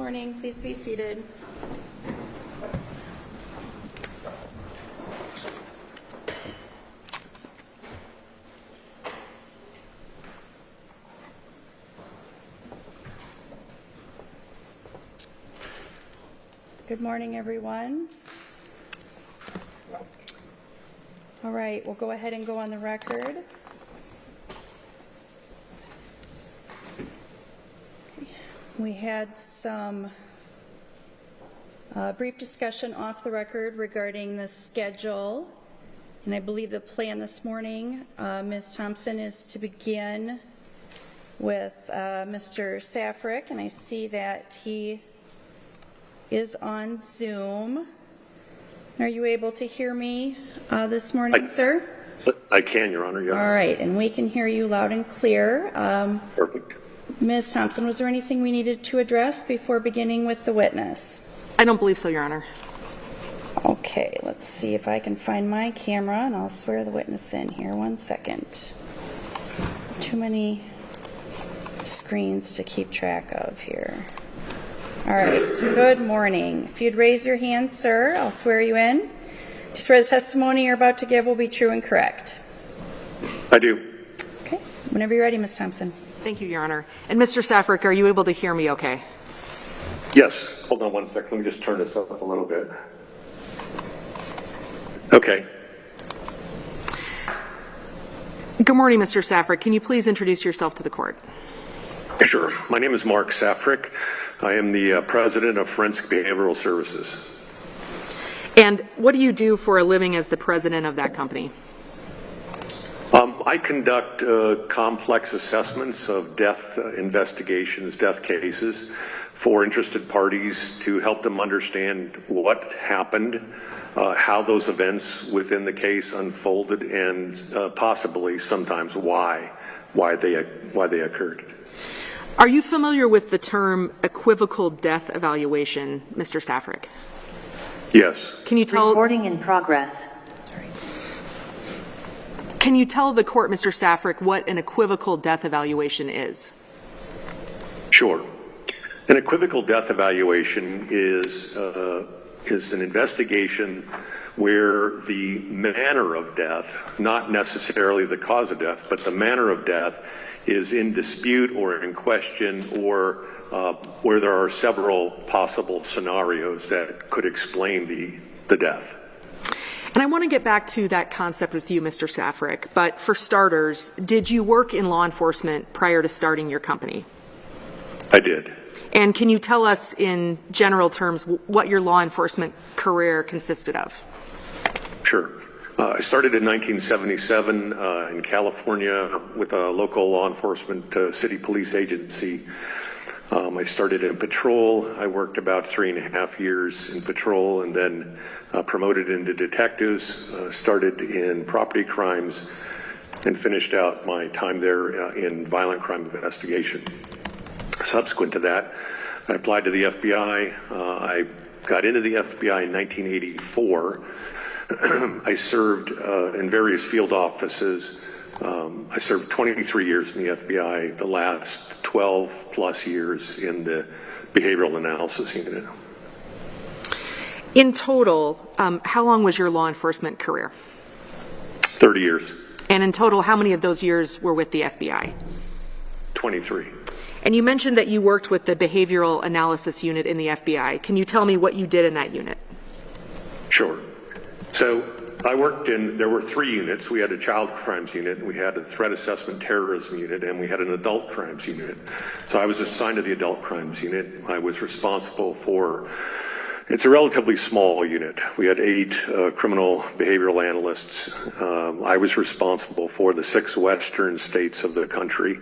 morning. Please be seated. Good morning, everyone. All right, we'll go ahead and go on the record. We had some brief discussion off the record regarding the schedule, and I believe the plan this morning, Ms. Thompson, is to begin with Mr. Safrick, and I see that he is on Zoom. Are you able to hear me this morning, sir? I can, Your Honor, yes. All right, and we can hear you loud and clear. Perfect. Ms. Thompson, was there anything we needed to address before beginning with the witness? I don't believe so, Your Honor. Okay, let's see if I can find my camera, and I'll swear the witness in here. 1 second. Too many screens to keep track of here. All right, good morning. If you'd raise your hand, sir, I'll swear you in. Do you swear the testimony you're about to give will be true and correct? I do. Okay, whenever you're ready, Ms. Thompson. Thank you, Your Honor. And Mr. Safrick, are you able to hear me okay? Yes. Hold on 1 second. Let me just turn this up a little bit. Okay. Good morning, Mr. Safrick. Can you please introduce yourself to the court? Sure. My name is Mark Safrick. I am the president of Forensic Behavioral Services. And what do you do for a living as the president of that company? I conduct complex assessments of death investigations, death cases for interested parties to help them understand what happened, how those events within the case unfolded, and possibly sometimes why they occurred. Are you familiar with the term equivocal death evaluation, Mr. Safrick? Yes. Can you tell? Recording in progress. Can you tell the court, Mr. Safrick, what an equivocal death evaluation is? Sure. An equivocal death evaluation is an investigation where the manner of death, not necessarily the cause of death, but the manner of death is in dispute or in question, or where there are several possible scenarios that could explain the death. And I want to get back to that concept with you, Mr. Safrick, but for starters, did you work in law enforcement prior to starting your company? I did. And can you tell us in general terms what your law enforcement career consisted of? Sure. I started in 1977 in California with a local law enforcement city police agency. I started in patrol. I worked about 3.5 years in patrol, and then promoted into detectives, started in property crimes, and finished out my time there in violent crime investigation. Subsequent to that, I applied to the FBI. I got into the FBI in 1984. I served in various field offices. I served 23 years in the FBI, the last 12 plus years in the behavioral analysis unit. In total, how long was your law enforcement career? 30 years. And in total, how many of those years were with the FBI? 23. And you mentioned that you worked with the behavioral analysis unit in the FBI. Can you tell me what you did in that unit? Sure. So I worked there were 3 units. We had a child crimes unit, we had a threat assessment terrorism unit, and we had an adult crimes unit. So I was assigned to the adult crimes unit. I was responsible for, it's a relatively small unit. We had 8 criminal behavioral analysts. I was responsible for the 6 western states of the country,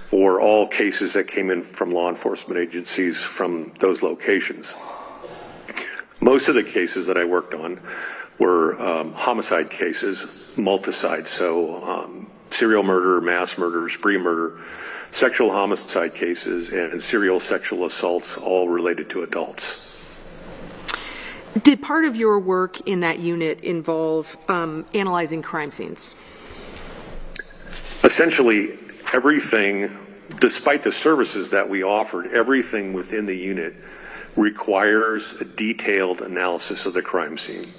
for all cases that came in from law enforcement agencies from those locations. Most of the cases that I worked on were homicide cases, multicide, so serial murder, mass murder, spree murder, sexual homicide cases, and serial sexual assaults, all related to adults. Did part of your work in that unit involve analyzing crime scenes? Essentially, everything despite the services that we offered, everything within the unit requires a detailed analysis of the crime scene.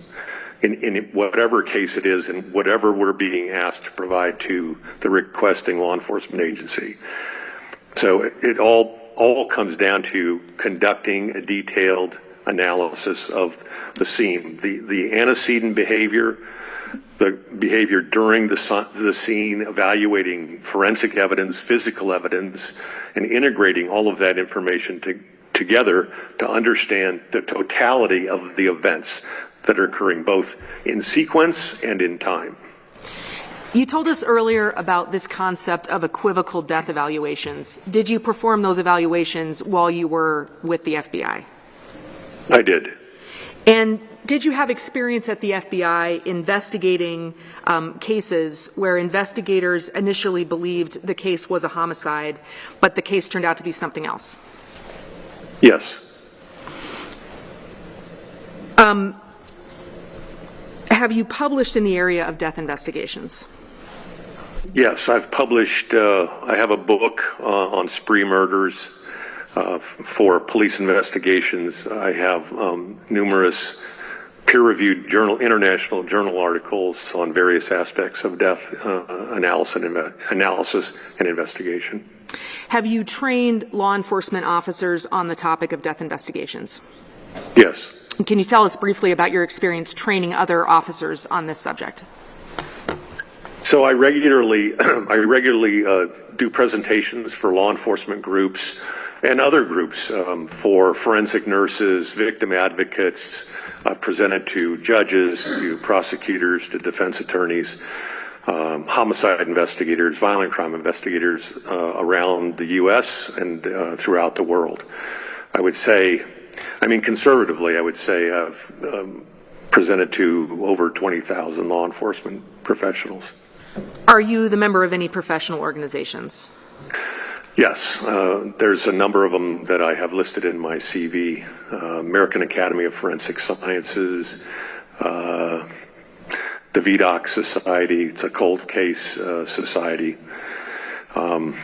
In whatever case it is and whatever we're being asked to provide to the requesting law enforcement agency. So it all comes down to conducting a detailed analysis of the scene, the antecedent behavior, the behavior during the scene, evaluating forensic evidence, physical evidence, and integrating all of that information together to understand the totality of the events that are occurring both in sequence and in time. You told us earlier about this concept of equivocal death evaluations. Did you perform those evaluations while you were with the FBI? I did. And did you have experience at the FBI investigating cases where investigators initially believed the case was a homicide, but the case turned out to be something else? Yes. Have you published in the area of death investigations? Yes, I've published, I have a book on spree murders for police investigations. I have numerous peer-reviewed international journal articles on various aspects of death analysis and investigation. Have you trained law enforcement officers on the topic of death investigations? Yes. Can you tell us briefly about your experience training other officers on this subject? So I regularly do presentations for law enforcement groups and other groups for forensic nurses, victim advocates. I've presented to judges, to prosecutors, to defense attorneys, homicide investigators, violent crime investigators around the U.S. and throughout the world. Conservatively, I would say I've presented to over 20,000 law enforcement professionals. Are you the member of any professional organizations? Yes, there's a number of them that I have listed in my CV. American Academy of Forensic Sciences, the VDOC Society, it's a cold case society. Off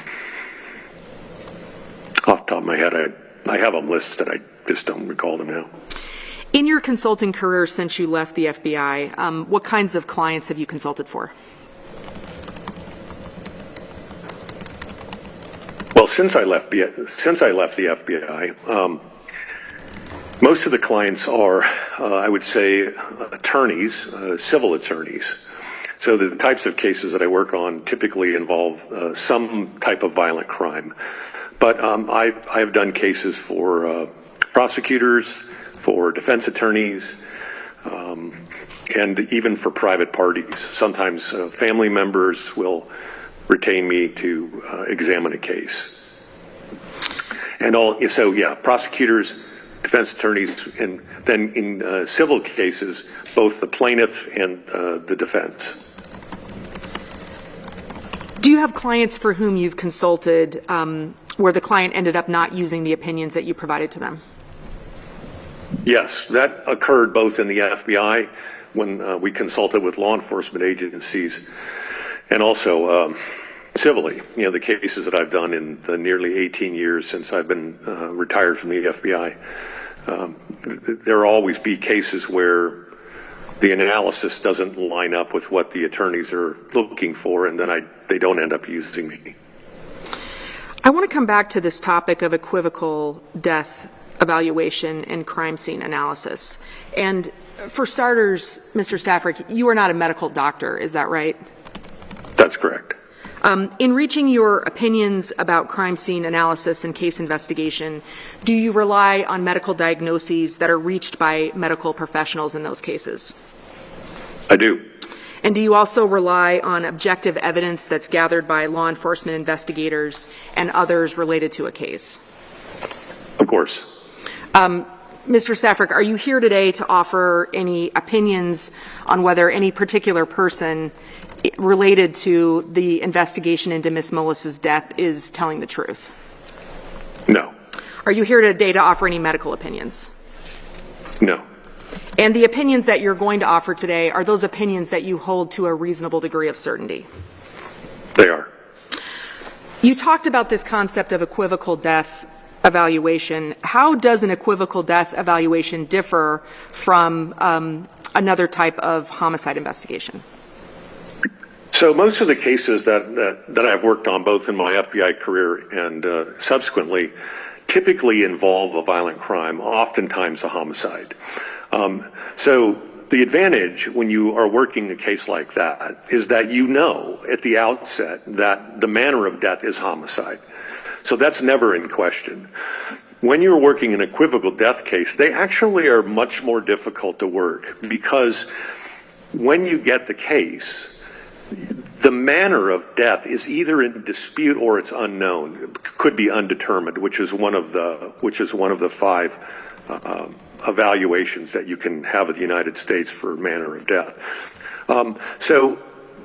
the top of my head, I have them listed, I just don't recall them now. In your consulting career since you left the FBI, what kinds of clients have you consulted for? Well, since I left the FBI, most of the clients are, I would say, attorneys, civil attorneys. So the types of cases that I work on typically involve some type of violent crime. But I have done cases for prosecutors, for defense attorneys, and even for private parties. Sometimes family members will retain me to examine a case. Prosecutors, defense attorneys, and then in civil cases, both the plaintiff and the defense. Do you have clients for whom you've consulted where the client ended up not using the opinions that you provided to them? Yes, that occurred both in the FBI when we consulted with law enforcement agencies and also civilly. The cases that I've done in the nearly 18 years since I've been retired from the FBI, there will always be cases where the analysis doesn't line up with what the attorneys are looking for, and then they don't end up using me. I want to come back to this topic of equivocal death evaluation and crime scene analysis. And for starters, Mr. Safrick, you are not a medical doctor, is that right? That's correct. In reaching your opinions about crime scene analysis and case investigation, do you rely on medical diagnoses that are reached by medical professionals in those cases? I do. And do you also rely on objective evidence that's gathered by law enforcement investigators and others related to a case? Of course. Mr. Safrick, are you here today to offer any opinions on whether any particular person related to the investigation into Ms. Mullis's death is telling the truth? No. Are you here today to offer any medical opinions? No. And the opinions that you're going to offer today, are those opinions that you hold to a reasonable degree of certainty? They are. You talked about this concept of equivocal death evaluation. How does an equivocal death evaluation differ from another type of homicide investigation? So most of the cases that I've worked on, both in my FBI career and subsequently, typically involve a violent crime, oftentimes a homicide. So the advantage when you are working a case like that is that you know at the outset that the manner of death is homicide. So that's never in question. When you're working an equivocal death case, they actually are much more difficult to work because when you get the case, the manner of death is either in dispute or it's unknown. It could be undetermined, which is one of the five evaluations that you can have in the United States for manner of death. So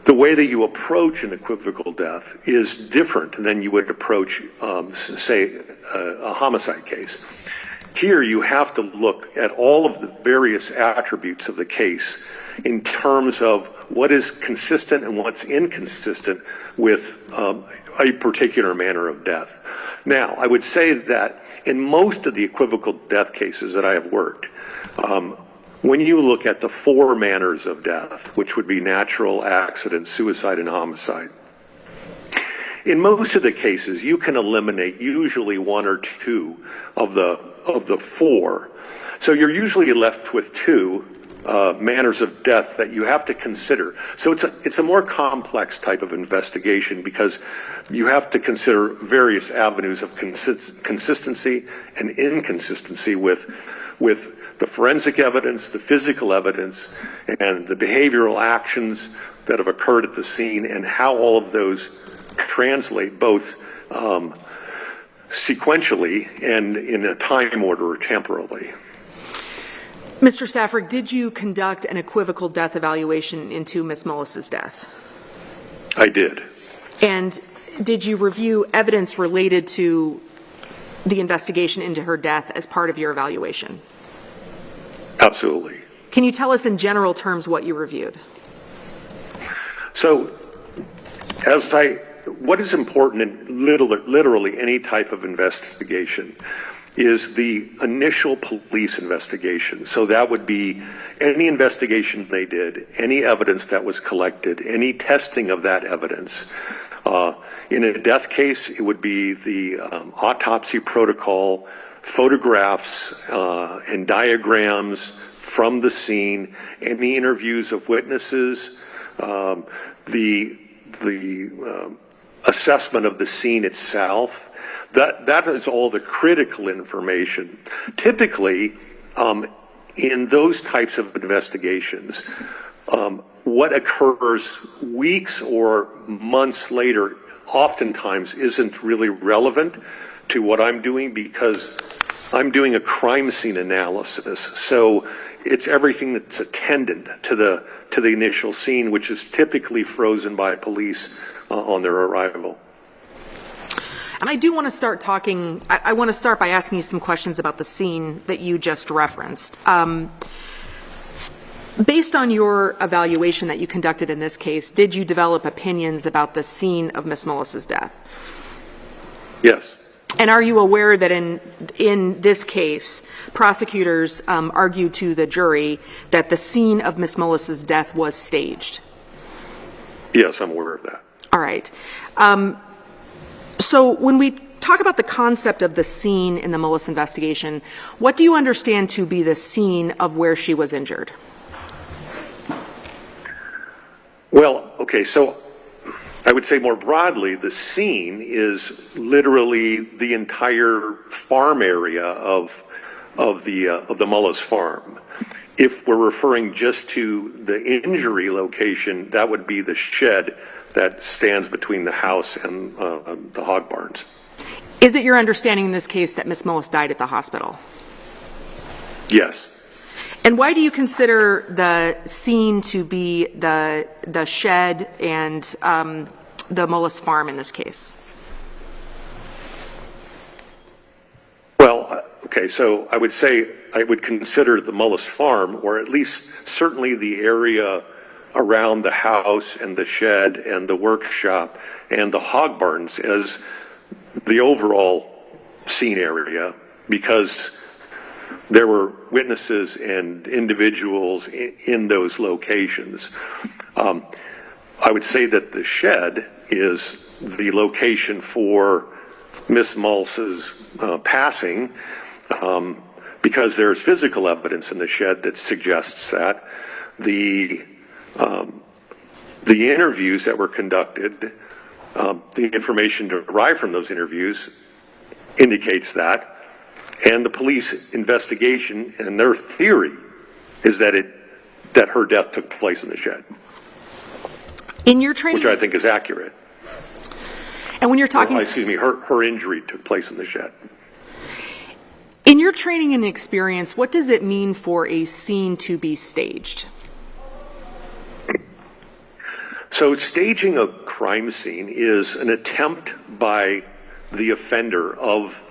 the way that you approach an equivocal death is different than you would approach, say, a homicide case. Here you have to look at all of the various attributes of the case in terms of what is consistent and what's inconsistent with a particular manner of death. Now, I would say that in most of the equivocal death cases that I have worked, when you look at the four manners of death, which would be natural, accident, suicide, and homicide, in most of the cases, you can eliminate usually one or two of the four. So you're usually left with two manners of death that you have to consider. So it's a more complex type of investigation because you have to consider various avenues of consistency and inconsistency with the forensic evidence, the physical evidence, and the behavioral actions that have occurred at the scene, and how all of those translate both sequentially and in a time order or temporally. Mr. Safrick, did you conduct an equivocal death evaluation into Ms. Mullis's death? I did. And did you review evidence related to the investigation into her death as part of your evaluation? Absolutely. Can you tell us in general terms what you reviewed? So, what is important in literally any type of investigation is the initial police investigation. So that would be any investigation they did, any evidence that was collected, any testing of that evidence. In a death case, it would be the autopsy protocol, photographs and diagrams from the scene, any interviews of witnesses, the assessment of the scene itself. That is all the critical information. Typically, in those types of investigations, what occurs weeks or months later oftentimes isn't really relevant to what I'm doing because I'm doing a crime scene analysis. So it's everything that's attendant to the initial scene, which is typically frozen by police on their arrival. And I do want to start talking, I want to start by asking you some questions about the scene that you just referenced. Based on your evaluation that you conducted in this case, did you develop opinions about the scene of Ms. Mullis's death? Yes. And are you aware that in this case, prosecutors argued to the jury that the scene of Ms. Mullis's death was staged? Yes, I'm aware of that. All right. So when we talk about the concept of the scene in the Mullis investigation, what do you understand to be the scene of where she was injured? Well, okay, so I would say more broadly, the scene is literally the entire farm area of the Mullis farm. If we're referring just to the injury location, that would be the shed that stands between the house and the hog barns. Is it your understanding in this case that Ms. Mullis died at the hospital? Yes. And why do you consider the scene to be the shed and the Mullis farm in this case? Well, okay, so I would say I would consider the Mullis farm, or at least certainly the area around the house and the shed and the workshop and the hog barns as the overall scene area, because there were witnesses and individuals in those locations. I would say that the shed is the location for Miss Mullis's passing, because there's physical evidence in the shed that suggests that. The interviews that were conducted, the information derived from those interviews indicates that, and the police investigation and their theory is that her death took place in the shed. In your training, which I think is accurate. And when you're talking, her injury took place in the shed. In your training and experience, what does it mean for a scene to be staged? So staging a crime scene is an attempt by the offender of,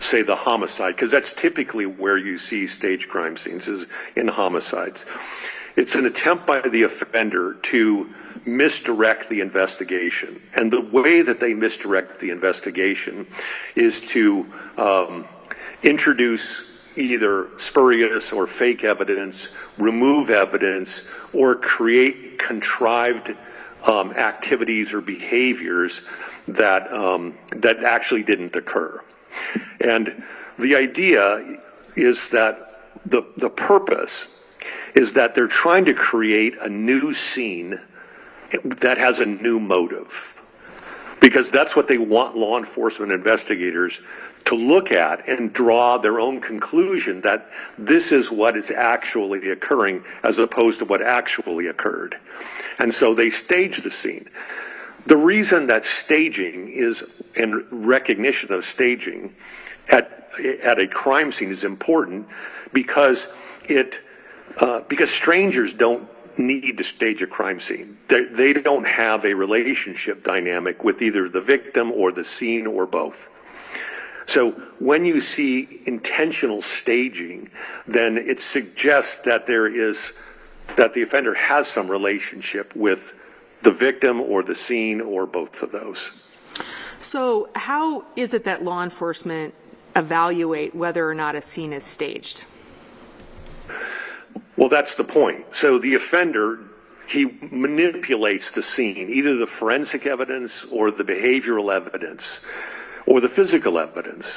say, the homicide, because that's typically where you see staged crime scenes, is in homicides. It's an attempt by the offender to misdirect the investigation. And the way that they misdirect the investigation is to introduce either spurious or fake evidence, remove evidence, or create contrived activities or behaviors that actually didn't occur. And the idea is that the purpose is that they're trying to create a new scene that has a new motive, because that's what they want law enforcement investigators to look at and draw their own conclusion that this is what is actually occurring as opposed to what actually occurred. And so they stage the scene. The reason that staging is, and recognition of staging at a crime scene is important, because because strangers don't need to stage a crime scene. They don't have a relationship dynamic with either the victim or the scene or both. So when you see intentional staging, then it suggests that that the offender has some relationship with the victim or the scene or both of those. So how is it that law enforcement evaluate whether or not a scene is staged? Well, that's the point. So the offender, he manipulates the scene, either the forensic evidence or the behavioral evidence or the physical evidence.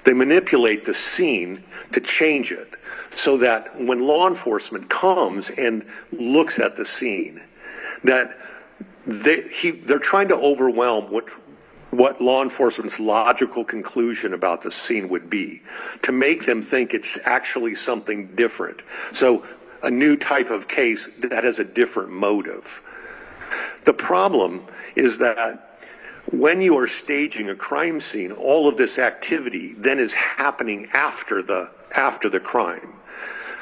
They manipulate the scene to change it so that when law enforcement comes and looks at the scene, that they're trying to overwhelm what law enforcement's logical conclusion about the scene would be, to make them think it's actually something different. So a new type of case that has a different motive. The problem is that when you are staging a crime scene, all of this activity then is happening after the crime.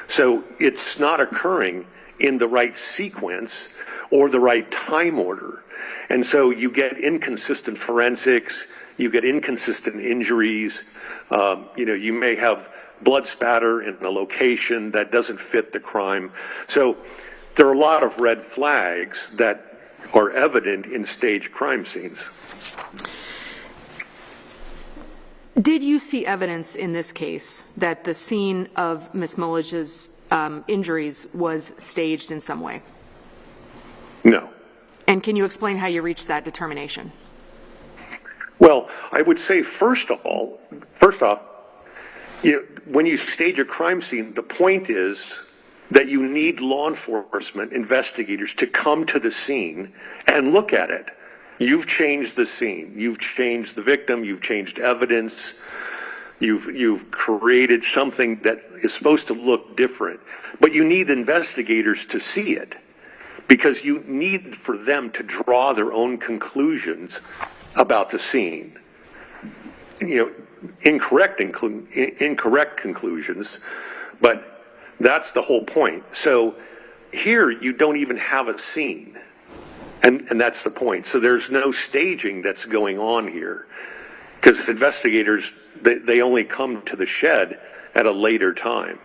So it's not occurring in the right sequence or the right time order. And so you get inconsistent forensics, you get inconsistent injuries, you may have blood spatter in a location that doesn't fit the crime. So there are a lot of red flags that are evident in staged crime scenes. Did you see evidence in this case that the scene of Ms. Mullis's injuries was staged in some way? No. And can you explain how you reached that determination? Well, I would say first off, when you stage a crime scene, the point is that you need law enforcement investigators to come to the scene and look at it. You've changed the scene. You've changed the victim. You've changed evidence. You've created something that is supposed to look different. But you need investigators to see it, because you need for them to draw their own conclusions about the scene. Incorrect conclusions, but that's the whole point. So here you don't even have a scene, and that's the point. So there's no staging that's going on here, because investigators, they only come to the shed at a later time.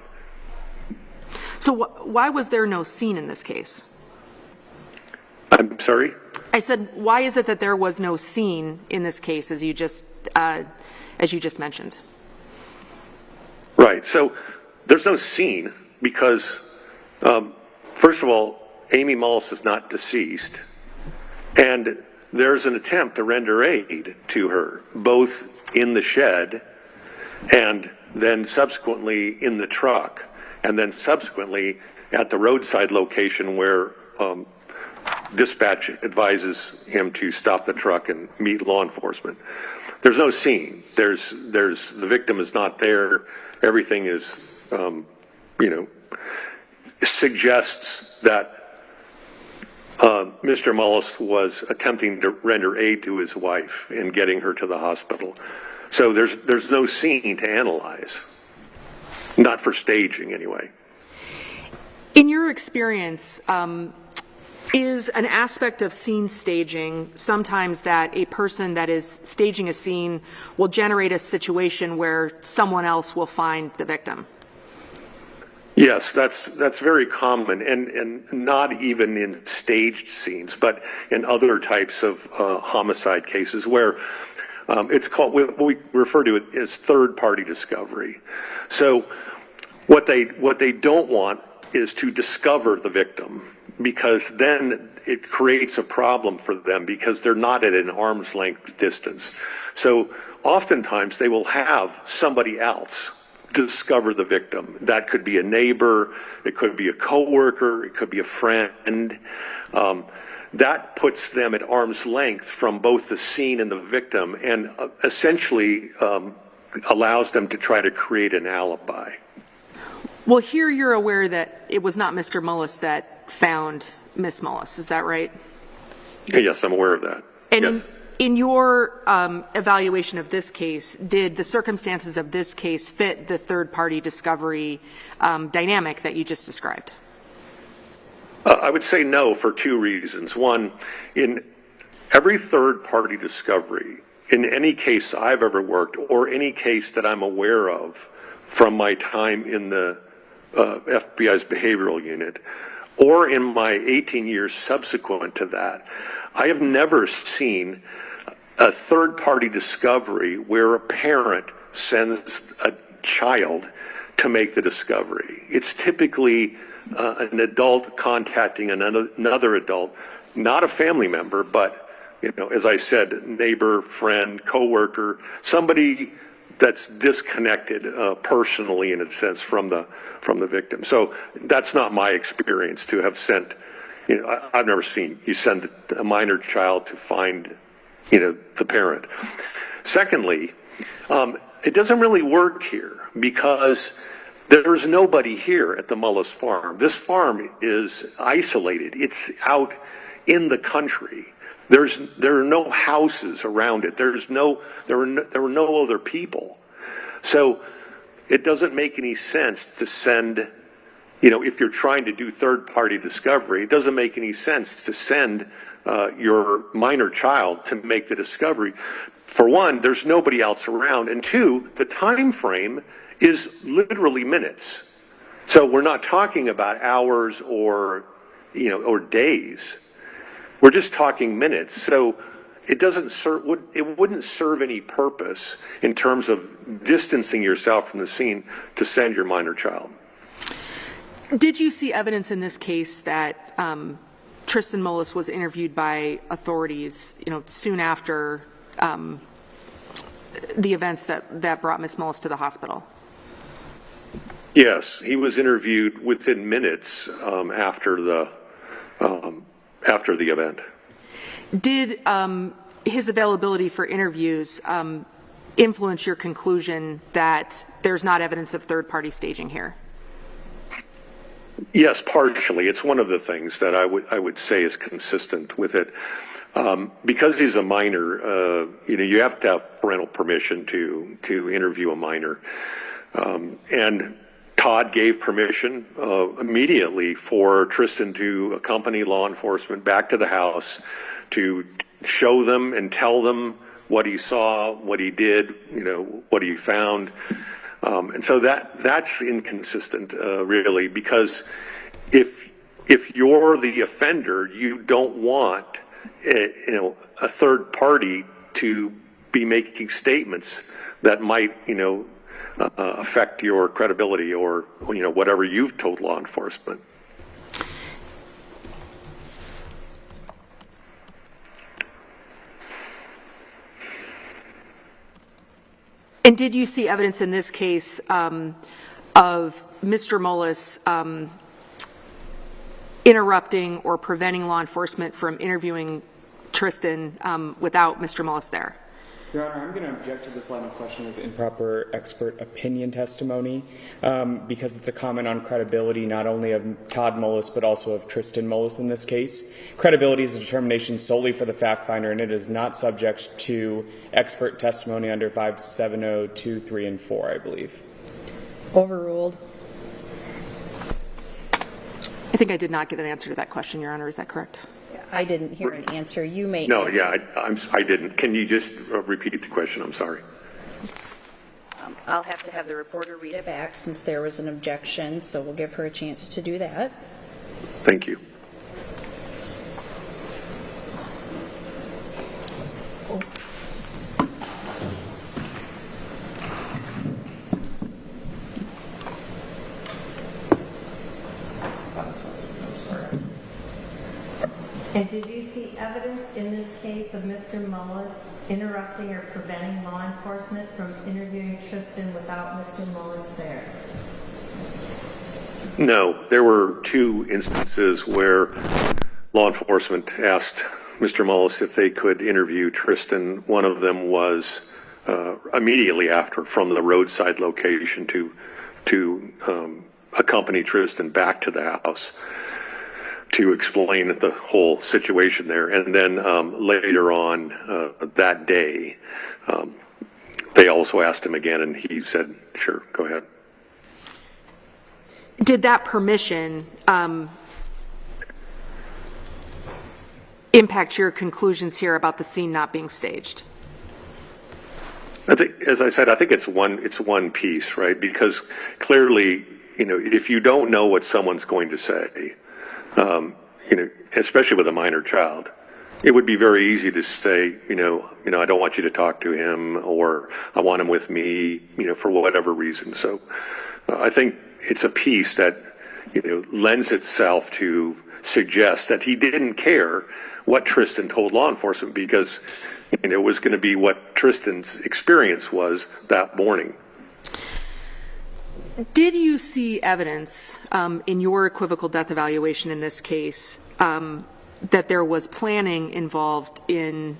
So why was there no scene in this case? sorry? I said, why is it that there was no scene in this case, as you just mentioned? Right. So there's no scene because, first of all, Amy Mullis is not deceased, and there's an attempt to render aid to her, both in the shed and then subsequently in the truck, and then subsequently at the roadside location where dispatch advises him to stop the truck and meet law enforcement. There's no scene. The victim is not there. Everything is, suggests that Mr. Mullis was attempting to render aid to his wife in getting her to the hospital. So there's no scene to analyze. Not for staging, anyway. In your experience, is an aspect of scene staging sometimes that a person that is staging a scene will generate a situation where someone else will find the victim? Yes, that's very common, and not even in staged scenes, but in other types of homicide cases where it's called, what we refer to it as third-party discovery. So what they don't want is to discover the victim, because then it creates a problem for them because they're not at an arm's length distance. So oftentimes they will have somebody else discover the victim. That could be a neighbor, it could be a coworker, it could be a friend. That puts them at arm's length from both the scene and the victim, and essentially allows them to try to create an alibi. Well, here you're aware that it was not Mr. Mullis that found Miss Mullis, is that right? Yes, I'm aware of that. And yes. in your evaluation of this case, did the circumstances of this case fit the third-party discovery dynamic that you just described? I would say no for two reasons. One, in every third-party discovery, in any case I've ever worked, or any case that I'm aware of from my time in the FBI's behavioral unit, or in my 18 years subsequent to that, I have never seen a third-party discovery where a parent sends a child to make the discovery. It's typically an adult contacting another adult, not a family member, but, as I said, neighbor, friend, coworker, somebody that's disconnected personally, in a sense, from the victim. So that's not my experience to have sent. I've never seen you send a minor child to find, the parent. Secondly, it doesn't really work here because there's nobody here at the Mullis farm. This farm is isolated. It's out in the country. There are no houses around it. There were no other people. So it doesn't make any sense to send, if you're trying to do third-party discovery, it doesn't make any sense to send your minor child to make the discovery. For one, there's nobody else around, and two, the time frame is literally minutes. So we're not talking about hours or days. We're just talking minutes. So it wouldn't serve any purpose in terms of distancing yourself from the scene to send your minor child. Did you see evidence in this case that Tristan Mullis was interviewed by authorities, soon after the events that brought Miss Mullis to the hospital? Yes, he was interviewed within minutes after the event. Did his availability for interviews influence your conclusion that there's not evidence of third-party staging here? Yes, partially. It's one of the things that I would say is consistent with it. Because he's a minor, you have to have parental permission to interview a minor. And Todd gave permission immediately for Tristan to accompany law enforcement back to the house to show them and tell them what he saw, what he did, what he found. And so that's inconsistent, really, because if if you're the offender, you don't want a third party to be making statements that might affect your credibility or whatever you've told law enforcement. And did you see evidence in this case of Mr. Mullis interrupting or preventing law enforcement from interviewing Tristan without Mr. Mullis there? Your Honor, I'm going to object to this line of questioning as improper expert opinion testimony because it's a comment on credibility not only of Todd Mullis but also of Tristan Mullis in this case. Credibility is a determination solely for the fact finder, and it is not subject to expert testimony under 570(2), 3, and 4, I believe. Overruled. I think I did not get an answer to that question, Your Honor. Is that correct? I didn't hear an answer. You may No, answer. yeah, I didn't. Can you just repeat the question? I'm sorry. I'll have to have the reporter read it back since there was an objection, so we'll give her a chance to do that. Thank you. And did you see evidence in this case of Mr. Mullis interrupting or preventing law enforcement from interviewing Tristan without Mr. Mullis there? No, there were two instances where law enforcement asked Mr. Mullis if they could interview Tristan. One of them was immediately after, from the roadside location to accompany Tristan back to the house to explain the whole situation there. And then later on that day, they also asked him again, and he said, sure, go ahead. Did that permission impact your conclusions here about the scene not being staged? I think, as I said, I think it's one piece, right? Because clearly, if you don't know what someone's going to say, especially with a minor child, it would be very easy to say, I don't want you to talk to him, or I want him with me, for whatever reason. So I think it's a piece that, lends itself to suggest that he didn't care what Tristan told law enforcement because, it was going to be what Tristan's experience was that morning. Did you see evidence in your equivocal death evaluation in this case that there was planning involved in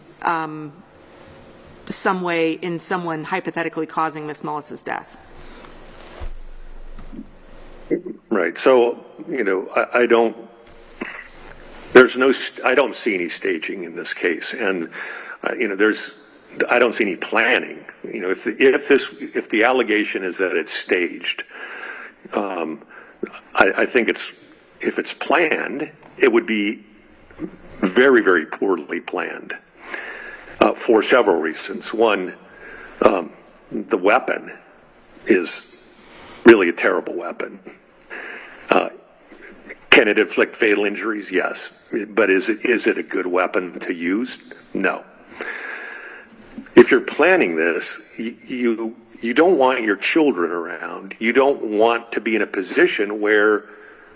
some way in someone hypothetically causing Ms. Mullis's death? Right. So, I don't see any staging in this case. And, I don't see any planning. If the allegation is that it's staged, I think if it's planned, it would be very, very poorly planned for several reasons. One, the weapon is really a terrible weapon. Can it inflict fatal injuries? Yes. But is it a good weapon to use? No. If you're planning this, you don't want your children around. You don't want to be in a position where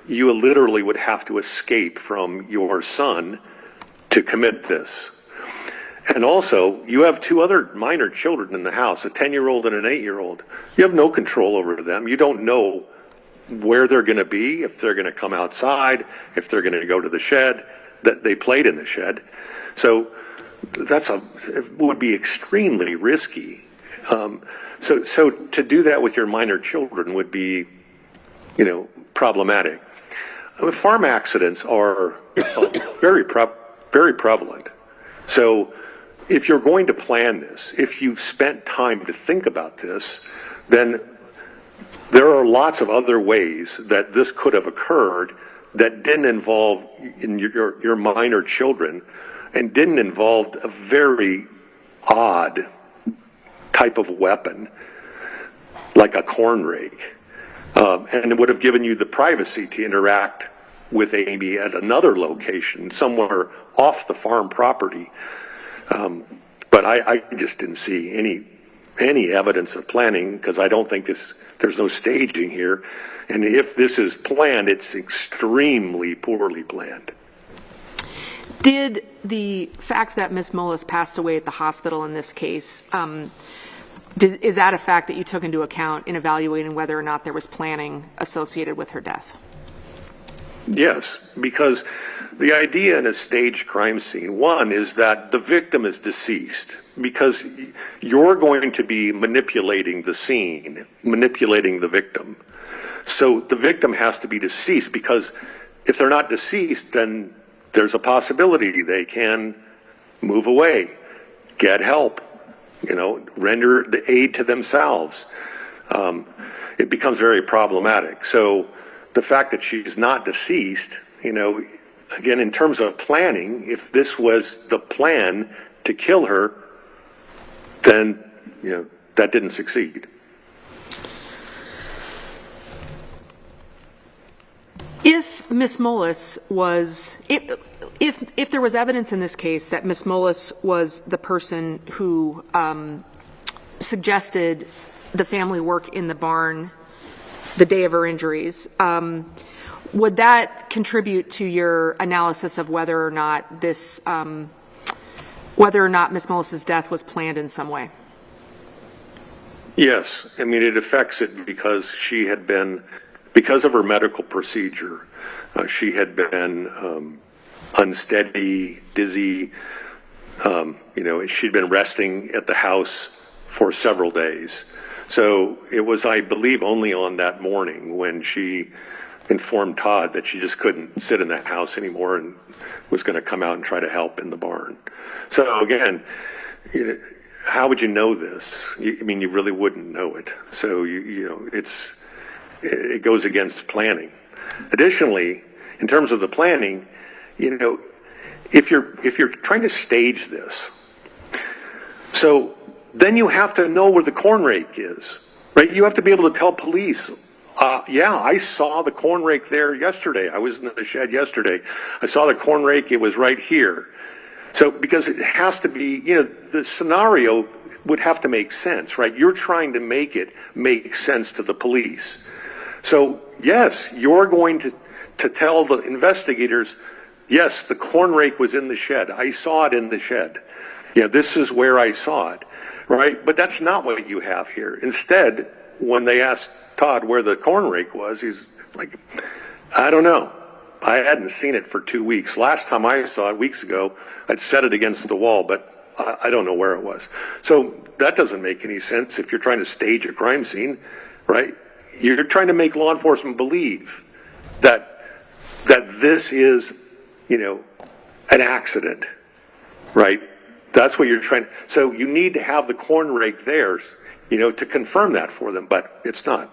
you literally would have to escape from your son to commit this. And also, you have two other minor children in the house, a 10-year-old and an 8-year-old. You have no control over them. You don't know where they're going to be, if they're going to come outside, if they're going to go to the shed. That they played in the shed. So it would be extremely risky. So to do that with your minor children would be, problematic. Farm accidents are very prevalent. So if you're going to plan this, if you've spent time to think about this, then there are lots of other ways that this could have occurred that didn't involve your minor children and didn't involve a very odd type of weapon like a corn rake. And it would have given you the privacy to interact with Amy at another location, somewhere off the farm property. But I just didn't see any evidence of planning, because I don't think there's no staging here. And if this is planned, it's extremely poorly planned. Did the fact that Ms. Mullis passed away at the hospital in this case, is that a fact that you took into account in evaluating whether or not there was planning associated with her death? Yes, because the idea in a staged crime scene, one, is that the victim is deceased, because you're going to be manipulating the scene, manipulating the victim. So the victim has to be deceased, because if they're not deceased, then there's a possibility they can move away, get help, render the aid to themselves. It becomes very problematic. So the fact that she's not deceased, again, in terms of planning, if this was the plan to kill her, then, that didn't succeed. If Ms. Mullis was, if there was evidence in this case that Ms. Mullis was the person who suggested the family work in the barn the day of her injuries, would that contribute to your analysis of whether or not this, whether or not Ms. Mullis's death was planned in some way? Yes, it affects it because she had been, because of her medical procedure, she had been unsteady, dizzy. She'd been resting at the house for several days. So it was, I believe, only on that morning when she informed Todd that she just couldn't sit in that house anymore and was going to come out and try to help in the barn. So again, how would you know this? You really wouldn't know it. So it goes against planning. Additionally, in terms of the planning, if you're trying to stage this, so then you have to know where the corn rake is, right? You have to be able to tell police, yeah, I saw the corn rake there yesterday. I was in the shed yesterday. I saw the corn rake. It was right here. So because it has to be, the scenario would have to make sense, right? You're trying to make it make sense to the police. So yes, you're going to tell the investigators, yes, the corn rake was in the shed. I saw it in the shed. This is where I saw it, right? But that's not what you have here. Instead, when they asked Todd where the corn rake was, he's like, I don't know. I hadn't seen it for 2 weeks. Last time I saw it, weeks ago, I'd set it against the wall, but I don't know where it was. So that doesn't make any sense if you're trying to stage a crime scene, right? You're trying to make law enforcement believe that this is, an accident, right? That's what you're trying. So you need to have the corn rake there, to confirm that for them, but it's not.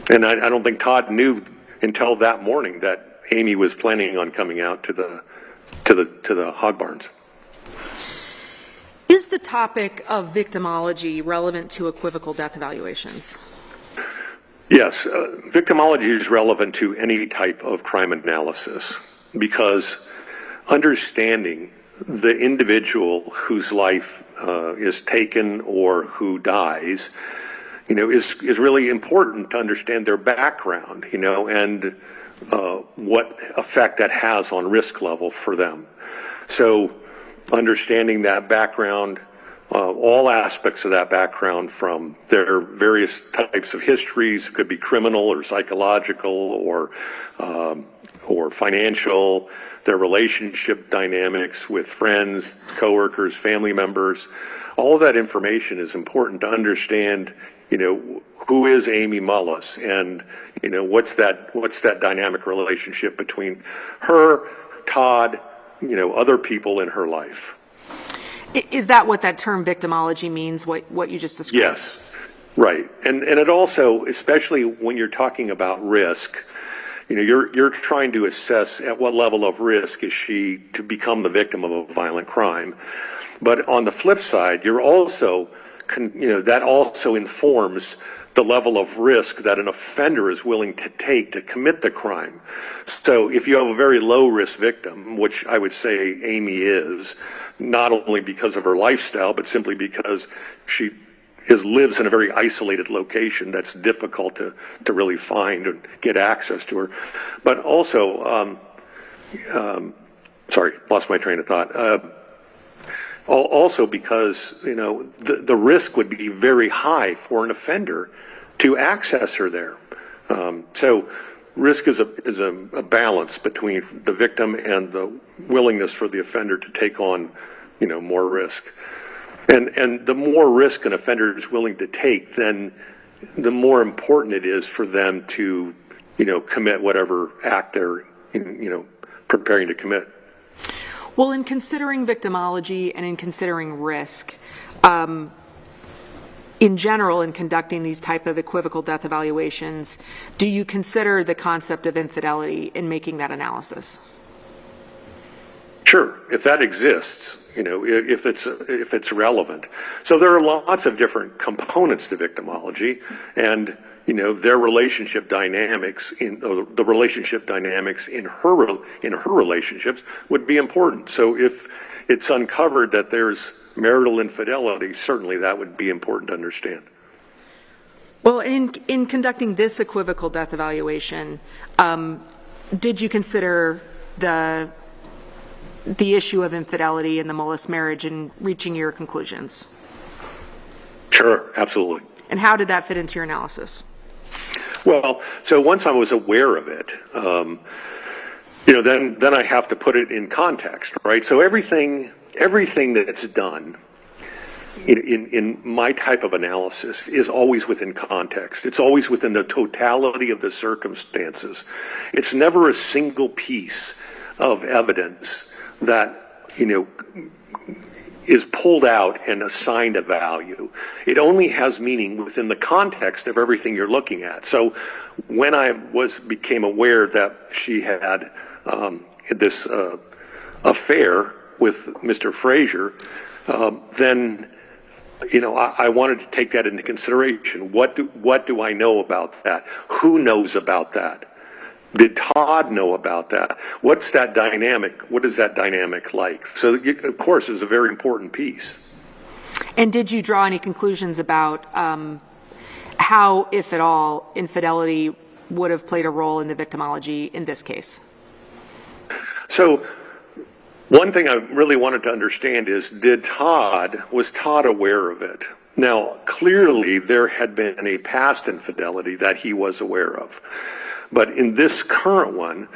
And I don't think Todd knew until that morning that Amy was planning on coming out to the hog barns. Is the topic of victimology relevant to equivocal death evaluations? Yes, victimology is relevant to any type of crime analysis, because understanding the individual whose life is taken or who dies, is really important to understand their background, and what effect that has on risk level for them. So understanding that background, all aspects of that background, from their various types of histories, could be criminal or psychological or financial, their relationship dynamics with friends, coworkers, family members. All of that information is important to understand, who is Amy Mullis, and, what's that dynamic relationship between her, Todd, other people in her life. Is that what that term victimology means, what you just described? Yes, right. And it also, especially when you're talking about risk, you're trying to assess at what level of risk is she to become the victim of a violent crime. But on the flip side, you're also, that also informs the level of risk that an offender is willing to take to commit the crime. So if you have a very low-risk victim, which I would say Amy is, not only because of her lifestyle, but simply because she lives in a very isolated location that's difficult to really find and get access to her. But also, sorry, lost my train of thought. Also because, the risk would be very high for an offender to access her there. So risk is a balance between the victim and the willingness for the offender to take on, more risk. And the more risk an offender is willing to take, then the more important it is for them to, commit whatever act they're, preparing to commit. Well, in considering victimology and in considering risk, in general, in conducting these type of equivocal death evaluations, do you consider the concept of infidelity in making that analysis? Sure, if that exists, if it's relevant. So there are lots of different components to victimology, and their relationship dynamics the relationship dynamics in her relationships would be important. So if it's uncovered that there's marital infidelity, certainly that would be important to understand. Well, in conducting this equivocal death evaluation, did you consider the issue of infidelity in the Mullis marriage in reaching your conclusions? Sure, absolutely. And how did that fit into your analysis? Well, so once I was aware of it, then I have to put it in context, right? So everything that's done in my type of analysis is always within context. It's always within the totality of the circumstances. It's never a single piece of evidence that, is pulled out and assigned a value. It only has meaning within the context of everything you're looking at. So when I became aware that she had this affair with Mr. Frazier, then I wanted to take that into consideration. What do I know about that? Who knows about that? Did Todd know about that? What's that dynamic? What is that dynamic like? So, of course, it's a very important piece. And did you draw any conclusions about how, if at all, infidelity would have played a role in the victimology in this case? So, one thing I really wanted to understand is, was Todd aware of it? Now, clearly, there had been a past infidelity that he was aware of. But in this current one,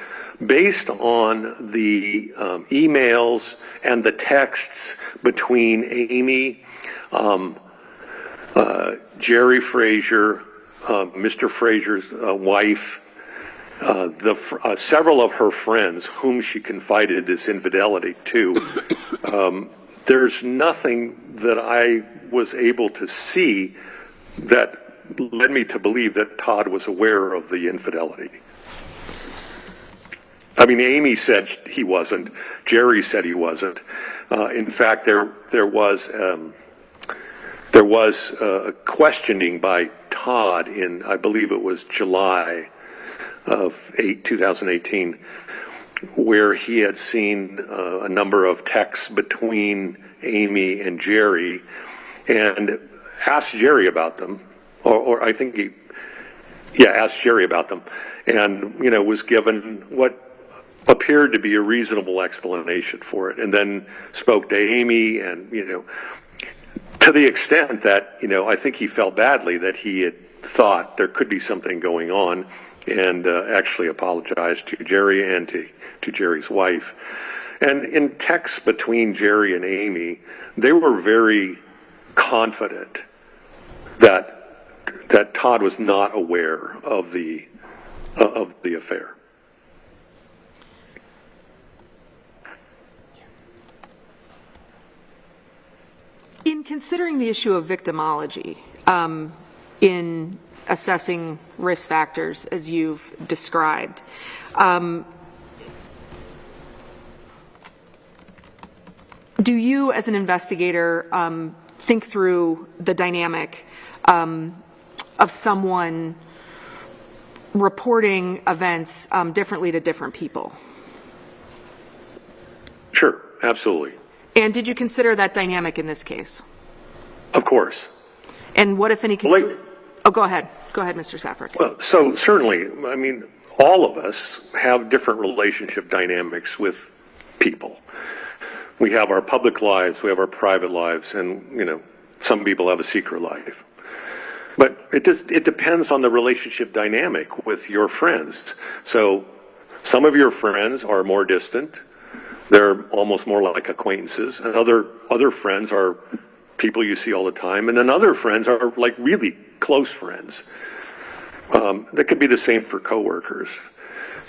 based on the emails and the texts between Amy, Jerry Frazier, Mr. Frazier's wife, several of her friends whom she confided this infidelity to, there's nothing that I was able to see that led me to believe that Todd was aware of the infidelity. I mean, Amy said he wasn't. Jerry said he wasn't. In fact, there was a questioning by Todd in, I believe it was July of 2018, where he had seen a number of texts between Amy and Jerry, and asked Jerry about them. Or I think asked Jerry about them, and, was given what appeared to be a reasonable explanation for it, and then spoke to Amy, and, to the extent that, I think he felt badly that he had thought there could be something going on, and actually apologized to Jerry and to Jerry's wife. And in texts between Jerry and Amy, they were very confident that Todd was not aware of the affair. In considering the issue of victimology, in assessing risk factors as you've described, do you as an investigator think through the dynamic of someone reporting events differently to different people? Sure, absolutely. And did you consider that dynamic in this case? Of course. And what, if any, Well, oh, go ahead. Go ahead, Mr. Safrick. Well, so certainly, I mean, all of us have different relationship dynamics with people. We have our public lives, we have our private lives, and, you know, some people have a secret life. But it depends on the relationship dynamic with your friends. So some of your friends are more distant. They're almost more like acquaintances. And other friends are people you see all the time. And then other friends are like really close friends. That could be the same for coworkers.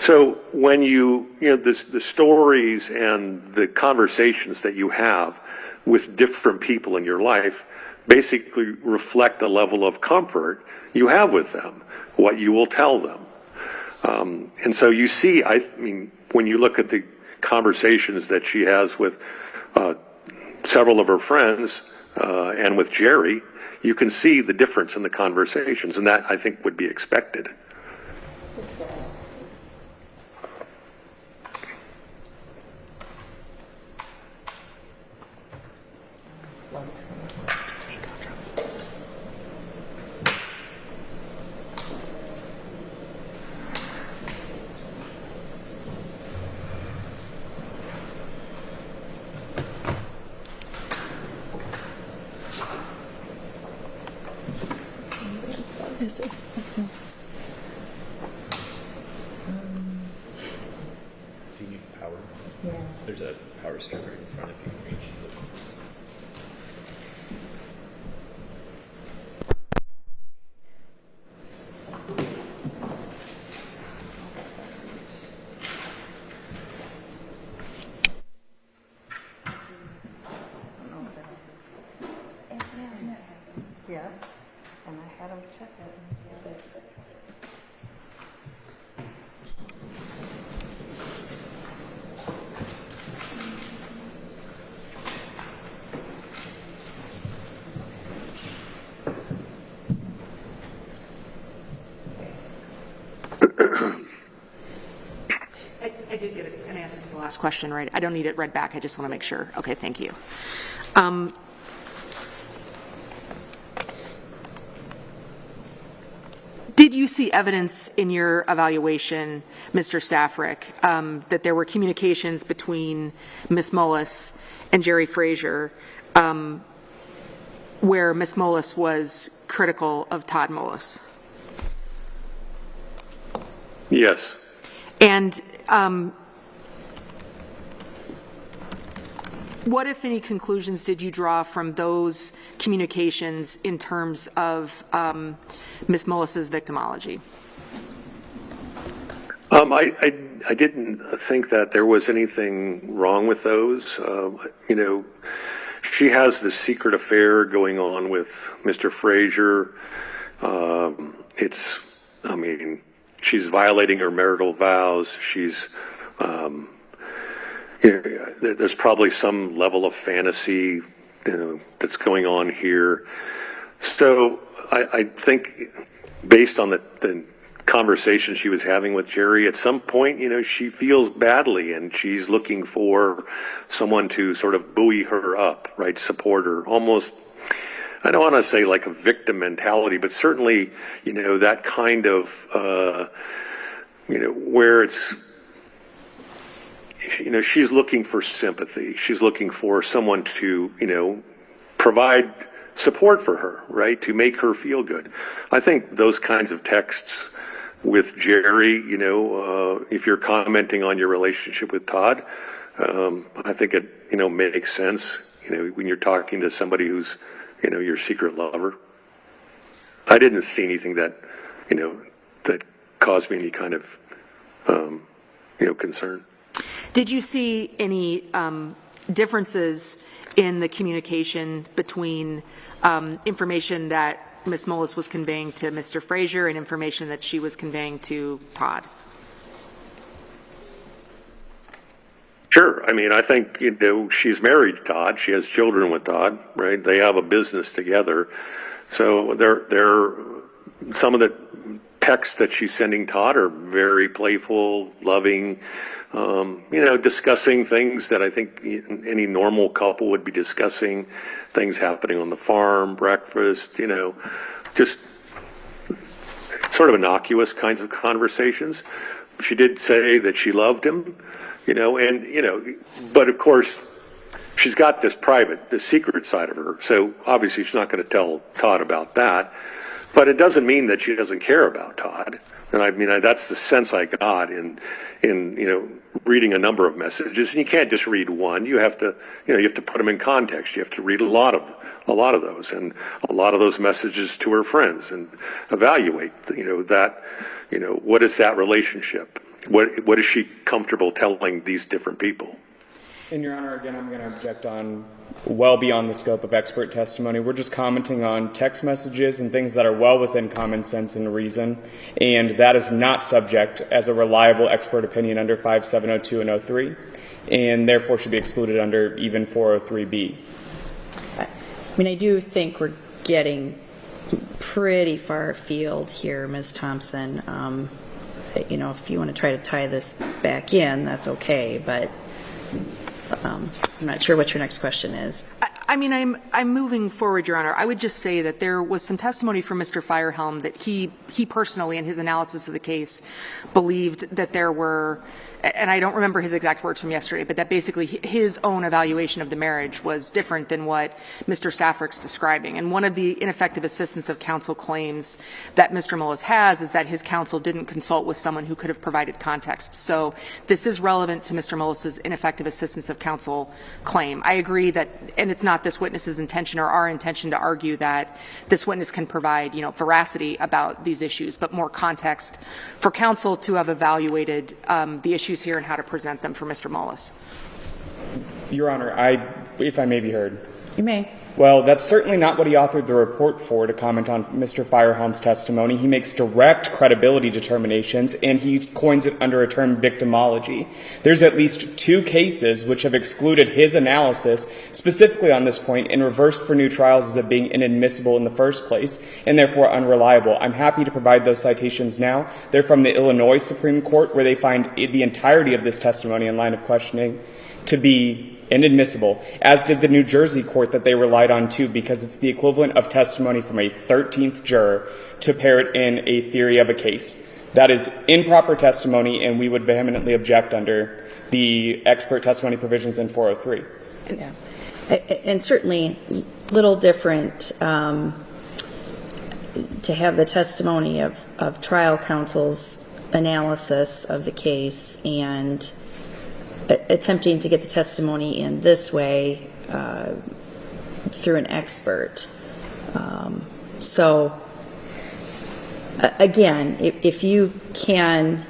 So when the stories and the conversations that you have with different people in your life basically reflect the level of comfort you have with them, what you will tell them. And so you see, I mean, when you look at the conversations that she has with several of her friends and with Jerry, you can see the difference in the conversations, and that I think would be expected. Do you need power? Yeah. There's a power strip right in front if you can reach it. Yeah, and I had him check it. I did get an answer to the last question, right? I don't need it read back. I just want to make sure. Okay, thank you. Did you see evidence in your evaluation, Mr. Safrick, that there were communications between Ms. Mullis and Jerry Frazier where Ms. Mullis was critical of Todd Mullis? Yes. And what, if any, conclusions did you draw from those communications in terms of Ms. Mullis's victimology? I didn't think that there was anything wrong with those. You know, she has this secret affair going on with Mr. Frazier. I mean, she's violating her marital vows. She's, there's probably some level of fantasy, that's going on here. So I think based on the conversation she was having with Jerry, at some point, she feels badly and she's looking for someone to sort of buoy her up, right? Support her. Almost, I don't want to say like a victim mentality, but certainly, that kind of, where it's, she's looking for sympathy. She's looking for someone to, provide support for her, right? To make her feel good. I think those kinds of texts with Jerry, if you're commenting on your relationship with Todd, I think it, makes sense, when you're talking to somebody who's, your secret lover. I didn't see anything that, that caused me any kind of, concern. Did you see any differences in the communication between information that Ms. Mullis was conveying to Mr. Frazier and information that she was conveying to Todd? Sure. I mean, I think, she's married to Todd. She has children with Todd, right? They have a business together. So they're some of the texts that she's sending Todd are very playful, loving, discussing things that I think any normal couple would be discussing, things happening on the farm, breakfast, just sort of innocuous kinds of conversations. She did say that she loved him, but of course, she's got this secret side of her. So obviously she's not going to tell Todd about that. But it doesn't mean that she doesn't care about Todd. And that's the sense I got in reading a number of messages. And you can't just read one. You have to put them in context. You have to read a lot of those, and a lot of those messages to her friends, and evaluate, what is that relationship? What is she comfortable telling these different people? And Your Honor, again, I'm going to object on well beyond the scope of expert testimony. We're just commenting on text messages and things that are well within common sense and reason, and that is not subject as a reliable expert opinion under 5702 and 03, and therefore should be excluded under even 403B. I do think we're getting pretty far afield here, Ms. Thompson. If you want to try to tie this back in, that's okay, but I'm not sure what your next question is. I'm moving forward, Your Honor. I would just say that there was some testimony from Mr. Firehelm that he personally, in his analysis of the case, believed that there were, and I don't remember his exact words from yesterday, but that basically his own evaluation of the marriage was different than what Mr. Safrick's describing. And one of the ineffective assistance of counsel claims that Mr. Mullis has is that his counsel didn't consult with someone who could have provided context. So this is relevant to Mr. Mullis's ineffective assistance of counsel claim. I agree that, and it's not this witness's intention or our intention to argue that this witness can provide, veracity about these issues, but more context for counsel to have evaluated the issues here and how to present them for Mr. Mullis. Your Honor, if I may be heard. You may. Well, that's certainly not what he authored the report for, to comment on Mr. Firehelm's testimony. He makes direct credibility determinations, and he coins it under a term victimology. There's at least 2 cases which have excluded his analysis specifically on this point and reversed for new trials as it being inadmissible in the first place and therefore unreliable. I'm happy to provide those citations now. They're from the Illinois Supreme Court, where they find the entirety of this testimony in line of questioning to be inadmissible, as did the New Jersey court that they relied on too, because it's the equivalent of testimony from a 13th juror to parrot in a theory of a case. That is improper testimony, and we would vehemently object under the expert testimony provisions in 403. Yeah. And certainly little different to have the testimony of trial counsel's analysis of the case and attempting to get the testimony in this way through an expert. So again, if you can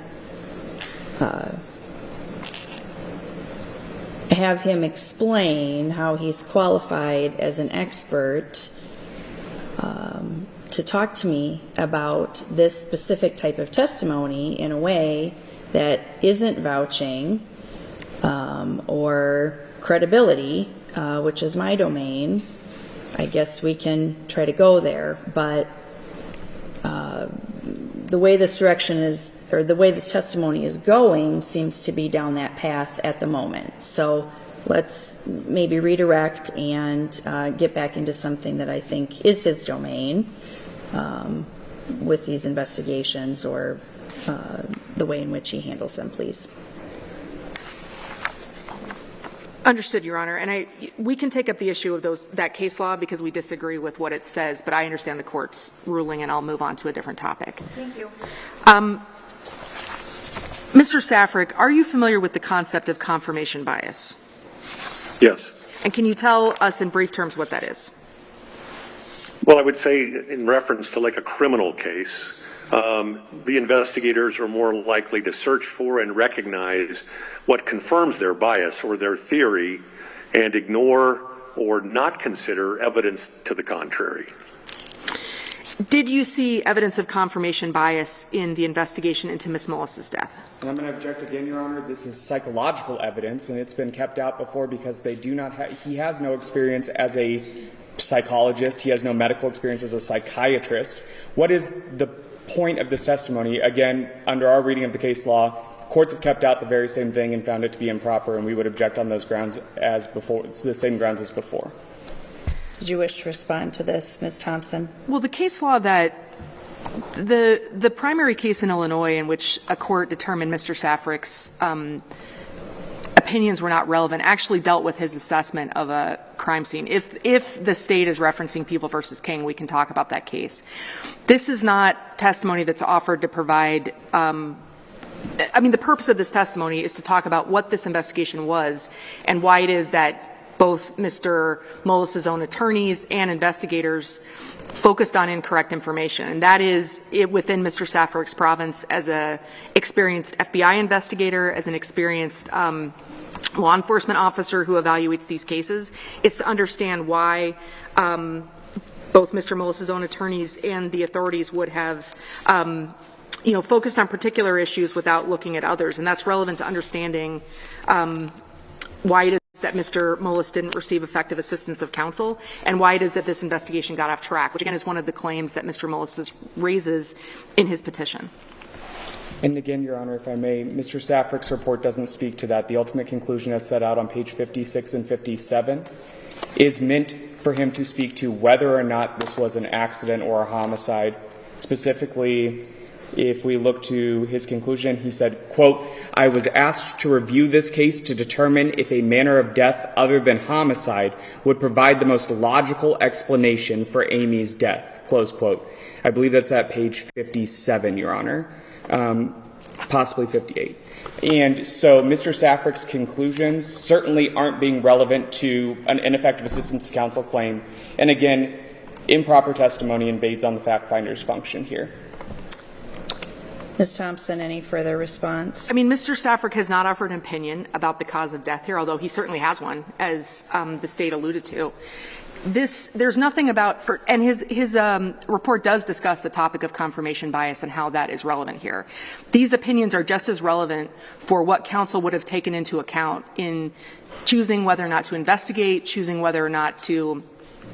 have him explain how he's qualified as an expert to talk to me about this specific type of testimony in a way that isn't vouching or credibility, which is my domain, I guess we can try to go there. But the way this direction is, or the way this testimony is going, seems to be down that path at the moment. So let's maybe redirect and get back into something that I think is his domain with these investigations, or the way in which he handles them, please. Understood, Your Honor. And we can take up the issue of that case law because we disagree with what it says, but I understand the court's ruling, and I'll move on to a different topic. Thank you. Mr. Safrick, are you familiar with the concept of confirmation bias? Yes. And can you tell us in brief terms what that is? Well, I would say in reference to like a criminal case, the investigators are more likely to search for and recognize what confirms their bias or their theory and ignore or not consider evidence to the contrary. Did you see evidence of confirmation bias in the investigation into Ms. Mullis's death? And I'm going to object again, Your Honor. This is psychological evidence, and it's been kept out before because they do not he has no experience as a psychologist. He has no medical experience as a psychiatrist. What is the point of this testimony? Again, under our reading of the case law, courts have kept out the very same thing and found it to be improper, and we would object on those grounds as before. It's the same grounds as before. Did you wish to respond to this, Ms. Thompson? Well, the case law that the primary case in Illinois in which a court determined Mr. Safrick's opinions were not relevant actually dealt with his assessment of a crime scene. If the state is referencing People versus King, we can talk about that case. This is not testimony that's offered to provide the purpose of this testimony is to talk about what this investigation was and why it is that both Mr. Mullis's own attorneys and investigators focused on incorrect information. And that is within Mr. Safrick's province as an experienced FBI investigator, as an experienced law enforcement officer who evaluates these cases. It's to understand why both Mr. Mullis's own attorneys and the authorities would have focused on particular issues without looking at others. And that's relevant to understanding why it is that Mr. Mullis didn't receive effective assistance of counsel and why it is that this investigation got off track, which again is one of the claims that Mr. Mullis raises in his petition. And again, Your Honor, if I may, Mr. Safrick's report doesn't speak to that. The ultimate conclusion as set out on page 56 and 57 is meant for him to speak to whether or not this was an accident or a homicide. Specifically, if we look to his conclusion, he said, quote, "I was asked to review this case to determine if a manner of death other than homicide would provide the most logical explanation for Amy's death," close quote. I believe that's at page 57, Your Honor, possibly 58. And so Mr. Safrick's conclusions certainly aren't being relevant to an ineffective assistance of counsel claim. And again, improper testimony invades on the fact finder's function here. Ms. Thompson, any further response? Mr. Safrick has not offered an opinion about the cause of death here, although he certainly has one, as the state alluded to. There's nothing about, and his report does discuss the topic of confirmation bias and how that is relevant here. These opinions are just as relevant for what counsel would have taken into account in choosing whether or not to investigate, choosing whether or not to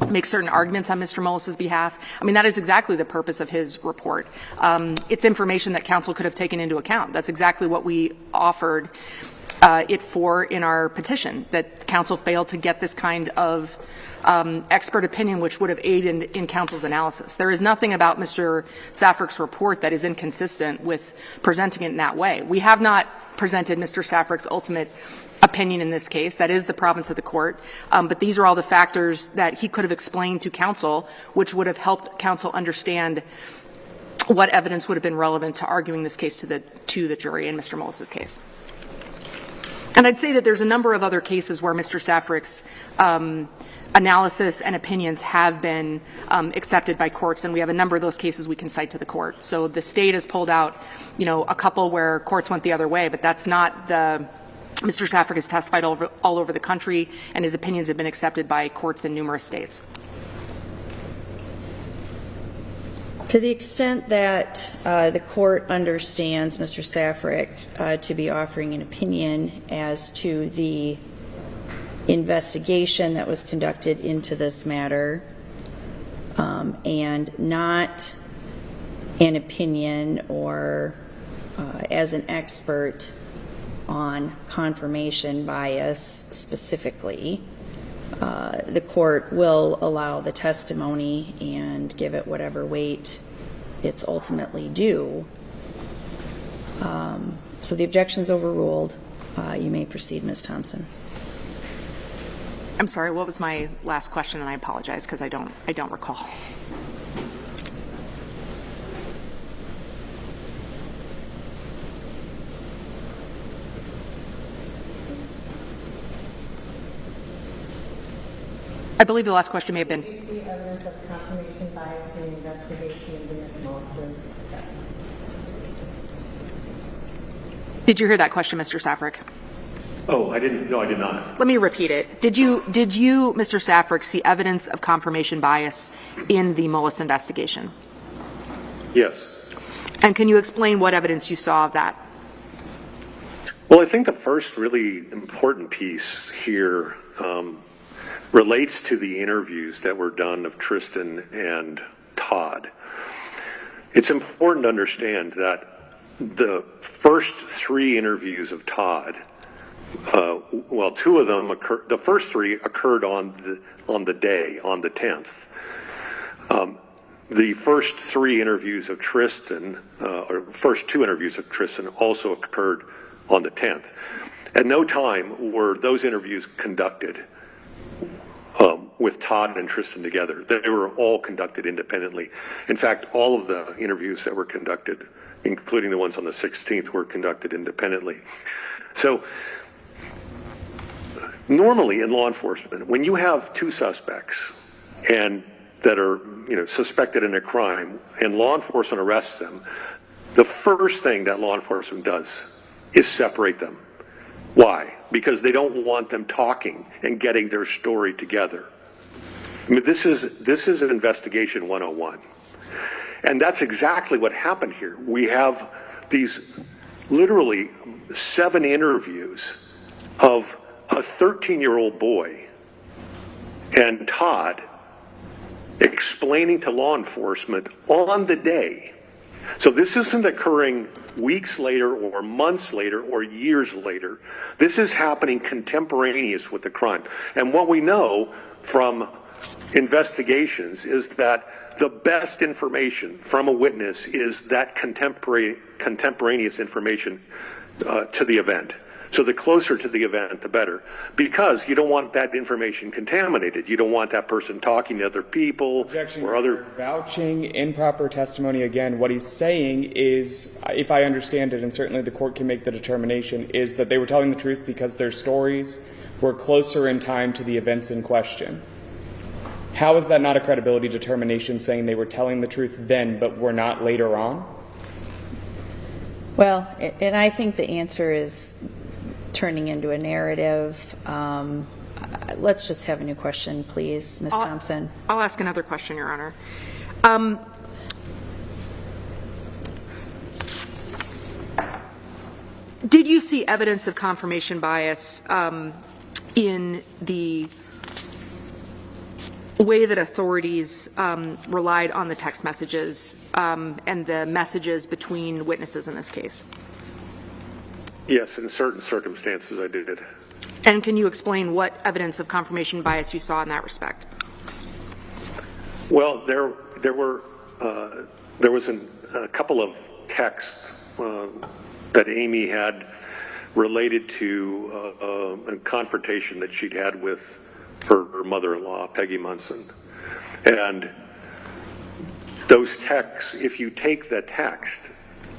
make certain arguments on Mr. Mullis's behalf. That is exactly the purpose of his report. It's information that counsel could have taken into account. That's exactly what we offered it for in our petition, that counsel failed to get this kind of expert opinion which would have aided in counsel's analysis. There is nothing about Mr. Safrick's report that is inconsistent with presenting it in that way. We have not presented Mr. Safrick's ultimate opinion in this case. That is the province of the court. But these are all the factors that he could have explained to counsel, which would have helped counsel understand what evidence would have been relevant to arguing this case to the jury in Mr. Mullis's case. And I'd say that there's a number of other cases where Mr. Safrick's analysis and opinions have been accepted by courts, and we have a number of those cases we can cite to the court. So the state has pulled out, a couple where courts went the other way, but that's not Mr. Safrick has testified all over the country, and his opinions have been accepted by courts in numerous states. To the extent that the court understands Mr. Safrick to be offering an opinion as to the investigation that was conducted into this matter, and not an opinion or as an expert on confirmation bias specifically, the court will allow the testimony and give it whatever weight it's ultimately due. So the objection's overruled. You may proceed, Ms. Thompson. I'm sorry, what was my last question? And I apologize because I don't recall. I believe the last question may have been. Do you see evidence of confirmation bias in the investigation into Ms. Mullis's death? Did you hear that question, Mr. Safrick? Oh, I didn't. No, I did not. Let me repeat it. Did you, Mr. Safrick, see evidence of confirmation bias in the Mullis investigation? Yes. And can you explain what evidence you saw of that? Well, I think the first really important piece here relates to the interviews that were done of Tristan and Todd. It's important to understand that the first 3 interviews of Todd, well, 2 of them occurred. The first 3 occurred on the day, on the 10th. The first 3 interviews of Tristan, or first 2 interviews of Tristan, also occurred on the 10th. At no time were those interviews conducted with Todd and Tristan together. They were all conducted independently. In fact, all of the interviews that were conducted, including the ones on the 16th, were conducted independently. So normally in law enforcement, when you have 2 suspects and that are, suspected in a crime and law enforcement arrests them, the first thing that law enforcement does is separate them. Why? Because they don't want them talking and getting their story together. I mean, this is an investigation 101. And that's exactly what happened here. We have these literally 7 interviews of a 13-year-old boy and Todd explaining to law enforcement on the day. So this isn't occurring weeks later or months later or years later. This is happening contemporaneous with the crime. And what we know from investigations is that the best information from a witness is that contemporaneous information to the event. So the closer to the event, the better, because you don't want that information contaminated. You don't want that person talking to other people Objection, or other vouching, improper testimony. Again, what he's saying is, if I understand it, and certainly the court can make the determination, is that they were telling the truth because their stories were closer in time to the events in question. How is that not a credibility determination, saying they were telling the truth then but were not later on? Well, and I think the answer is turning into a narrative. Let's just have a new question, please, Ms. Thompson. I'll ask another question, Your Honor. Did you see evidence of confirmation bias in the way that authorities relied on the text messages and the messages between witnesses in this case? Yes, in certain circumstances I did. And can you explain what evidence of confirmation bias you saw in that respect? Well, there was a couple of texts that Amy had related to a confrontation that she'd had with her mother-in-law, Peggy Munson. And those texts, if you take the text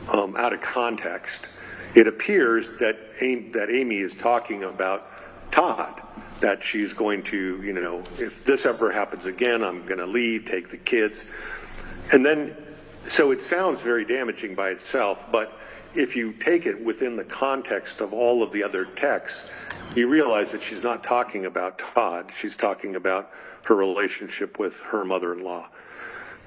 out of context, it appears that Amy is talking about Todd, that she's going to, if this ever happens again, I'm going to leave, take the kids. And then, so it sounds very damaging by itself, but if you take it within the context of all of the other texts, you realize that she's not talking about Todd. She's talking about her relationship with her mother-in-law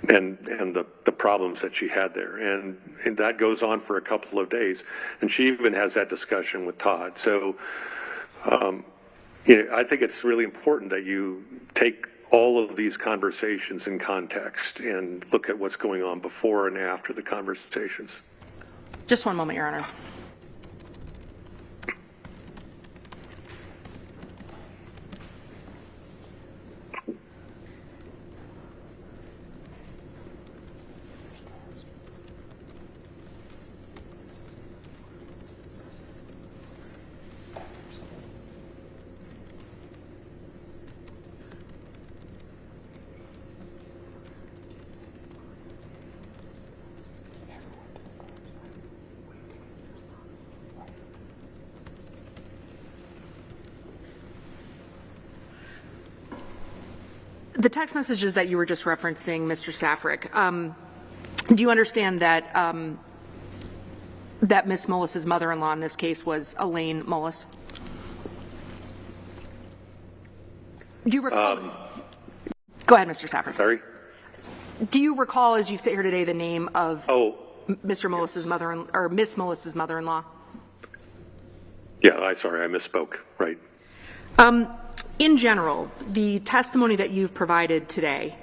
and the problems that she had there. And that goes on for a couple of days. And she even has that discussion with Todd. So I think it's really important that you take all of these conversations in context and look at what's going on before and after the conversations. Just one moment, Your Honor. The text messages that you were just referencing, Mr. Safrick, do you understand that that Ms. Mullis's mother-in-law in this case was Elaine Mullis? Do you recall? Go ahead, Mr. Safrick. Sorry? Do you recall, as you sit here today, the name of Mr. Mullis's mother or Miss Mullis's mother-in-law? Yeah, sorry, I misspoke. Right. in general, the testimony that you've provided today,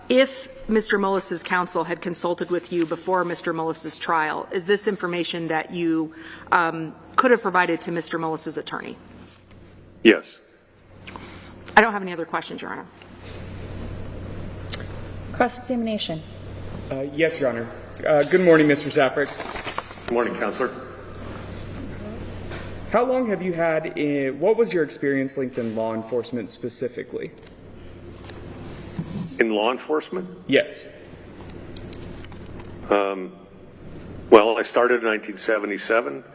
if Mr. Mullis's counsel had consulted with you before Mr. Mullis's trial, is this information that you could have provided to Mr. Mullis's attorney? Yes. I don't have any other questions, Your Honor. Cross-examination. Yes, Your Honor. Good morning, Mr. Safrick. Good morning, Counselor. How long have you had what was your experience length in law enforcement specifically? In law enforcement? Yes. Well, I started in 1977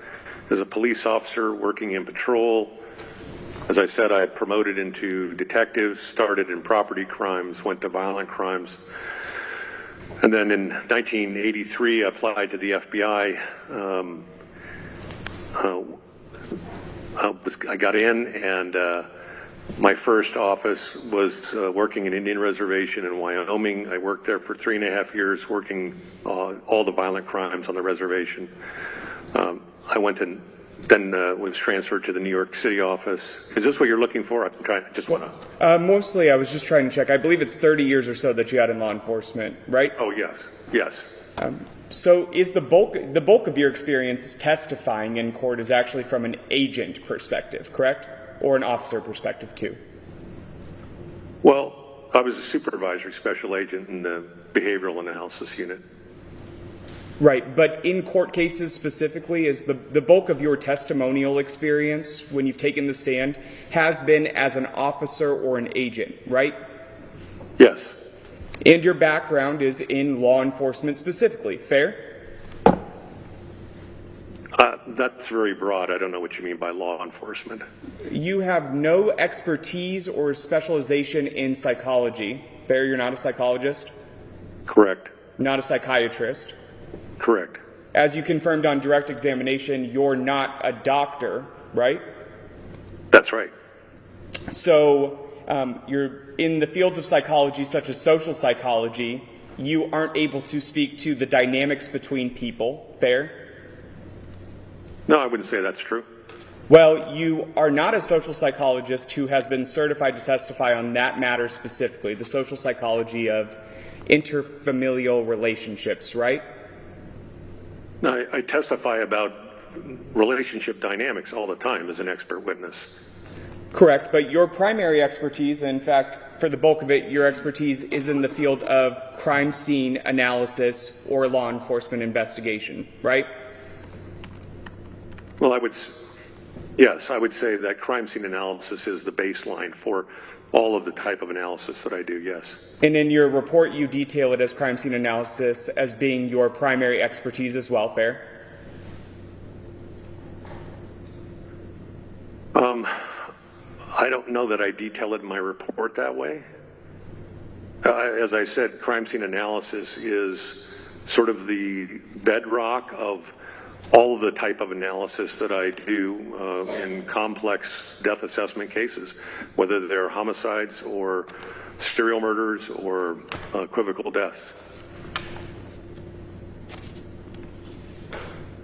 as a police officer working in patrol. As I said, I had promoted into detective, started in property crimes, went to violent crimes. And then in 1983, I applied to the FBI. I got in, and my first office was working an Indian reservation in Wyoming. I worked there for 3.5 years, working all the violent crimes on the reservation. I went and then was transferred to the New York City office. Is this what you're looking for? I'm trying, just want to. Mostly, I was just trying to check. I believe it's 30 years or so that you had in law enforcement, right? Oh, yes, yes. So is the bulk of your experience testifying in court is actually from an agent perspective, correct? Or an officer perspective too? Well, I was a supervisory special agent in the behavioral analysis unit. Right, but in court cases specifically, is the bulk of your testimonial experience when you've taken the stand has been as an officer or an agent, right? Yes. And your background is in law enforcement specifically, fair? That's very broad. I don't know what you mean by law enforcement. You have no expertise or specialization in psychology, fair? You're not a psychologist? Correct. Not a psychiatrist? Correct. As you confirmed on direct examination, you're not a doctor, right? That's right. So you're in the fields of psychology, such as social psychology, you aren't able to speak to the dynamics between people, fair? No, I wouldn't say that's true. Well, you are not a social psychologist who has been certified to testify on that matter specifically, the social psychology of interfamilial relationships, right? No, I testify about relationship dynamics all the time as an expert witness. Correct, but your primary expertise, in fact, for the bulk of it, your expertise is in the field of crime scene analysis or law enforcement investigation, right? Well, I would say that crime scene analysis is the baseline for all of the type of analysis that I do, yes. And in your report, you detail it as crime scene analysis as being your primary expertise as well, fair? I don't know that I detail it in my report that way. As I said, crime scene analysis is sort of the bedrock of all of the type of analysis that I do in complex death assessment cases, whether they're homicides or serial murders or equivocal deaths.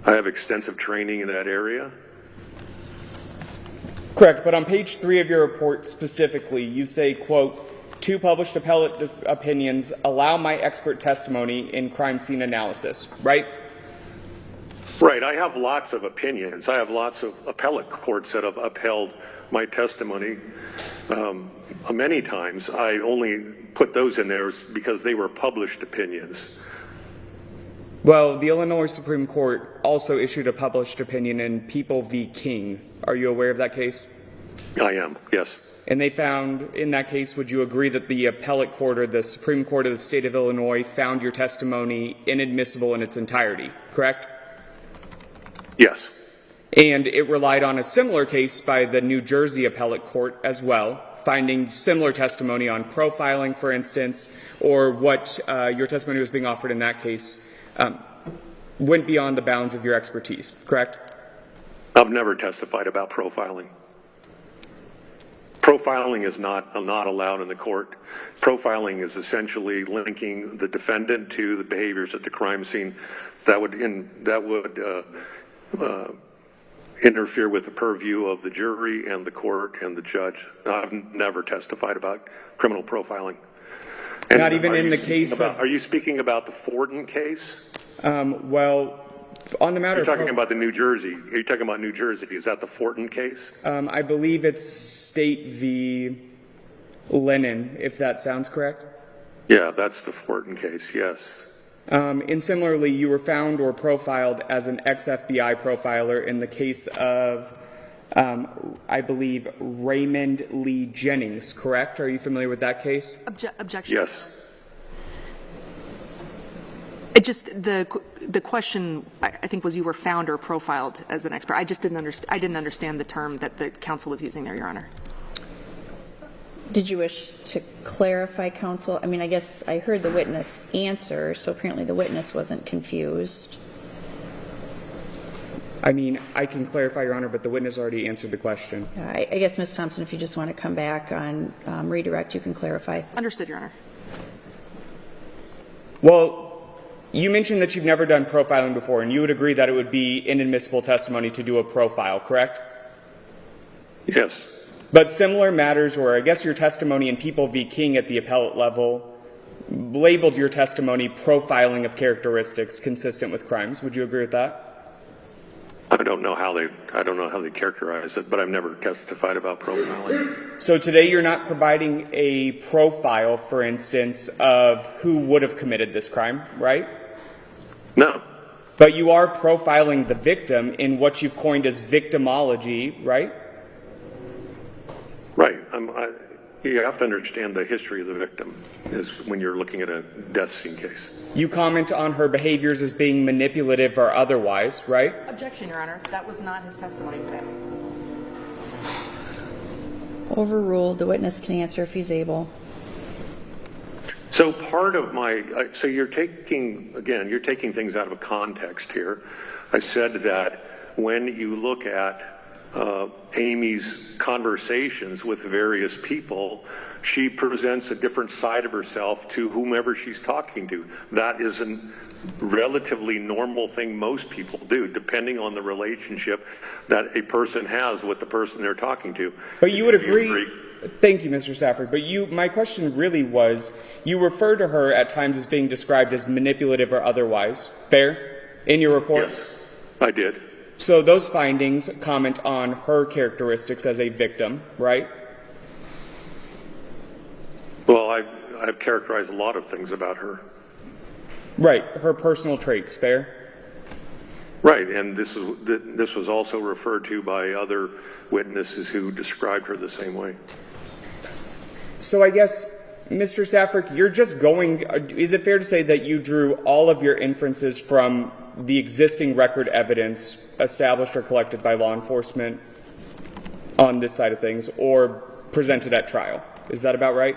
I have extensive training in that area. Correct, but on page 3 of your report specifically, you say, quote, 2 published appellate opinions allow my expert testimony in crime scene analysis, right? Right. I have lots of opinions. I have lots of appellate courts that have upheld my testimony many times. I only put those in there because they were published opinions. Well, the Illinois Supreme Court also issued a published opinion in People v. King. Are you aware of that case? I am, yes. And they found, in that case, would you agree that the appellate court or the Supreme Court of the state of Illinois found your testimony inadmissible in its entirety, correct? Yes. And it relied on a similar case by the New Jersey appellate court as well, finding similar testimony on profiling, for instance, or what your testimony was being offered in that case went beyond the bounds of your expertise, correct? I've never testified about profiling. Profiling is not allowed in the court. Profiling is essentially linking the defendant to the behaviors at the crime scene that would interfere with the purview of the jury and the court and the judge. I've never testified about criminal profiling. And Not even in the case of... Are you speaking about the Forden case? Well, on the matter You're talking about the New Jersey. Are you talking about New Jersey? Is that the Forden case? I believe it's State v. Lennon, if that sounds correct. Yeah, that's the Forden case, yes. And similarly, you were found or profiled as an ex-FBI profiler in the case of, I believe, Raymond Lee Jennings, correct? Are you familiar with that case? Objection. Yes. It just, the question, I think, was you were found or profiled as an expert. I just didn't understand the term that the counsel was using there, Your Honor. Did you wish to clarify, counsel? I mean, I guess I heard the witness answer, so apparently the witness wasn't confused. I mean, I can clarify, Your Honor, but the witness already answered the question. I guess, Ms. Thompson, if you just want to come back on redirect, you can clarify. Understood, Your Honor. Well, you mentioned that you've never done profiling before, and you would agree that it would be inadmissible testimony to do a profile, correct? Yes. But similar matters, or I guess your testimony in People v. King at the appellate level, labeled your testimony profiling of characteristics consistent with crimes. Would you agree with that? I don't know how they characterize it, but I've never testified about profiling. So today you're not providing a profile, for instance, of who would have committed this crime, right? No. But you are profiling the victim in what you've coined as victimology, right? Right. You have to understand the history of the victim is when you're looking at a death scene case. You comment on her behaviors as being manipulative or otherwise, right? Objection, Your Honor. That was not his testimony today. Overruled. The witness can answer if he's able. So part of so you're taking things out of a context here. I said that when you look at Amy's conversations with various people, she presents a different side of herself to whomever she's talking to. That is a relatively normal thing most people do, depending on the relationship that a person has with the person they're talking to. But you would agree. Thank you, Mr. Stafford. But my question really was, you refer to her at times as being described as manipulative or otherwise. Fair? In your report? Yes, I did. So those findings comment on her characteristics as a victim, right? Well, I've characterized a lot of things about her. Right, her personal traits, fair? Right, and this was also referred to by other witnesses who described her the same way. So I guess, Mr. Safrick, you're just is it fair to say that you drew all of your inferences from the existing record evidence established or collected by law enforcement on this side of things, or presented at trial? Is that about right?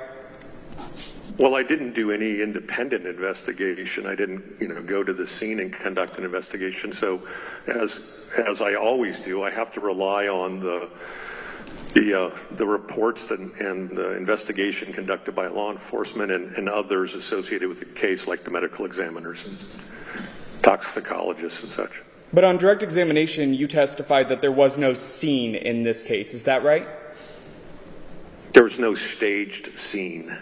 Well, I didn't do any independent investigation. I didn't, go to the scene and conduct an investigation. So, as I always do, I have to rely on the reports and the investigation conducted by law enforcement and others associated with the case, like the medical examiners and toxicologists and such. But on direct examination, you testified that there was no scene in this case. Is that right? There was no staged scene.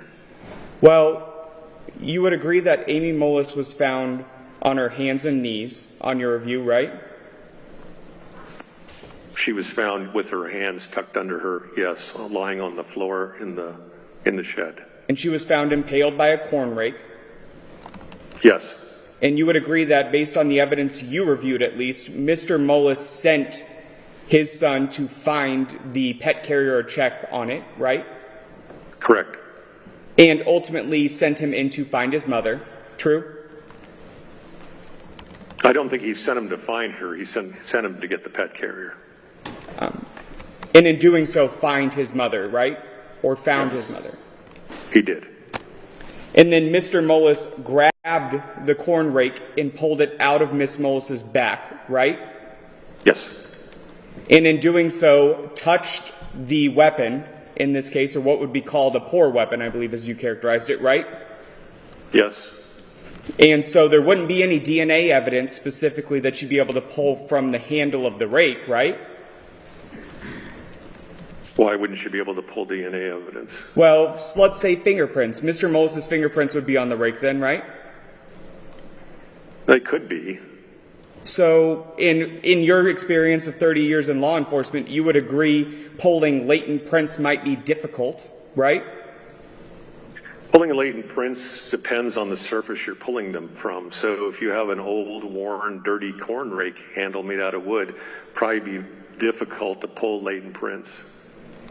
Well, you would agree that Amy Mullis was found on her hands and knees on your review, right? She was found with her hands tucked under her, yes, lying on the floor in the shed. And she was found impaled by a corn rake? Yes. And you would agree that based on the evidence you reviewed at least, Mr. Mullis sent his son to find the pet carrier check on it, right? Correct. And ultimately sent him in to find his mother, true? I don't think he sent him to find her. He sent him to get the pet carrier. And in doing so, find his mother, right? Or found his mother? He did. And then Mr. Mullis grabbed the corn rake and pulled it out of Miss Mullis's back, right? Yes. And in doing so, touched the weapon, in this case, or what would be called a poor weapon, I believe, as you characterized it, right? Yes. And so there wouldn't be any DNA evidence specifically that you'd be able to pull from the handle of the rake, right? Why wouldn't you be able to pull DNA evidence? Well, let's say fingerprints. Mr. Mullis's fingerprints would be on the rake then, right? They could be. So in your experience of 30 years in law enforcement, you would agree pulling latent prints might be difficult, right? Pulling a latent prints depends on the surface you're pulling them from. So if you have an old, worn, dirty corn rake handle made out of wood, probably be difficult to pull latent prints.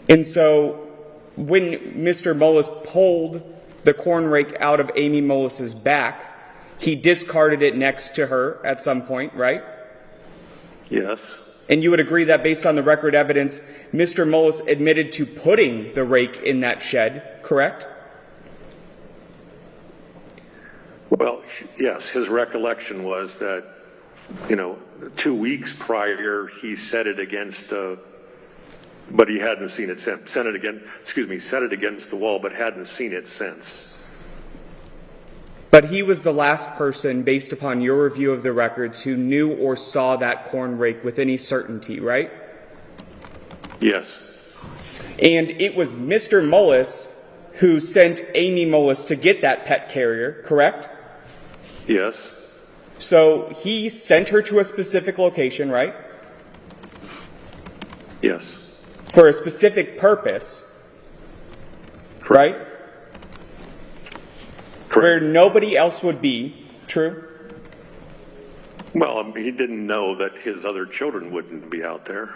And so when Mr. Mullis pulled the corn rake out of Amy Mullis's back, he discarded it next to her at some point, right? Yes. And you would agree that based on the record evidence, Mr. Mullis admitted to putting the rake in that shed, correct? Well, yes, his recollection was that, 2 weeks prior, he set it against, but he hadn't seen it since. Set it against the wall, but hadn't seen it since. But he was the last person, based upon your review of the records, who knew or saw that corn rake with any certainty, right? Yes. And it was Mr. Mullis who sent Amy Mullis to get that pet carrier, correct? Yes. So he sent her to a specific location, right? Yes. For a specific purpose, right? Where nobody else would be, true? Well, he didn't know that his other children wouldn't be out there.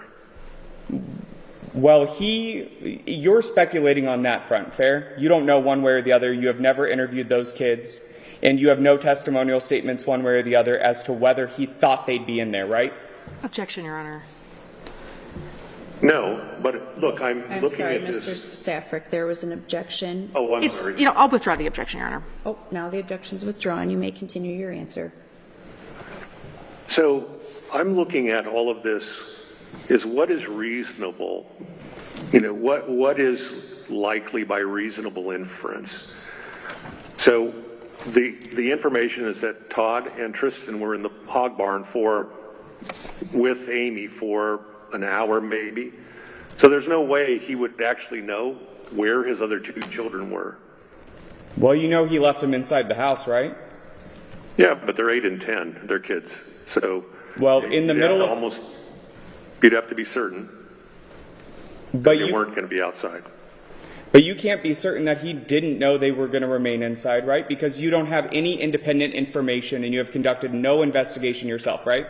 Well, you're speculating on that front, fair? You don't know one way or the other. You have never interviewed those kids, and you have no testimonial statements one way or the other as to whether he thought they'd be in there, right? Objection, Your Honor. No, but look, I'm looking sorry, at Mr. this. Stafford, there was an objection. Oh, I'm sorry. I'll withdraw the objection, Your Honor. Oh, now the objection's withdrawn. You may continue your answer. So I'm looking at all of this is what is reasonable, what is likely by reasonable inference. So the information is that Todd and Tristan were in the hog barn with Amy for an hour maybe. So there's no way he would actually know where his other two children were. Well, he left them inside the house, right? Yeah, but they're 8 and 10. They're kids. So well, in the middle of you'd have to be certain but they weren't going to be outside. But you can't be certain that he didn't know they were going to remain inside, right? Because you don't have any independent information and you have conducted no investigation yourself, right?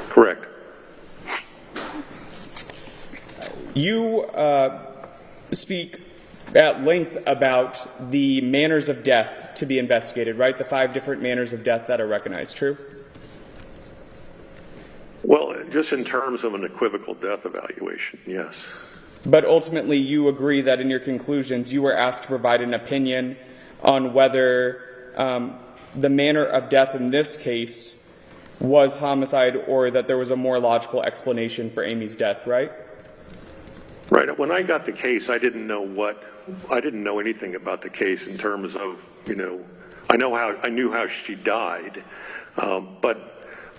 Correct. You speak at length about the manners of death to be investigated, right? The 5 different manners of death that are recognized, true? Well, just in terms of an equivocal death evaluation, yes. But ultimately, you agree that in your conclusions, you were asked to provide an opinion on whether the manner of death in this case was homicide or that there was a more logical explanation for Amy's death, right? Right. When I got the case, I didn't know anything about the case in terms of, I knew how she died, but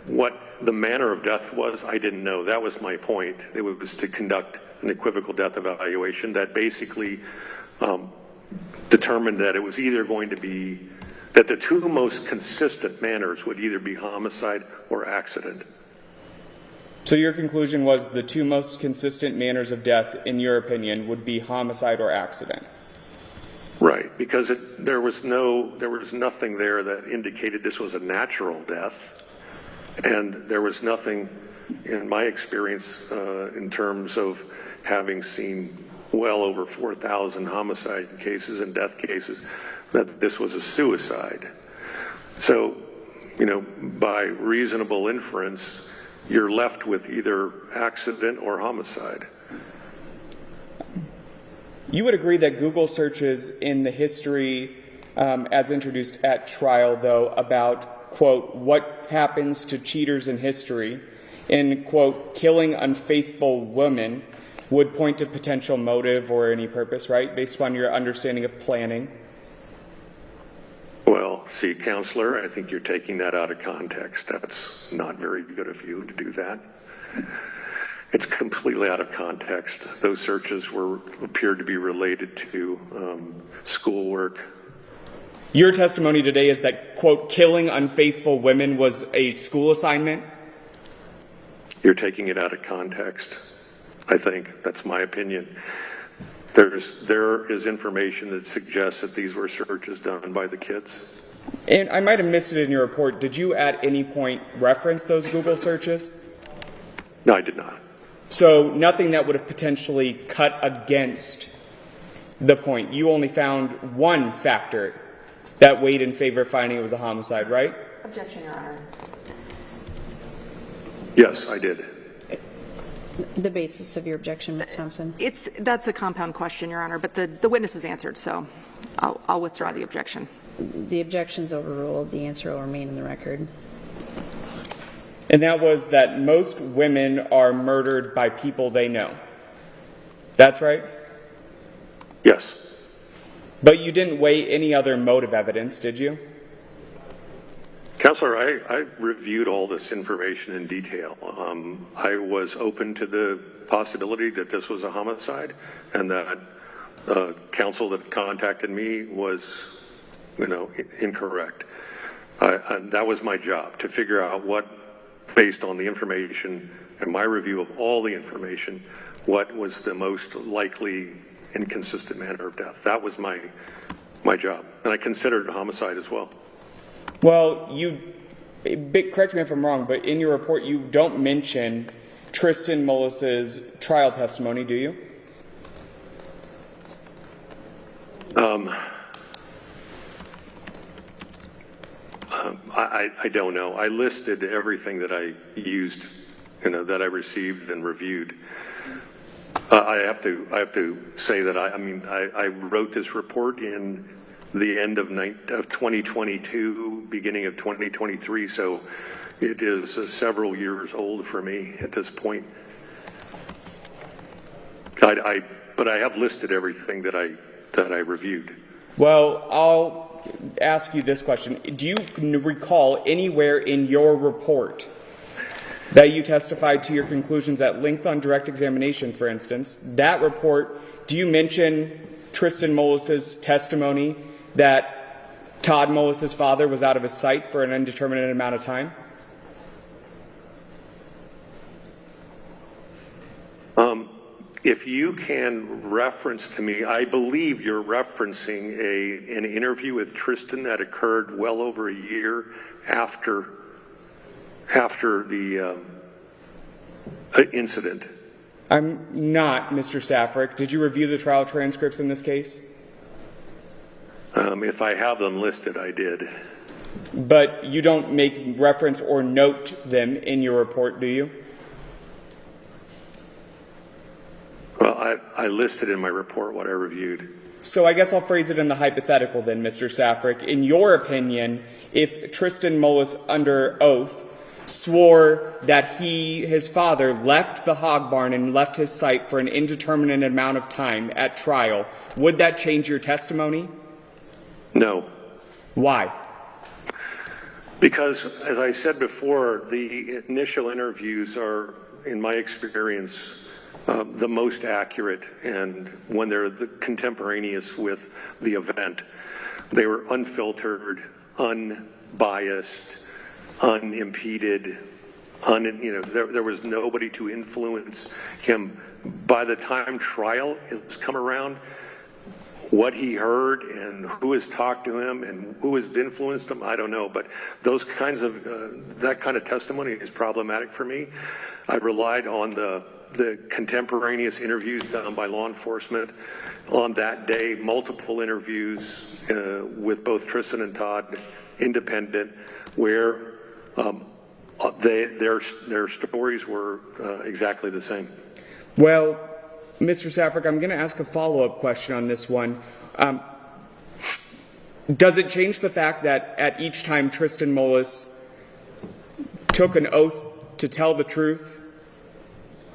what the manner of death was, I didn't know. That was my point. It was to conduct an equivocal death evaluation that basically determined that it was either going to be that the 2 most consistent manners would either be homicide or accident. So your conclusion was the 2 most consistent manners of death, in your opinion, would be homicide or accident? Right, because there was nothing there that indicated this was a natural death, and there was nothing, in my experience, in terms of having seen well over 4,000 homicide cases and death cases, that this was a suicide. So, by reasonable inference, you're left with either accident or homicide. You would agree that Google searches in the history as introduced at trial, though, about, quote, what happens to cheaters in history, and, quote, killing unfaithful women would point to potential motive or any purpose, right, based upon your understanding of planning? Well, see, counselor, I think you're taking that out of context. That's not very good of you to do that. It's completely out of context. Those searches appeared to be related to schoolwork. Your testimony today is that, quote, killing unfaithful women was a school assignment? You're taking it out of context, I think. That's my opinion. There is information that suggests that these were searches done by the kids. And I might have missed it in your report. Did you at any point reference those Google searches? No, I did not. So nothing that would have potentially cut against the point. You only found one factor that weighed in favor of finding it was a homicide, right? Objection, Your Honor. Yes, I did. The basis of your objection, Ms. Thompson? That's a compound question, Your Honor, but the witness has answered, so I'll withdraw the objection. The objection's overruled. The answer will remain in the record. And that was that most women are murdered by people they know. That's right? Yes. But you didn't weigh any other motive evidence, did you? Counselor, I reviewed all this information in detail. I was open to the possibility that this was a homicide and that counsel that contacted me was, incorrect. And that was my job, to figure out what, based on the information and my review of all the information, what was the most likely and consistent manner of death. That was my job. And I considered it a homicide as well. Well, correct me if I'm wrong, but in your report you don't mention Tristan Mullis's trial testimony, do you? I don't know. I listed everything that I used, that I received and reviewed. I have to say that I wrote this report in the end of 2022, beginning of 2023, so it is several years old for me at this point. But I have listed everything that I reviewed. Well, I'll ask you this question. Do you recall anywhere in your report that you testified to your conclusions at length on direct examination, for instance? That report, do you mention Tristan Mullis's testimony that Todd Mullis's father was out of his sight for an indeterminate amount of time? If you can reference to me, I believe you're referencing an interview with Tristan that occurred well over a year after the incident. I'm not, Mr. Safrick. Did you review the trial transcripts in this case? If I have them listed, I did. But you don't make reference or note them in your report, do you? Well, I listed in my report what I reviewed. So I guess I'll phrase it in the hypothetical then, Mr. Safrick. In your opinion, if Tristan Mullis, under oath, swore that his father left the hog barn and left his site for an indeterminate amount of time at trial, would that change your testimony? No. Why? Because, as I said before, the initial interviews are, in my experience, the most accurate, and when they're contemporaneous with the event. They were unfiltered, unbiased, unimpeded, there was nobody to influence him. By the time trial has come around, what he heard and who has talked to him and who has influenced him, I don't know. But those kinds of that kind of testimony is problematic for me. I relied on the contemporaneous interviews done by law enforcement on that day, multiple interviews with both Tristan and Todd, independent, where their stories were exactly the same. Well, Mr. Safrick, I'm going to ask a follow-up question on this one. Does it change the fact that at each time Tristan Mullis took an oath to tell the truth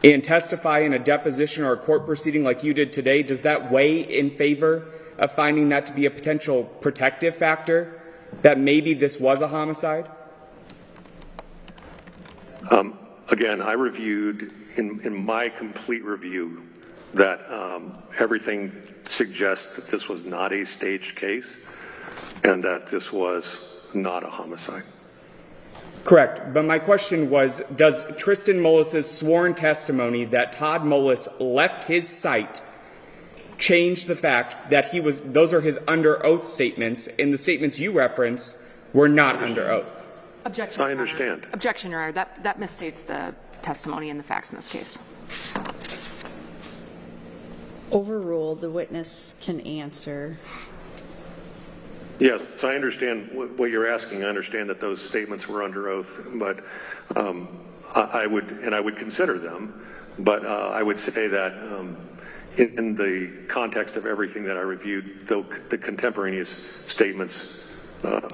and testify in a deposition or a court proceeding like you did today, does that weigh in favor of finding that to be a potential protective factor, that maybe this was a homicide? again, I reviewed in my complete review that everything suggests that this was not a staged case and that this was not a homicide. Correct. But my question was, does Tristan Mullis's sworn testimony that Todd Mullis left his site change the fact that those are his under oath statements, and the statements you reference were not under oath? Objection. I Your Honor. understand. Objection, Your Honor. That misstates the testimony and the facts in this case. Overruled, the witness can answer. Yes, I understand what you're asking. I understand that those statements were under oath, but I would consider them. But I would say that in the context of everything that I reviewed, the contemporaneous statements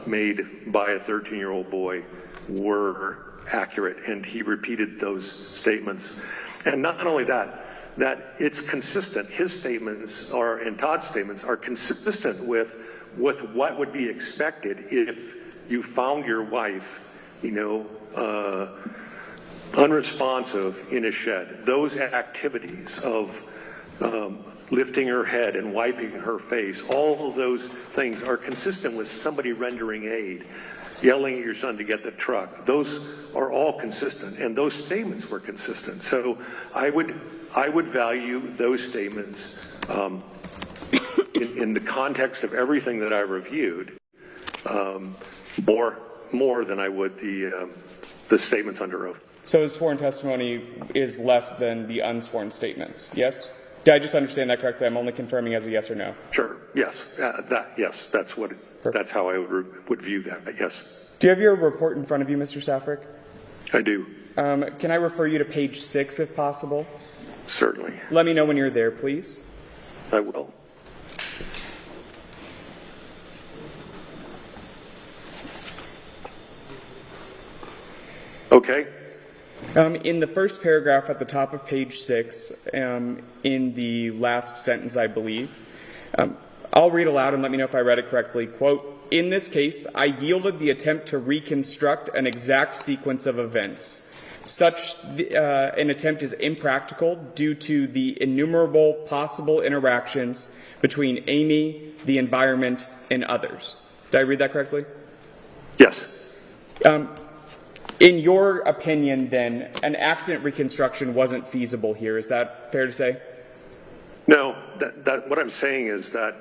made by a 13-year-old boy were accurate, and he repeated those statements. And not only that it's consistent. His statements and Todd's statements are consistent with what would be expected if you found your wife, unresponsive in a shed. Those activities of lifting her head and wiping her face, all of those things are consistent with somebody rendering aid, yelling at your son to get the truck. Those are all consistent, and those statements were consistent. So I would value those statements in the context of everything that I reviewed more than I would the statements under oath. So his sworn testimony is less than the unsworn statements, yes? Did I just understand that correctly? I'm only confirming as a yes or no. Sure. Yes. That's how I would view that. Yes. Do you have your report in front of you, Mr. Safrick? I do. Can I refer you to page 6 if possible? Certainly. Let me know when you're there, please. I will. Okay. In the first paragraph at the top of page 6, in the last sentence, I believe, I'll read aloud and let me know if I read it correctly. Quote, "In this case, I yielded the attempt to reconstruct an exact sequence of events. Such an attempt is impractical due to the innumerable possible interactions between Amy, the environment, and others." Did I read that correctly? Yes. In your opinion, then, an accident reconstruction wasn't feasible here. Is that fair to say? No, what I'm saying is that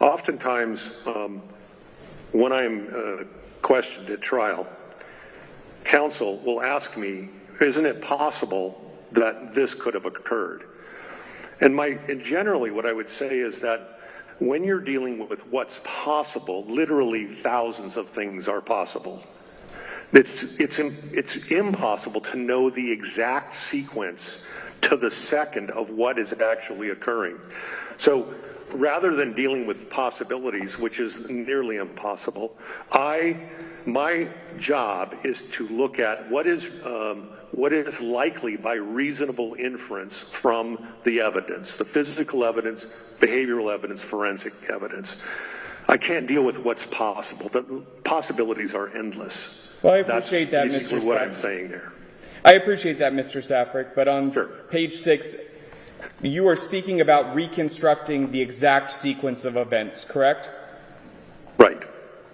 oftentimes when I'm questioned at trial, counsel will ask me, isn't it possible that this could have occurred? And generally what I would say is that when you're dealing with what's possible, literally thousands of things are possible. It's impossible to know the exact sequence to the second of what is actually occurring. So rather than dealing with possibilities, which is nearly impossible, my job is to look at what is likely by reasonable inference from the evidence, the physical evidence, behavioral evidence, forensic evidence. I can't deal with what's possible. The possibilities are endless. Well, I appreciate that, That's Mr. basically what Safrick. I'm saying there. I appreciate that, Mr. Safrick, but on Sure. page 6, you are speaking about reconstructing the exact sequence of events, correct? Right.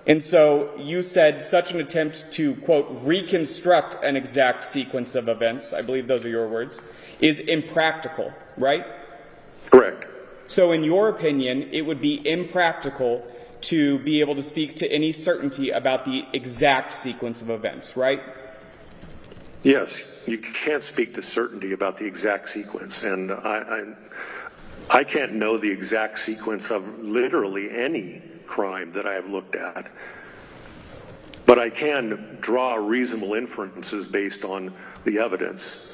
And so you said such an attempt to, quote, reconstruct an exact sequence of events, I believe those are your words, is impractical, right? Correct. So in your opinion, it would be impractical to be able to speak to any certainty about the exact sequence of events, right? Yes, you can't speak to certainty about the exact sequence, and I can't know the exact sequence of literally any crime that I have looked at, but I can draw reasonable inferences based on the evidence.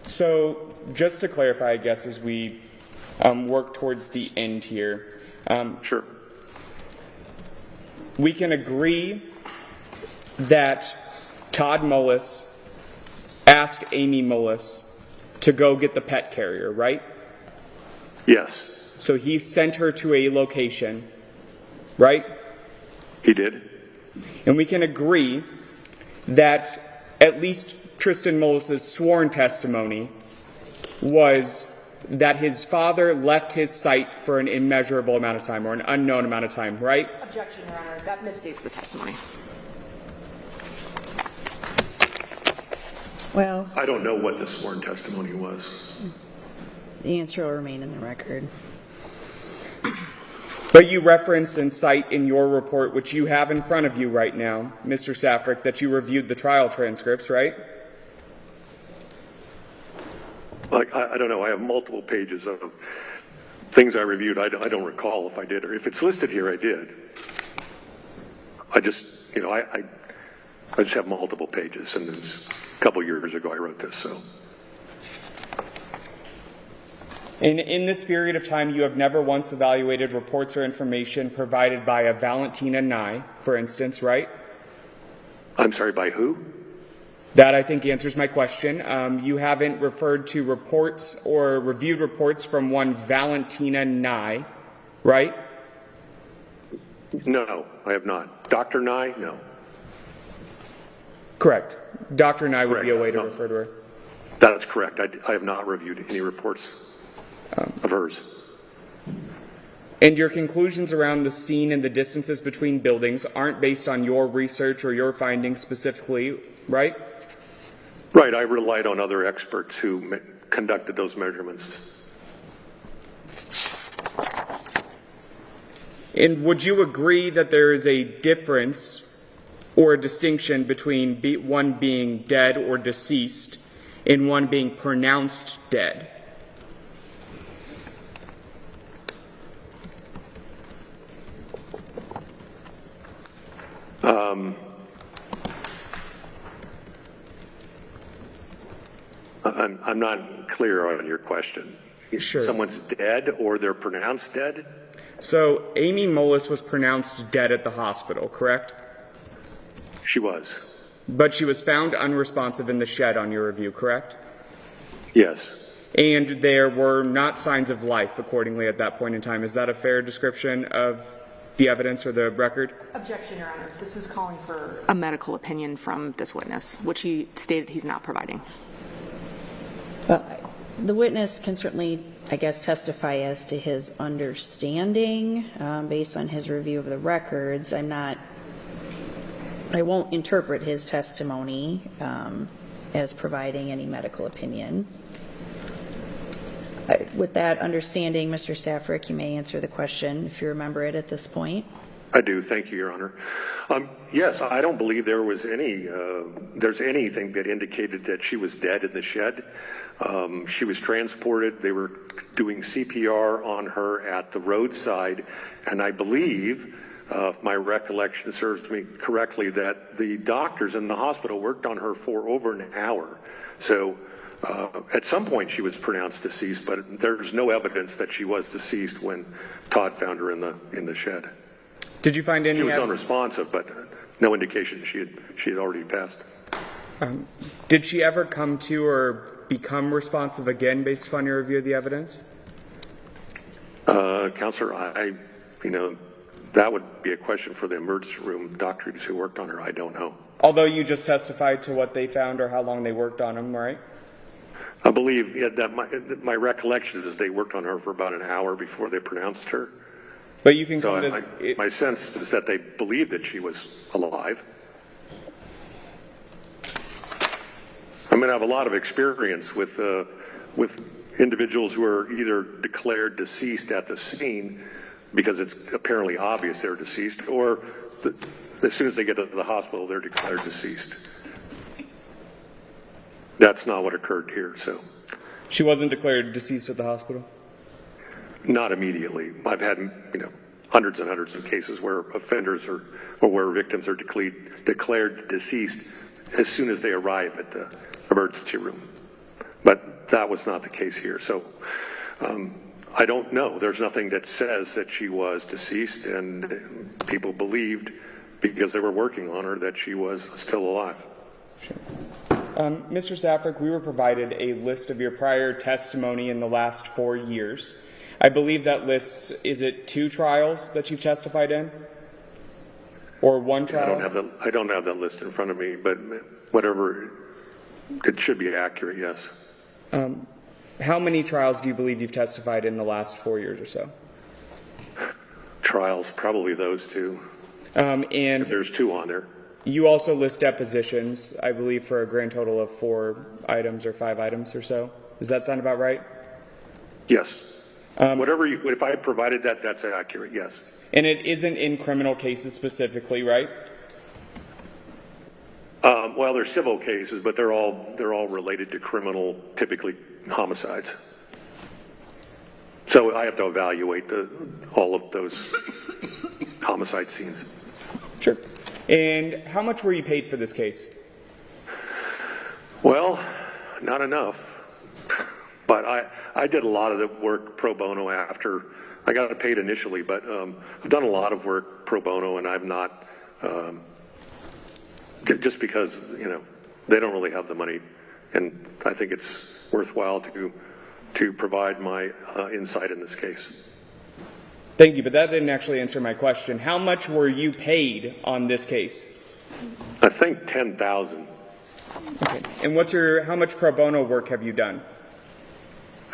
So just to clarify, I guess, as we work towards the end here, Sure. we can agree that Todd Mullis asked Amy Mullis to go get the pet carrier, right? Yes, So he sent her to a location, right? he did. And we can agree that at least Tristan Mullis's sworn testimony was that his father left his site for an immeasurable amount of time or an unknown amount of time, right? Objection, Your Honor. That misstates the testimony. Well, I don't know what the sworn testimony was. the answer will remain in the record. But you reference and cite in your report, which you have in front of you right now, Mr. Safrick, that you reviewed the trial transcripts, right? Like, I don't know. I have multiple pages of things I reviewed. I don't recall if I did, or if it's listed here, I did. I just, I just have multiple pages, and it's a couple years ago I wrote this, so. In this period of time, you have never once evaluated reports or information provided by a Valentina Nye, for instance, right? I'm sorry, by who? That, I think, answers my question. You haven't referred to reports or reviewed reports from one Valentina Nye, right? No, I have not. Dr. Nye? No. Correct. Dr. Nye would be a Correct. way to No. refer to her. That's correct. I have not reviewed any reports of hers. And your conclusions around the scene and the distances between buildings aren't based on your research or your findings specifically, right? Right, I relied on other experts who conducted those measurements. And would you agree that there is a difference or a distinction between one being dead or deceased and one being pronounced dead? I'm not clear on your question. Sure. Someone's dead or they're pronounced dead? So Amy Mullis was pronounced dead at the hospital, correct? She was. But she was found unresponsive in the shed on your review, correct? Yes. And there were not signs of life accordingly at that point in time. Is that a fair description of the evidence or the record? Objection, Your Honor. This is calling for a medical opinion from this witness, which he stated he's not providing. Well, the witness can certainly, I guess, testify as to his understanding based on his review of the records. I won't interpret his testimony as providing any medical opinion. With that understanding, Mr. Safrick, you may answer the question if you remember it at this point. I do. Thank you, Your Honor. Yes, I don't believe there was there's anything that indicated that she was dead in the shed. She was transported. They were doing CPR on her at the roadside, and I believe, if my recollection serves me correctly, that the doctors in the hospital worked on her for over an hour. So at some point she was pronounced deceased, but there's no evidence that she was deceased when Todd found her in the shed. Did you find any? She was unresponsive, but no indication she had already passed. Did she ever come to or become responsive again based upon your review of the evidence? Counselor, that would be a question for the emergency room doctors who worked on her. I don't know. Although you just testified to what they found or how long they worked on them, right? I believe that my recollection is they worked on her for about an hour before they pronounced her. But you can So come to my sense is that they believed that she was alive. I mean, I have a lot of experience with individuals who are either declared deceased at the scene because it's apparently obvious they're deceased, or as soon as they get to the hospital, they're declared deceased. That's not what occurred here, so. She wasn't declared deceased at the hospital? Not immediately. I've had, hundreds and hundreds of cases where offenders or where victims are declared deceased as soon as they arrive at the emergency room. But that was not the case here. So I don't know. There's nothing that says that she was deceased, and people believed because they were working on her that she was still alive. Sure. Mr. Safrick, we were provided a list of your prior testimony in the last 4 years. I believe that lists, is it 2 trials that you've testified in? Or 1 trial? I don't have that list in front of me, but whatever It should be accurate, yes. How many trials do you believe you've testified in the last 4 years or so? Trials, probably those two. And There's 2 on there. you also list depositions, I believe, for a grand total of 4 items or 5 items or so. Does that sound about right? Yes. If I provided that, that's accurate, yes. And it isn't in criminal cases specifically, right? Well, they're civil cases, but they're all related to criminal, typically homicides. So I have to evaluate all of those homicide scenes. Sure. And how much were you paid for this case? Well, not enough. But I did a lot of the work pro bono after. I got paid initially, but I've done a lot of work pro bono, and I've not, just because, they don't really have the money, and I think it's worthwhile to provide my insight in this case. Thank you, but that didn't actually answer my question. How much were you paid on this case? I think $10,000. Okay. And how much pro bono work have you done?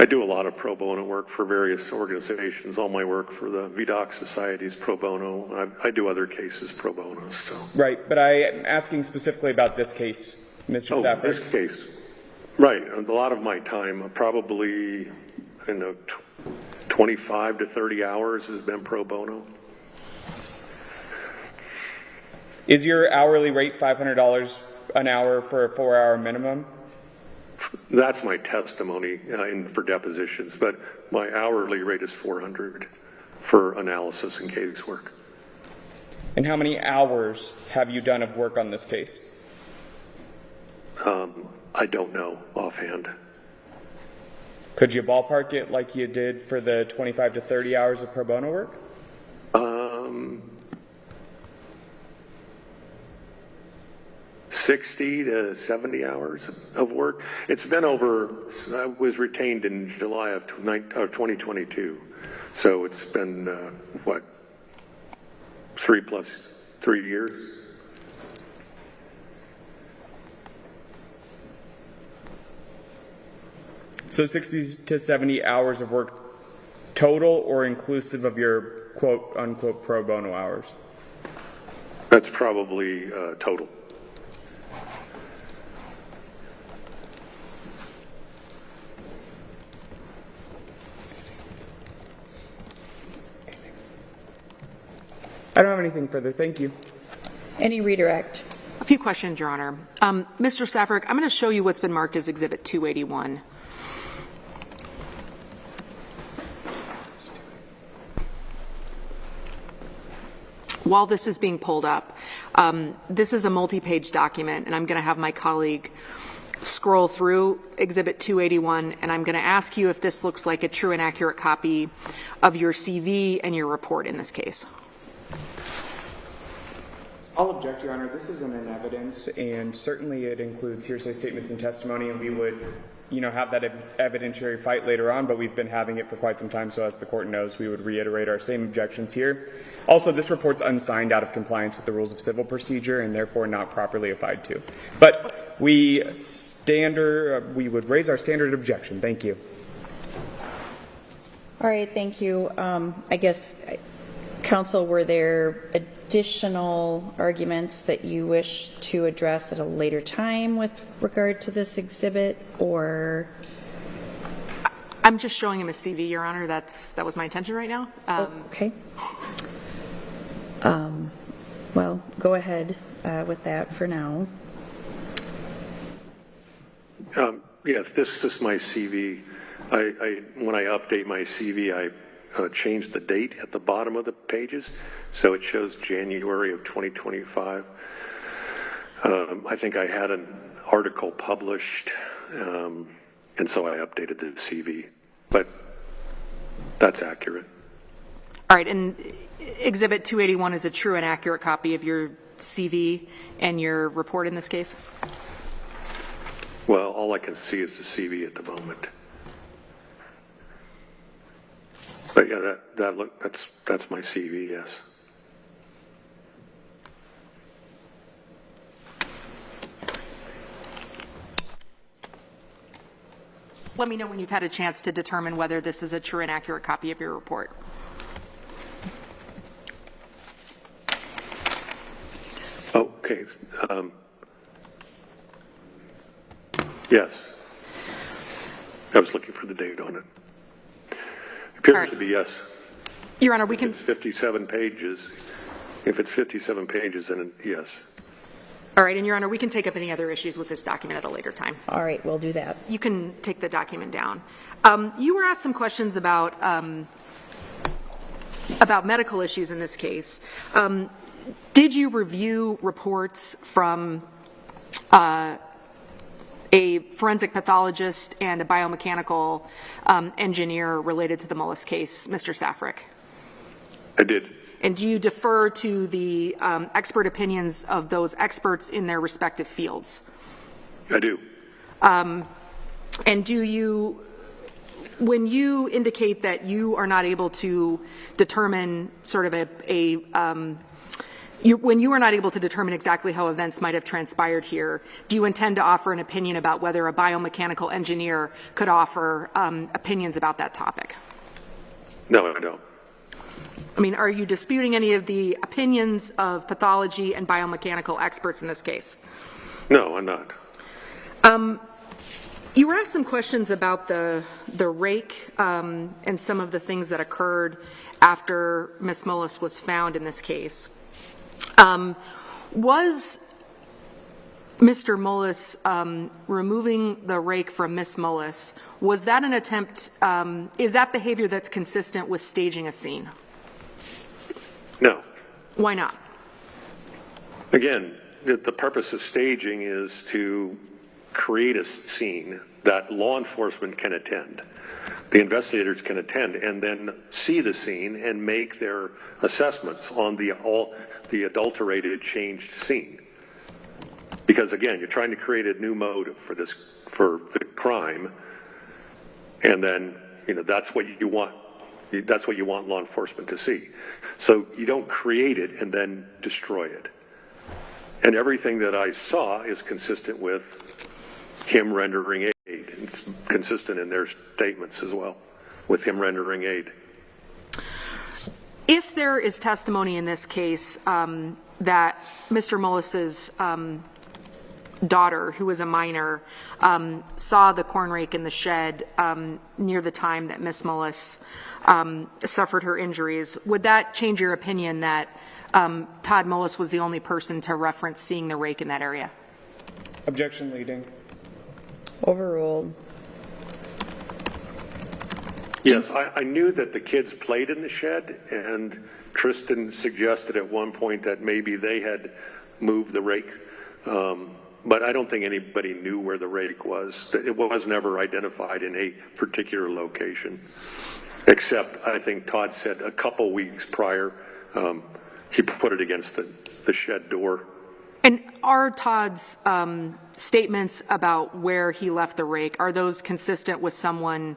I do a lot of pro bono work for various organizations. All my work for the VDOC Society is pro bono. I do other cases pro bono. So. Right, but I am asking specifically about this case, Mr. Saffer. This case. Right. A lot of my time, probably, 25 to 30 hours has been pro bono. Is your hourly rate $500 an hour for a 4-hour minimum? That's my testimony for depositions, but my hourly rate is $400 for analysis and casework. And how many hours have you done of work on this case? I don't know offhand. Could you ballpark it like you did for the 25 to 30 hours of pro bono work? 60 to 70 hours of work. It's been I was retained in July of 2022. So it's been, 3 plus 3 years? So 60 to 70 hours of work total or inclusive of your quote unquote pro bono hours? That's probably total. I don't have anything further. Thank you. Any redirect? A few questions, Your Honor. Mr. Safrick, I'm going to show you what's been marked as Exhibit 281. While this is being pulled up, this is a multi-page document, and I'm going to have my colleague scroll through Exhibit 281, and I'm going to ask you if this looks like a true and accurate copy of your CV and your report in this case. I'll object, Your Honor. This isn't in evidence, and certainly it includes hearsay statements and testimony, and we would, have that evidentiary fight later on, but we've been having it for quite some time, so as the court knows, we would reiterate our same objections here. Also, this report's unsigned out of compliance with the rules of civil procedure and therefore not properly affied to. But we would raise our standard objection. Thank you. All right, thank you. I guess, counsel, were there additional arguments that you wish to address at a later time with regard to this exhibit, or? I'm just showing him a CV, Your Honor. That was my intention right now. Okay. Well, go ahead with that for now. Yes, this is my CV. When I update my CV, I change the date at the bottom of the pages, so it shows January of 2025. I think I had an article published, and so I updated the CV, but that's accurate. All right, and Exhibit 281 is a true and accurate copy of your CV and your report in this case? Well, all I can see is the CV at the moment. But yeah, that's my CV, yes. let me know when you've had a chance to determine whether this is a true and accurate copy of your report. Okay. Yes. I was looking for the date on it. Appears All right. to be yes. Your Honor, we can. It's 57 pages. If it's 57 pages, then yes. All right, and Your Honor, we can take up any other issues with this document at a later time. All right, we'll do that. You can take the document down. You were asked some questions about medical issues in this case. Did you review reports from a forensic pathologist and a biomechanical engineer related to the Mullis case, Mr. Safrick? I did. And do you defer to the expert opinions of those experts in their respective fields? I do. And do you, when you indicate that you are not able to determine sort of when you are not able to determine exactly how events might have transpired here, do you intend to offer an opinion about whether a biomechanical engineer could offer opinions about that topic? No, I don't. I mean, are you disputing any of the opinions of pathology and biomechanical experts in this case? No, I'm not. You were asked some questions about the rake and some of the things that occurred after Ms. Mullis was found in this case. Was Mr. Mullis removing the rake from Ms. Mullis, was that an attempt, is that behavior that's consistent with staging a scene? No. Why not? Again, the purpose of staging is to create a scene that law enforcement can attend. The investigators can attend and then see the scene and make their assessments on the adulterated, changed scene. Because again, you're trying to create a new motive for the crime, and then that's what you want. That's what you want law enforcement to see. So you don't create it and then destroy it. And everything that I saw is consistent with him rendering aid. It's consistent in their statements as well, with him rendering aid. If there is testimony in this case that Mr. Mullis's daughter, who was a minor, saw the corn rake in the shed near the time that Ms. Mullis suffered her injuries, would that change your opinion that Todd Mullis was the only person to reference seeing the rake in that area? Objection leading. Overruled. Yes, I knew that the kids played in the shed, and Tristan suggested at one point that maybe they had moved the rake, but I don't think anybody knew where the rake was. It was never identified in a particular location, except I think Todd said a couple weeks prior he put it against the shed door. And are Todd's statements about where he left the rake, are those consistent with someone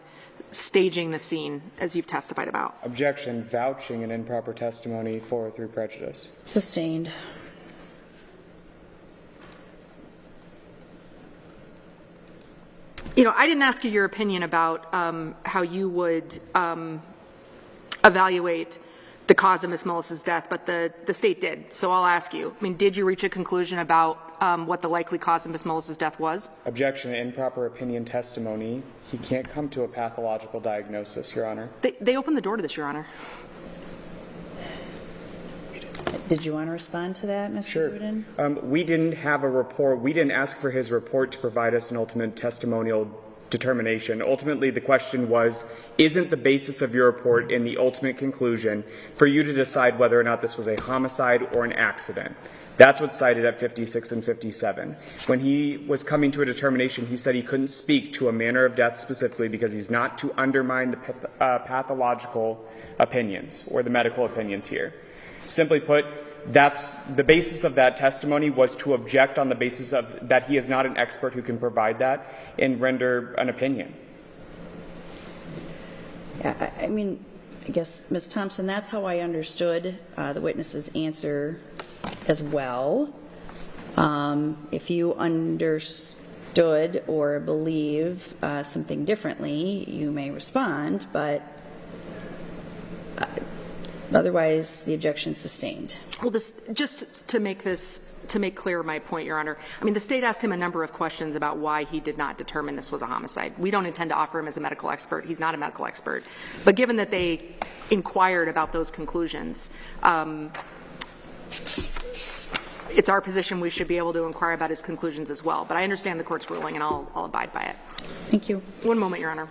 staging the scene, as you've testified about? Objection, vouching an improper testimony for or through prejudice. Sustained. I didn't ask you your opinion about how you would evaluate the cause of Ms. Mullis's death, but the state did. So I'll ask you, did you reach a conclusion about what the likely cause of Ms. Mullis's death was? Objection, improper opinion testimony. He can't come to a pathological diagnosis, Your Honor. They opened the door to this, Your Honor. Did you want to respond to that, Mr. Sure. Rudin? We didn't have a report. We didn't ask for his report to provide us an ultimate testimonial determination. Ultimately, the question was, isn't the basis of your report in the ultimate conclusion for you to decide whether or not this was a homicide or an accident? That's what's cited at 56 and 57. When he was coming to a determination, he said he couldn't speak to a manner of death specifically because he's not to undermine the pathological opinions or the medical opinions here. Simply put, that's the basis of that testimony was to object on the basis of that he is not an expert who can provide that and render an opinion. Yeah, I guess, Ms. Thompson, that's how I understood the witness's answer as well. If you understood or believe something differently, you may respond, but otherwise the objection sustained. Well, just to make clear my point, Your Honor, I mean, the state asked him a number of questions about why he did not determine this was a homicide. We don't intend to offer him as a medical expert. He's not a medical expert. But given that they inquired about those conclusions, it's our position we should be able to inquire about his conclusions as well. But I understand the court's ruling, and I'll abide by it. Thank you. One moment, Your Honor.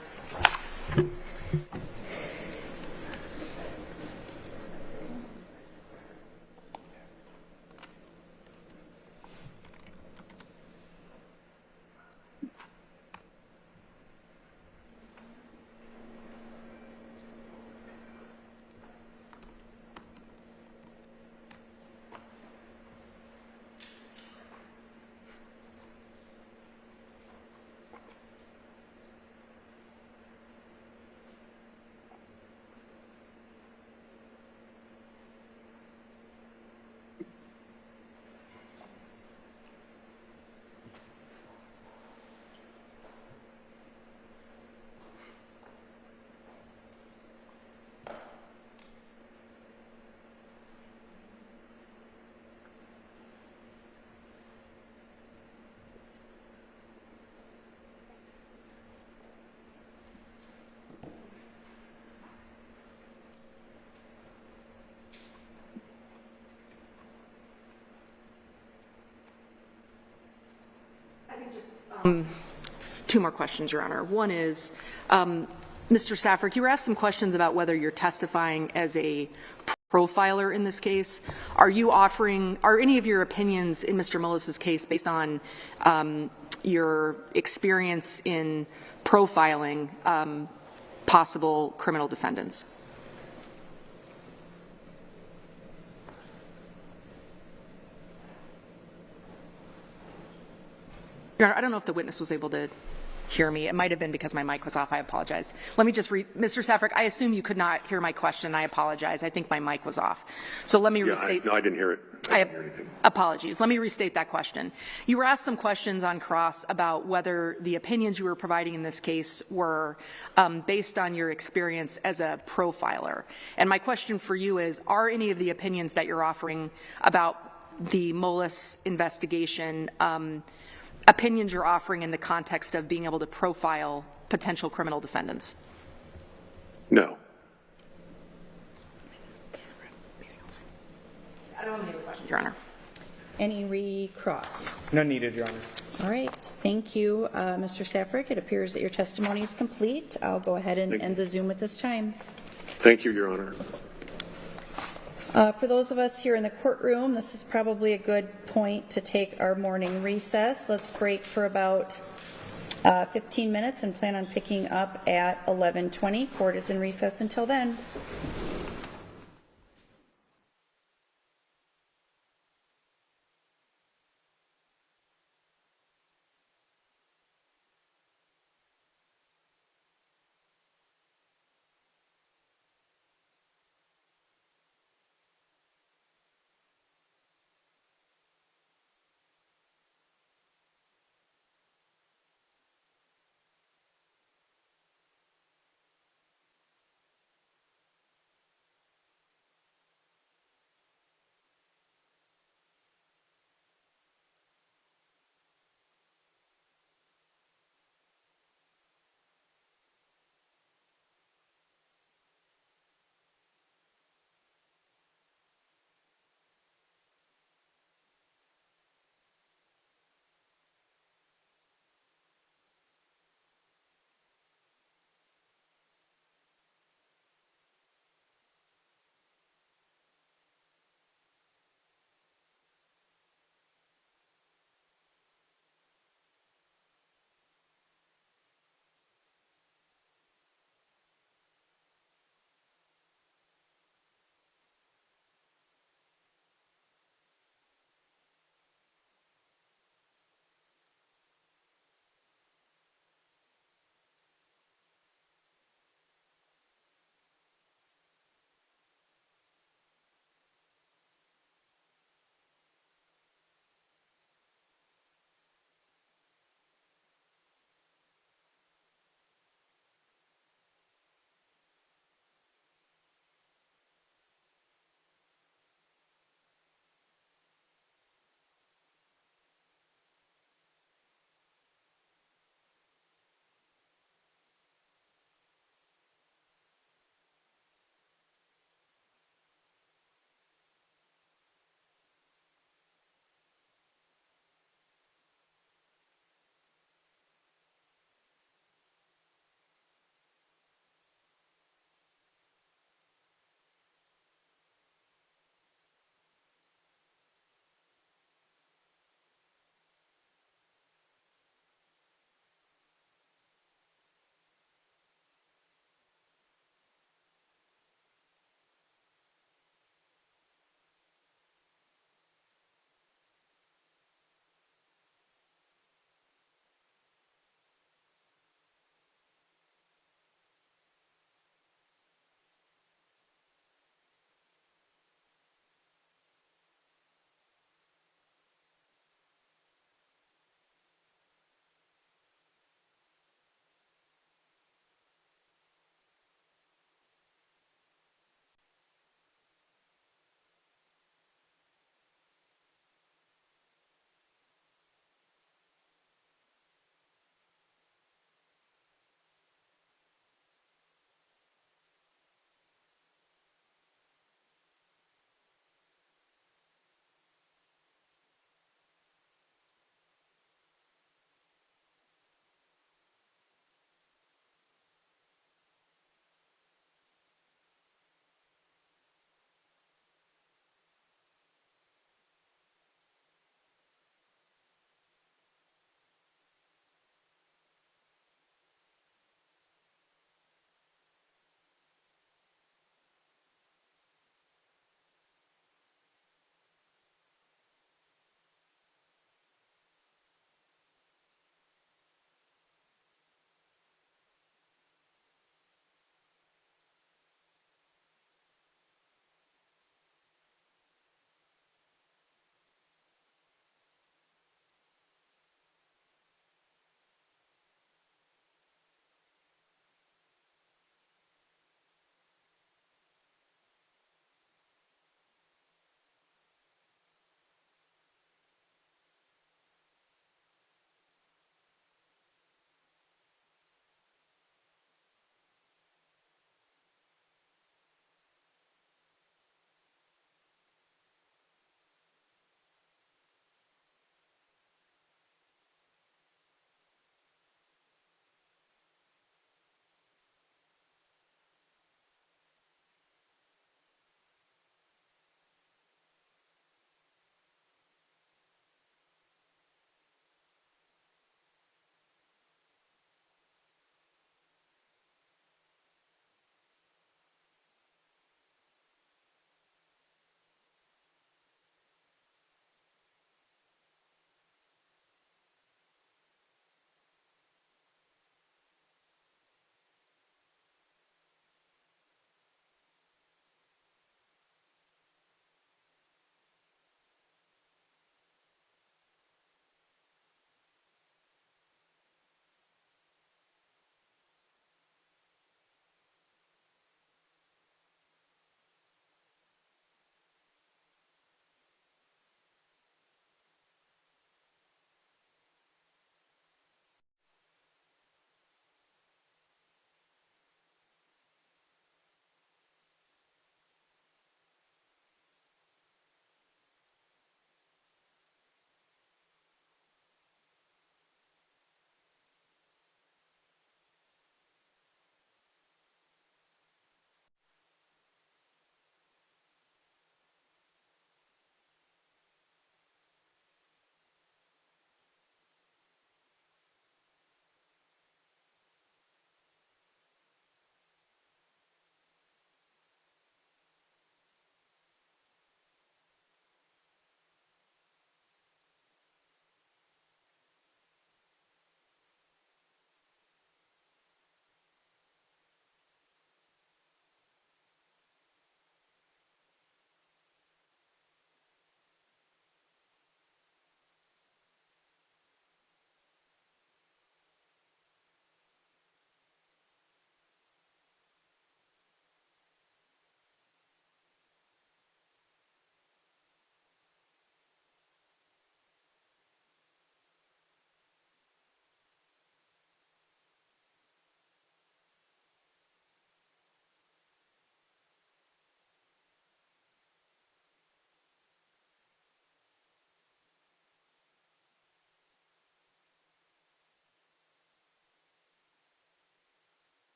Two more questions, Your Honor. One is, Mr. Safrick, you were asked some questions about whether you're testifying as a profiler in this case. Are any of your opinions in Mr. Mullis's case based on your experience in profiling possible criminal defendants? Your Honor, I don't know if the witness was able to hear me. It might have been because my mic was off. I apologize. Let me just read. Mr. Safrick, I assume you could not hear my question. I apologize. I think my mic was off. So let me restate. No, I didn't hear it. I didn't hear anything. Apologies. Let me restate that question. You were asked some questions on cross about whether the opinions you were providing in this case were based on your experience as a profiler. And my question for you is, are any of the opinions that you're offering about the Mullis investigation opinions you're offering in the context of being able to profile potential criminal defendants? No. I don't have any other questions, Your Honor. Any recross? None needed, Your Honor. All right. Thank you, Mr. Safrick. It appears that your testimony is complete. I'll go ahead and end the Zoom at this time. Thank you, Your Honor. For those of us here in the courtroom, this is probably a good point to take our morning recess. Let's break for about 15 minutes and plan on picking up at 11:20. Court is in recess until then.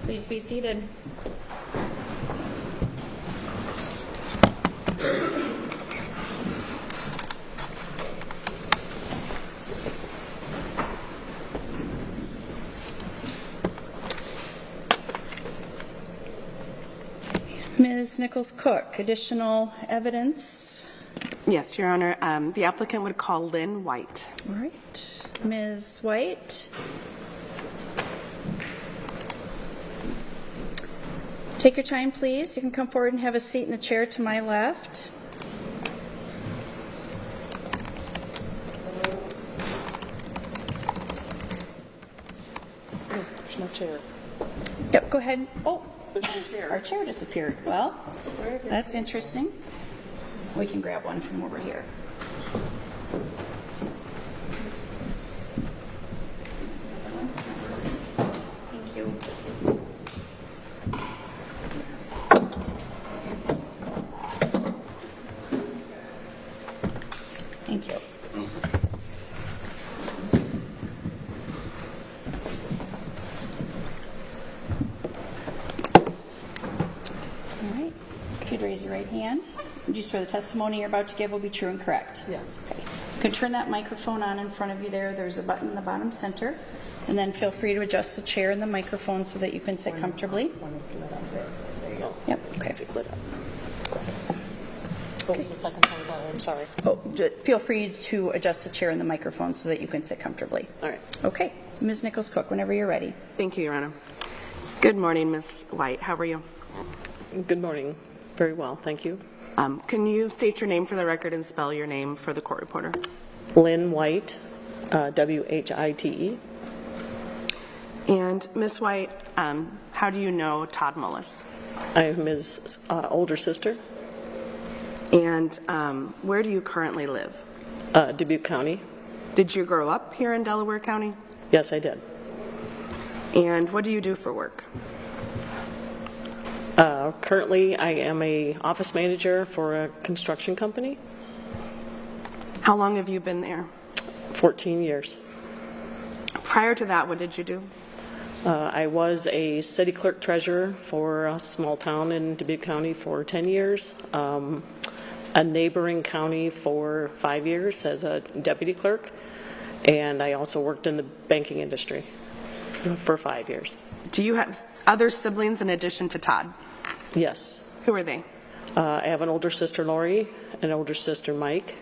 Please be seated. Ms. Nichols-Cook, additional evidence? Yes, Your Honor. The applicant would call Lynn White. All right. Ms. White? Take your time, please. You can come forward and have a seat in the chair to my left. There's no chair. Yep, go ahead. Oh, There's no chair. our chair disappeared. Well, that's interesting. We can grab one from over here. Thank you. Thank you. All right. If you'd raise your right hand. Do you swear the testimony you're about to give will be true and correct? Yes. Okay. You can turn that microphone on in front of you there. There's a button in the bottom center. And then feel free to adjust the chair and the microphone so that you can sit comfortably. One is lit up there. There you go. Yep. Okay. It's lit up. What was the second part of that? I'm sorry. Oh, feel free to adjust the chair and the microphone so that you can sit comfortably. All right. Okay. Ms. Nichols-Cook, whenever you're ready. Thank you, Your Honor. Good morning, Ms. White. How are you? Good morning. Very well, thank you. Can you state your name for the record and spell your name for the court reporter? Lynn White, W-H-I-T-E. And Ms. White, how do you know Todd Mullis? I am his older sister, And where do you currently live? Dubuque County. Did you grow up here in Delaware County? Yes, I did. And what do you do for work? Currently, I am a office manager for a construction company, How long have you been there? 14 years. Prior to that, what did you do? I was a city clerk treasurer for a small town in Dubuque County for 10 years, a neighboring county for 5 years as a deputy clerk, and I also worked in the banking industry for 5 years. Do you have other siblings in addition to Todd? Yes. Who are they? I have an older sister, Lori, an older sister, Mike,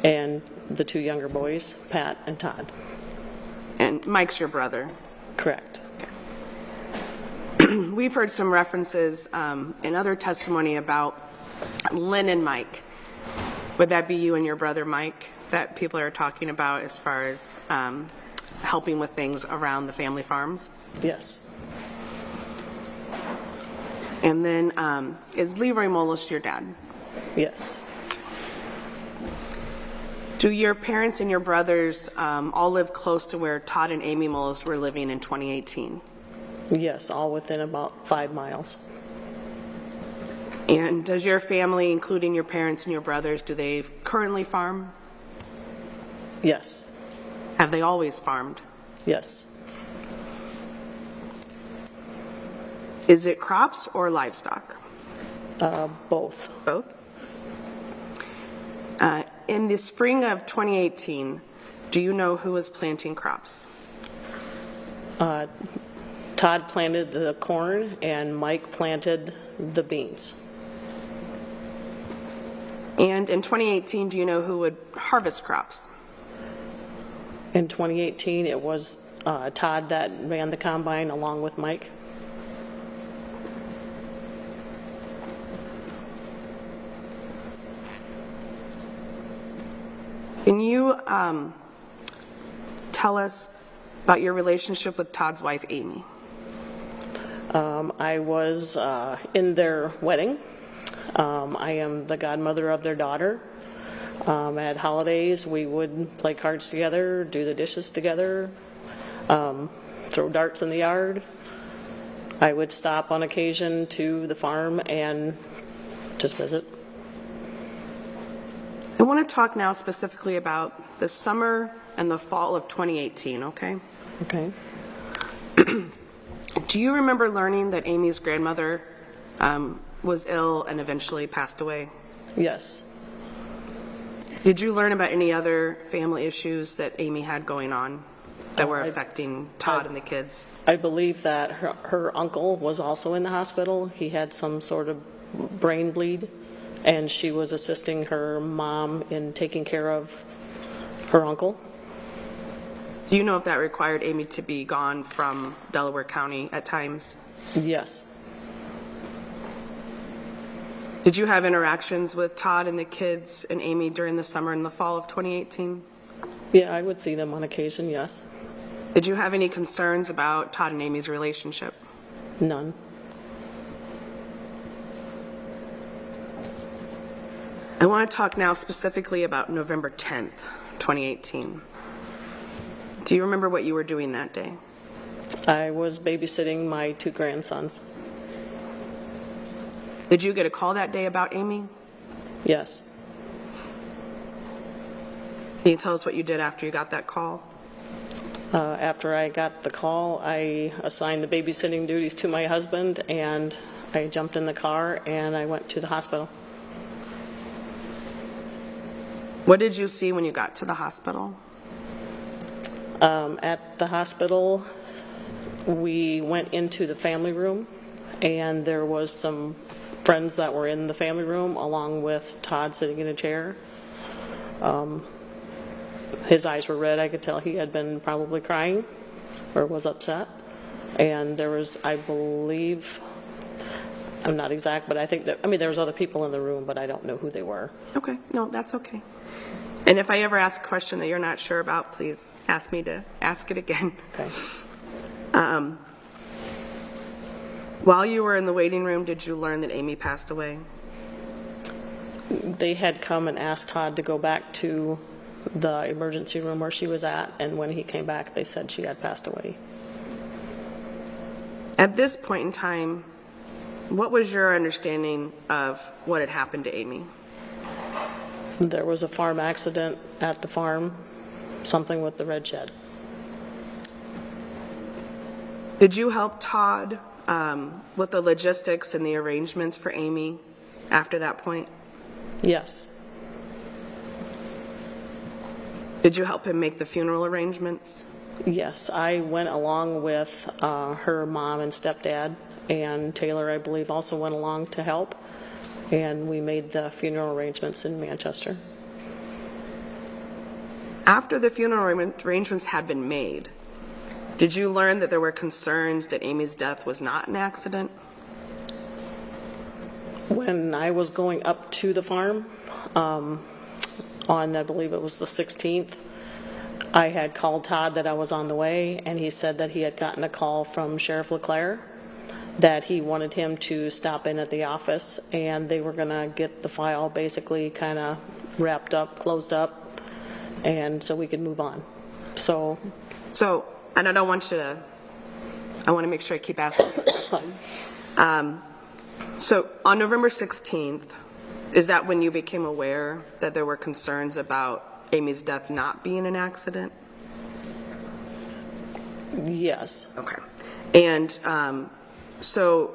and the two younger boys, Pat and Todd. And Mike's your brother. Correct. We've heard some references in other testimony about Lynn and Mike. Would that be you and your brother Mike that people are talking about as far as helping with things around the family farms? Yes. And then is Leroy Mullis your dad? Yes. Do your parents and your brothers all live close to where Todd and Amy Mullis were living in 2018? Yes, all within about 5 miles. And does your family, including your parents and your brothers, do they currently farm? Yes. Have they always farmed? Yes. Is it crops or livestock? Both. Both. In the spring of 2018, do you know who was planting crops? Todd planted the corn and Mike planted the beans. And in 2018, do you know who would harvest crops? In 2018, it was Todd that ran the combine along with Mike. Can you tell us about your relationship with Todd's wife, Amy? I was in their wedding. I am the godmother of their daughter. At holidays, we would play cards together, do the dishes together, throw darts in the yard. I would stop on occasion to the farm and just visit. I want to talk now specifically about the summer and the fall of 2018, okay? Okay. Do you remember learning that Amy's grandmother was ill and eventually passed away? Yes. Did you learn about any other family issues that Amy had going on that were affecting Todd and the kids? I believe that her uncle was also in the hospital. He had some sort of brain bleed, and she was assisting her mom in taking care of her uncle. Do you know if that required Amy to be gone from Delaware County at times? Yes. Did you have interactions with Todd and the kids and Amy during the summer and the fall of 2018? Yeah, I would see them on occasion, yes. Did you have any concerns about Todd and Amy's relationship? None. I want to talk now specifically about November 10th, 2018. Do you remember what you were doing that day? I was babysitting my 2 grandsons. Did you get a call that day about Amy? Yes. Can you tell us what you did after you got that call? After I got the call, I assigned the babysitting duties to my husband, and I jumped in the car and I went to the hospital. What did you see when you got to the hospital? At the hospital, we went into the family room, and there was some friends that were in the family room, along with Todd sitting in a chair. His eyes were red. I could tell he had been probably crying or was upset. And there was, I believe, I'm not exact, but I think that, there was other people in the room, but I don't know who they were. Okay, no, that's okay. And if I ever ask a question that you're not sure about, please ask me to ask it again. Okay. While you were in the waiting room, did you learn that Amy passed away? They had come and asked Todd to go back to the emergency room where she was at, and when he came back, they said she had passed away. At this point in time, what was your understanding of what had happened to Amy? There was a farm accident at the farm, something with the red shed. Did you help Todd with the logistics and the arrangements for Amy after that point? Yes. Did you help him make the funeral arrangements? Yes, I went along with her mom and stepdad, and Taylor, I believe, also went along to help, and we made the funeral arrangements in Manchester. After the funeral arrangements had been made, did you learn that there were concerns that Amy's death was not an accident? When I was going up to the farm, on, I believe it was the 16th, I had called Todd that I was on the way, and he said that he had gotten a call from Sheriff LeClaire that he wanted him to stop in at the office, and they were going to get the file basically kind of wrapped up, closed up, and so we could move on. So, and I don't want you to, I want to make sure I keep asking. So on November 16th, is that when you became aware that there were concerns about Amy's death not being an accident? Yes. Okay. And so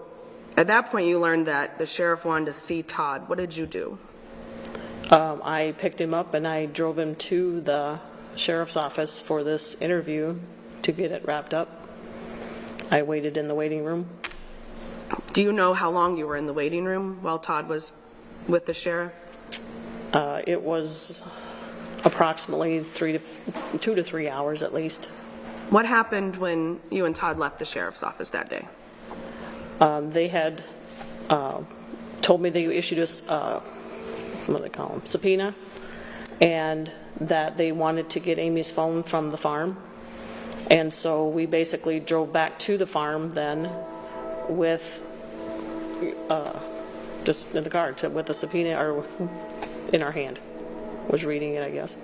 at that point you learned that the sheriff wanted to see Todd. What did you do? I picked him up and I drove him to the sheriff's office for this interview to get it wrapped up. I waited in the waiting room. Do you know how long you were in the waiting room while Todd was with the sheriff? It was approximately 2 to 3 hours at least. What happened when you and Todd left the sheriff's office that day? They had told me they issued us, what do they call them, subpoena, and that they wanted to get Amy's phone from the farm. And so we basically drove back to the farm then with just in the car with the subpoena or in our hand, was reading it, I guess.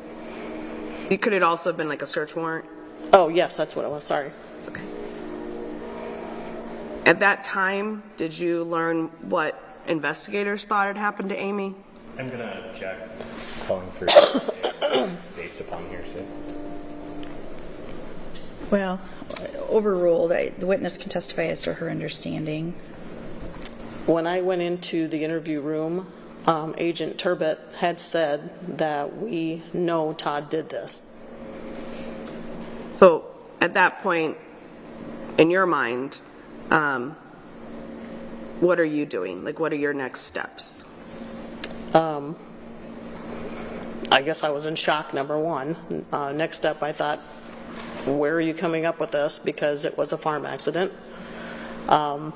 Could it also have been like a search warrant? Oh, yes, that's what it was. Sorry. Okay. At that time, did you learn what investigators thought had happened to Amy? I'm going to object. This is calling for based upon hearsay. Well, overruled. The witness can testify as to her understanding. When I went into the interview room, Agent Turbot had said that we know Todd did this. So at that point, in your mind, what are you doing? Like, what are your next steps? I guess I was in shock, number one. Next step, I thought, where are you coming up with this? Because it was a farm accident. And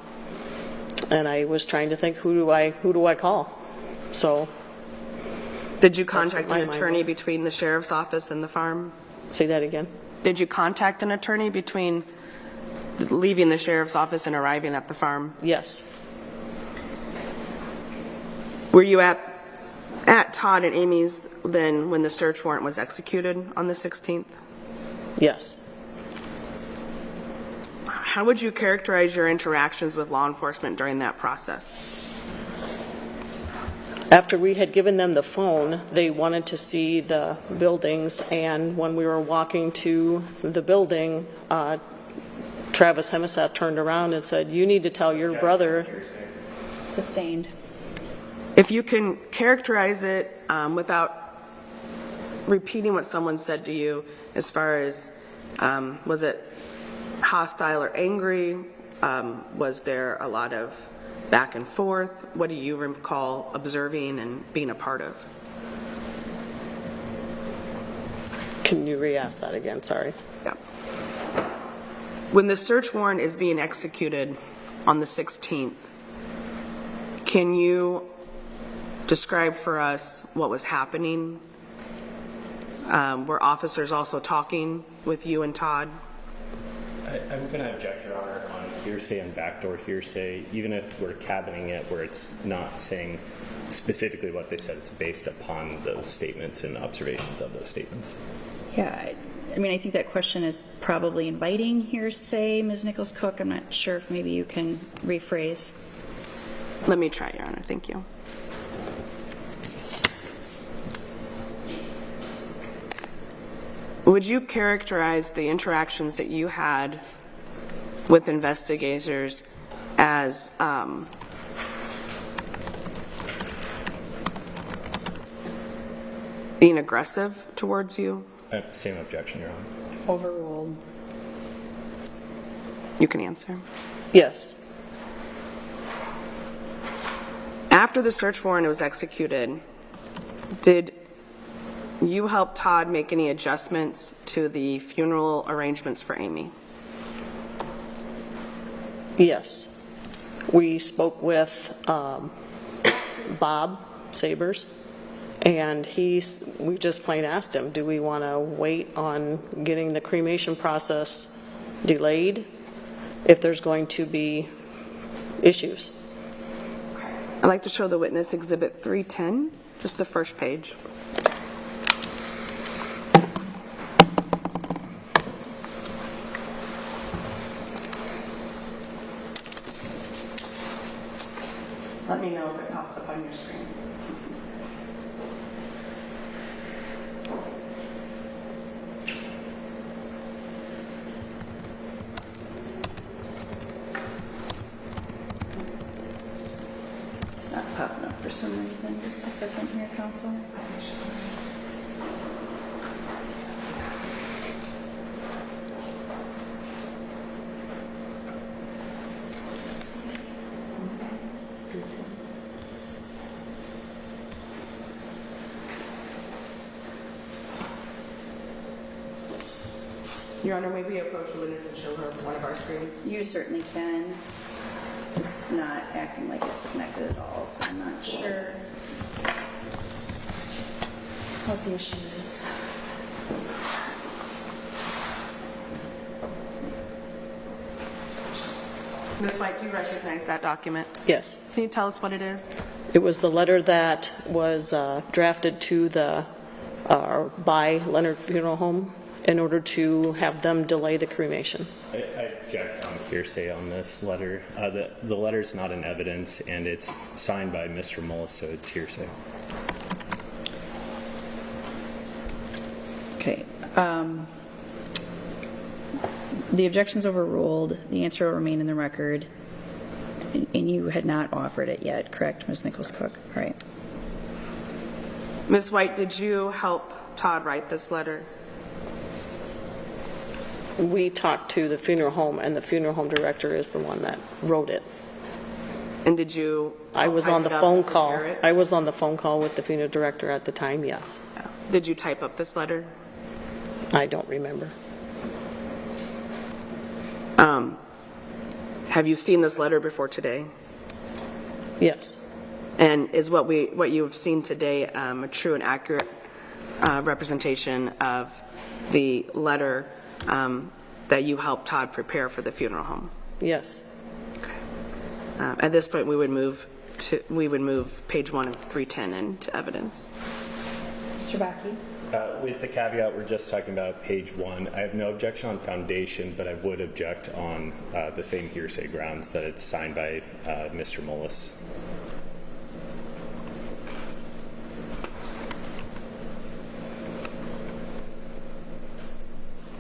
I was trying to think, who do I call? So. Did you contact what my an mind attorney was. between the sheriff's office and the farm? Say that again. Did you contact an attorney between leaving the sheriff's office and arriving at the farm? Yes. Were you at Todd and Amy's then when the search warrant was executed on the 16th? Yes. How would you characterize your interactions with law enforcement during that process? After we had given them the phone, they wanted to see the buildings, and when we were walking to the building, Travis Hemisat turned around and said, "You need to tell your brother." Sustained. If you can characterize it without repeating what someone said to you, as far as was it hostile or angry? Was there a lot of back and forth? What do you recall observing and being a part of? Can you re-ask that again? Sorry. Yeah. When the search warrant is being executed on the 16th, can you describe for us what was happening? Were officers also talking with you and Todd? I'm going to object, Your Honor, on hearsay and backdoor hearsay, even if we're cabining it where it's not saying specifically what they said, it's based upon those statements and observations of those statements. Yeah, I mean, I think that question is probably inviting hearsay, Ms. Nichols-Cook. I'm not sure if maybe you can rephrase. Let me try, Your Honor. Thank you. Would you characterize the interactions that you had with investigators as being aggressive towards you? Same objection, Your Honor. Overruled. You can answer. Yes. After the search warrant was executed, did you help Todd make any adjustments to the funeral arrangements for Amy? Yes. We spoke with Bob Sabers, and we just plain asked him, do we want to wait on getting the cremation process delayed if there's going to be issues? I'd like to show the witness Exhibit 310, just the first page. Let me know if it pops up on your screen. It's not popping up for some reason. Just a second here, counsel. Your Honor, may we approach the witness and show her one of our screens? You certainly can. It's not acting like it's connected at all, so I'm not sure what the issue is. Ms. White, do you recognize that document? Yes. Can you tell us what it is? It was the letter that was drafted to by Leonard Funeral Home in order to have them delay the cremation. I object on hearsay on this letter. The letter's not in evidence, and it's signed by Mr. Mullis, so it's hearsay. Okay. the objection's overruled, the answer will remain in the record, and you had not offered it yet, correct, Ms. Nichols-Cook? All right. Ms. White, did you help Todd write this letter? We talked to the funeral home, and the funeral home director is the one that wrote it. And did you? I was type on the it up phone and call. prepare it? I was on the phone call with the funeral director at the time, yes. Did you type up this letter? I don't remember. Have you seen this letter before today? Yes. And is what you've seen today a true and accurate representation of the letter that you helped Todd prepare for the funeral home? Yes. At this point, we would move page 1 of 310 into evidence. Mr. Bakke? With the caveat, we're just talking about page 1. I have no objection on foundation, but I would object on the same hearsay grounds that it's signed by Mr. Mullis.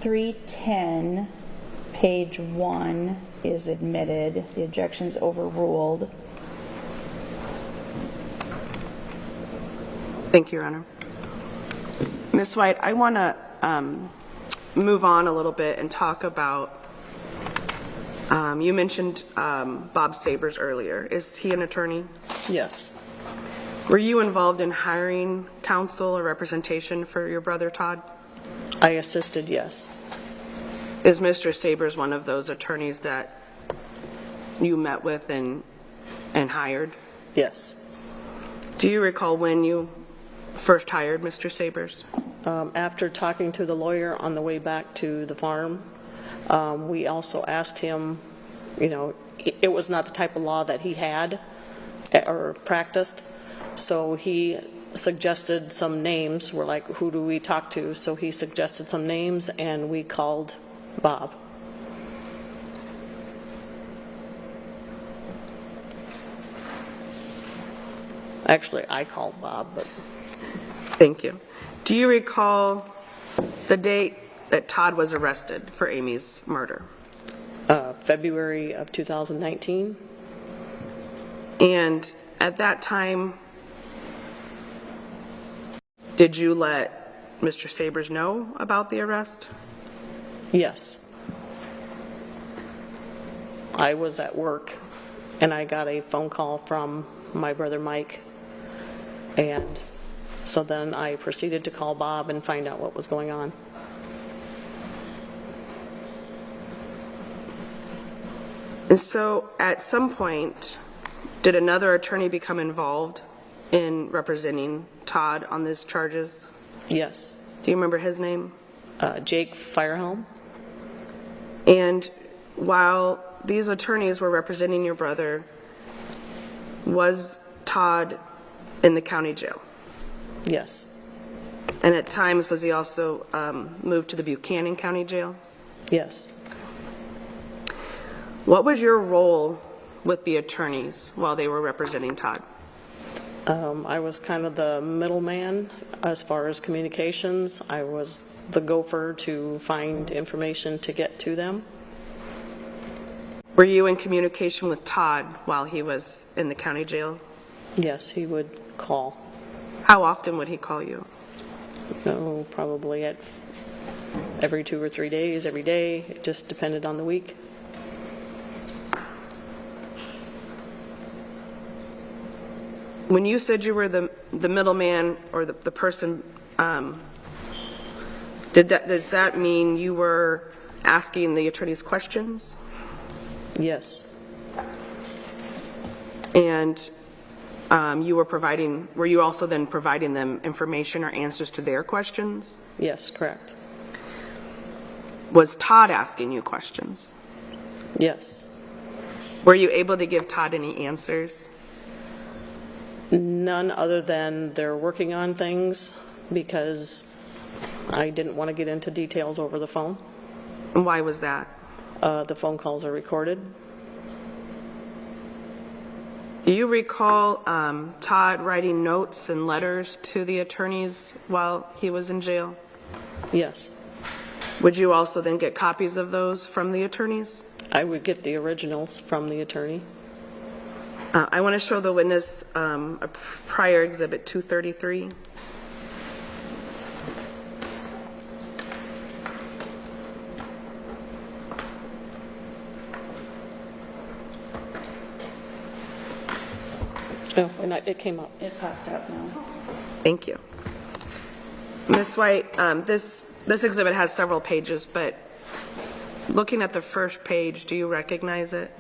.310, page 1 is admitted. The objection's overruled. Thank you, Your Honor. Ms. White, I want to move on a little bit and talk about, you mentioned Bob Sabers earlier. Is he an attorney? Yes. Were you involved in hiring counsel or representation for your brother Todd? I assisted, yes. Is Mr. Sabers one of those attorneys that you met with and hired? Yes. Do you recall when you first hired Mr. Sabers? After talking to the lawyer on the way back to the farm, we also asked him, it was not the type of law that he had or practiced, so he suggested some names. We're like, who do we talk to? So he suggested some names, and we called Bob. Actually, I called Bob, but Thank you. Do you recall the date that Todd was arrested for Amy's murder? February of 2019. And at that time, did you let Mr. Sabers know about the arrest? Yes. I was at work, and I got a phone call from my brother Mike, and so then I proceeded to call Bob and find out what was going on. And so at some point, did another attorney become involved in representing Todd on these charges? Yes. Do you remember his name? Jake Firehelm. And while these attorneys were representing your brother, was Todd in the county jail? Yes. And at times, was he also moved to the Buchanan County Jail? Yes. What was your role with the attorneys while they were representing Todd? I was kind of the middleman as far as communications. I was the gopher to find information to get to them. Were you in communication with Todd while he was in the county jail? Yes, he would call. How often would he call you? Oh, probably at every 2 or 3 days, every day. It just depended on the week. When you said you were the middleman or the person, does that mean you were asking the attorneys questions? Yes. And were you also then providing them information or answers to their questions? Yes, correct. Was Todd asking you questions? Yes. Were you able to give Todd any answers? None other than they're working on things, because I didn't want to get into details over the phone. And why was that? The phone calls are recorded. Do you recall Todd writing notes and letters to the attorneys while he was in jail? Yes. Would you also then get copies of those from the attorneys? I would get the originals from the attorney. I want to show the witness a prior exhibit 233. Oh, and it came up. It popped up now. Thank you. Ms. White, this exhibit has several pages, but looking at the first page, do you recognize it?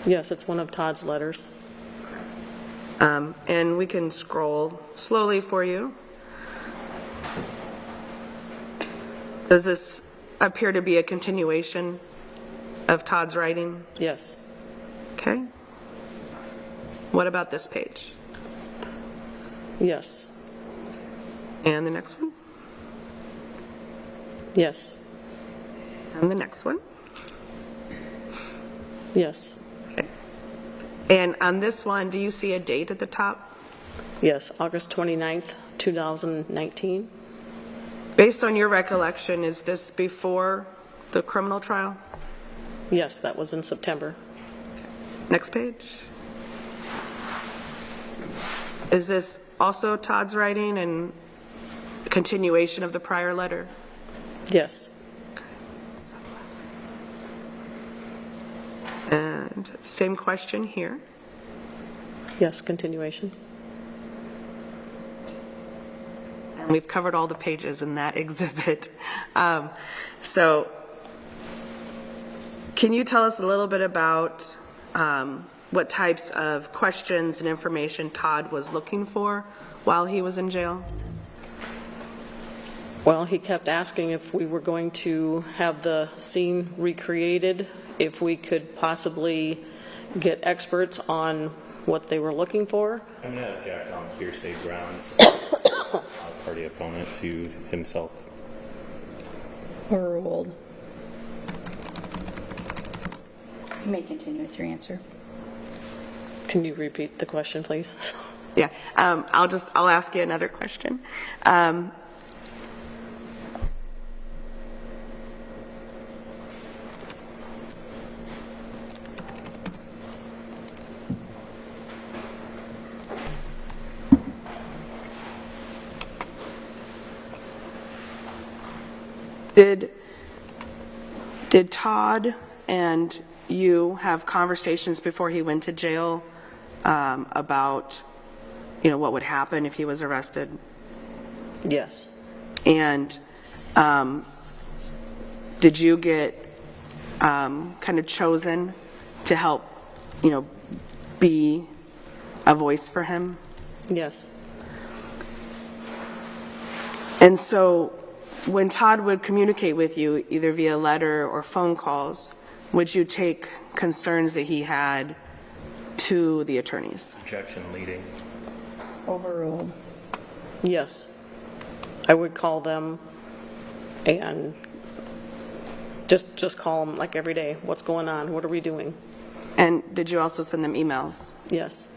Yes, it's one of Todd's letters. And we can scroll slowly for you. Does this appear to be a continuation of Todd's writing? Yes. Okay. What about this page? Yes. And the next one? Yes. And the next one? Yes. Okay. And on this one, do you see a date at the top? Yes, August 29th, 2019. Based on your recollection, is this before the criminal trial? Yes, that was in September. Next page. Is this also Todd's writing and continuation of the prior letter? Yes. And same question here. Yes, continuation. And we've covered all the pages in that exhibit. So can you tell us a little bit about what types of questions and information Todd was looking for while he was in jail? Well, he kept asking if we were going to have the scene recreated, if we could possibly get experts on what they were looking for. I'm going to object on hearsay grounds. Party opponent to himself. Overruled. You may continue with your answer. Can you repeat the question, please? Yeah, I'll ask you another question. Did Todd and you have conversations before he went to jail about, what would happen if he was arrested? Yes. And did you get kind of chosen to help, be a voice for him? Yes. And so when Todd would communicate with you, either via letter or phone calls, would you take concerns that he had to the attorneys? Objection leading. Overruled. Yes. I would call them and just call them like every day. What's going on? What are we doing? And did you also send them emails? Yes.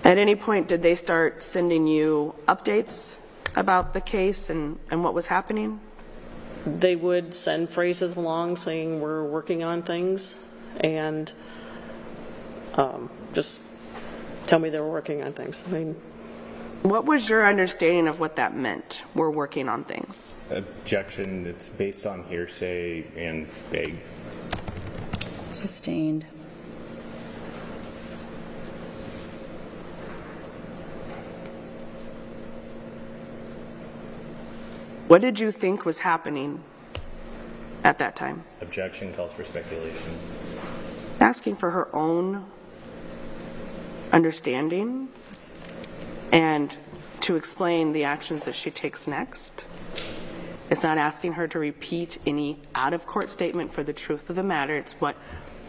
At any point, did they start sending you updates about the case and what was happening? They would send phrases along saying we're working on things and just tell me they were working on things. I mean, what was your understanding of what that meant, we're working on things? Objection. It's based on hearsay and vague. Sustained. What did you think was happening at that time? Objection calls for speculation. Asking for her own understanding and to explain the actions that she takes next. It's not asking her to repeat any out-of-court statement for the truth of the matter. It's what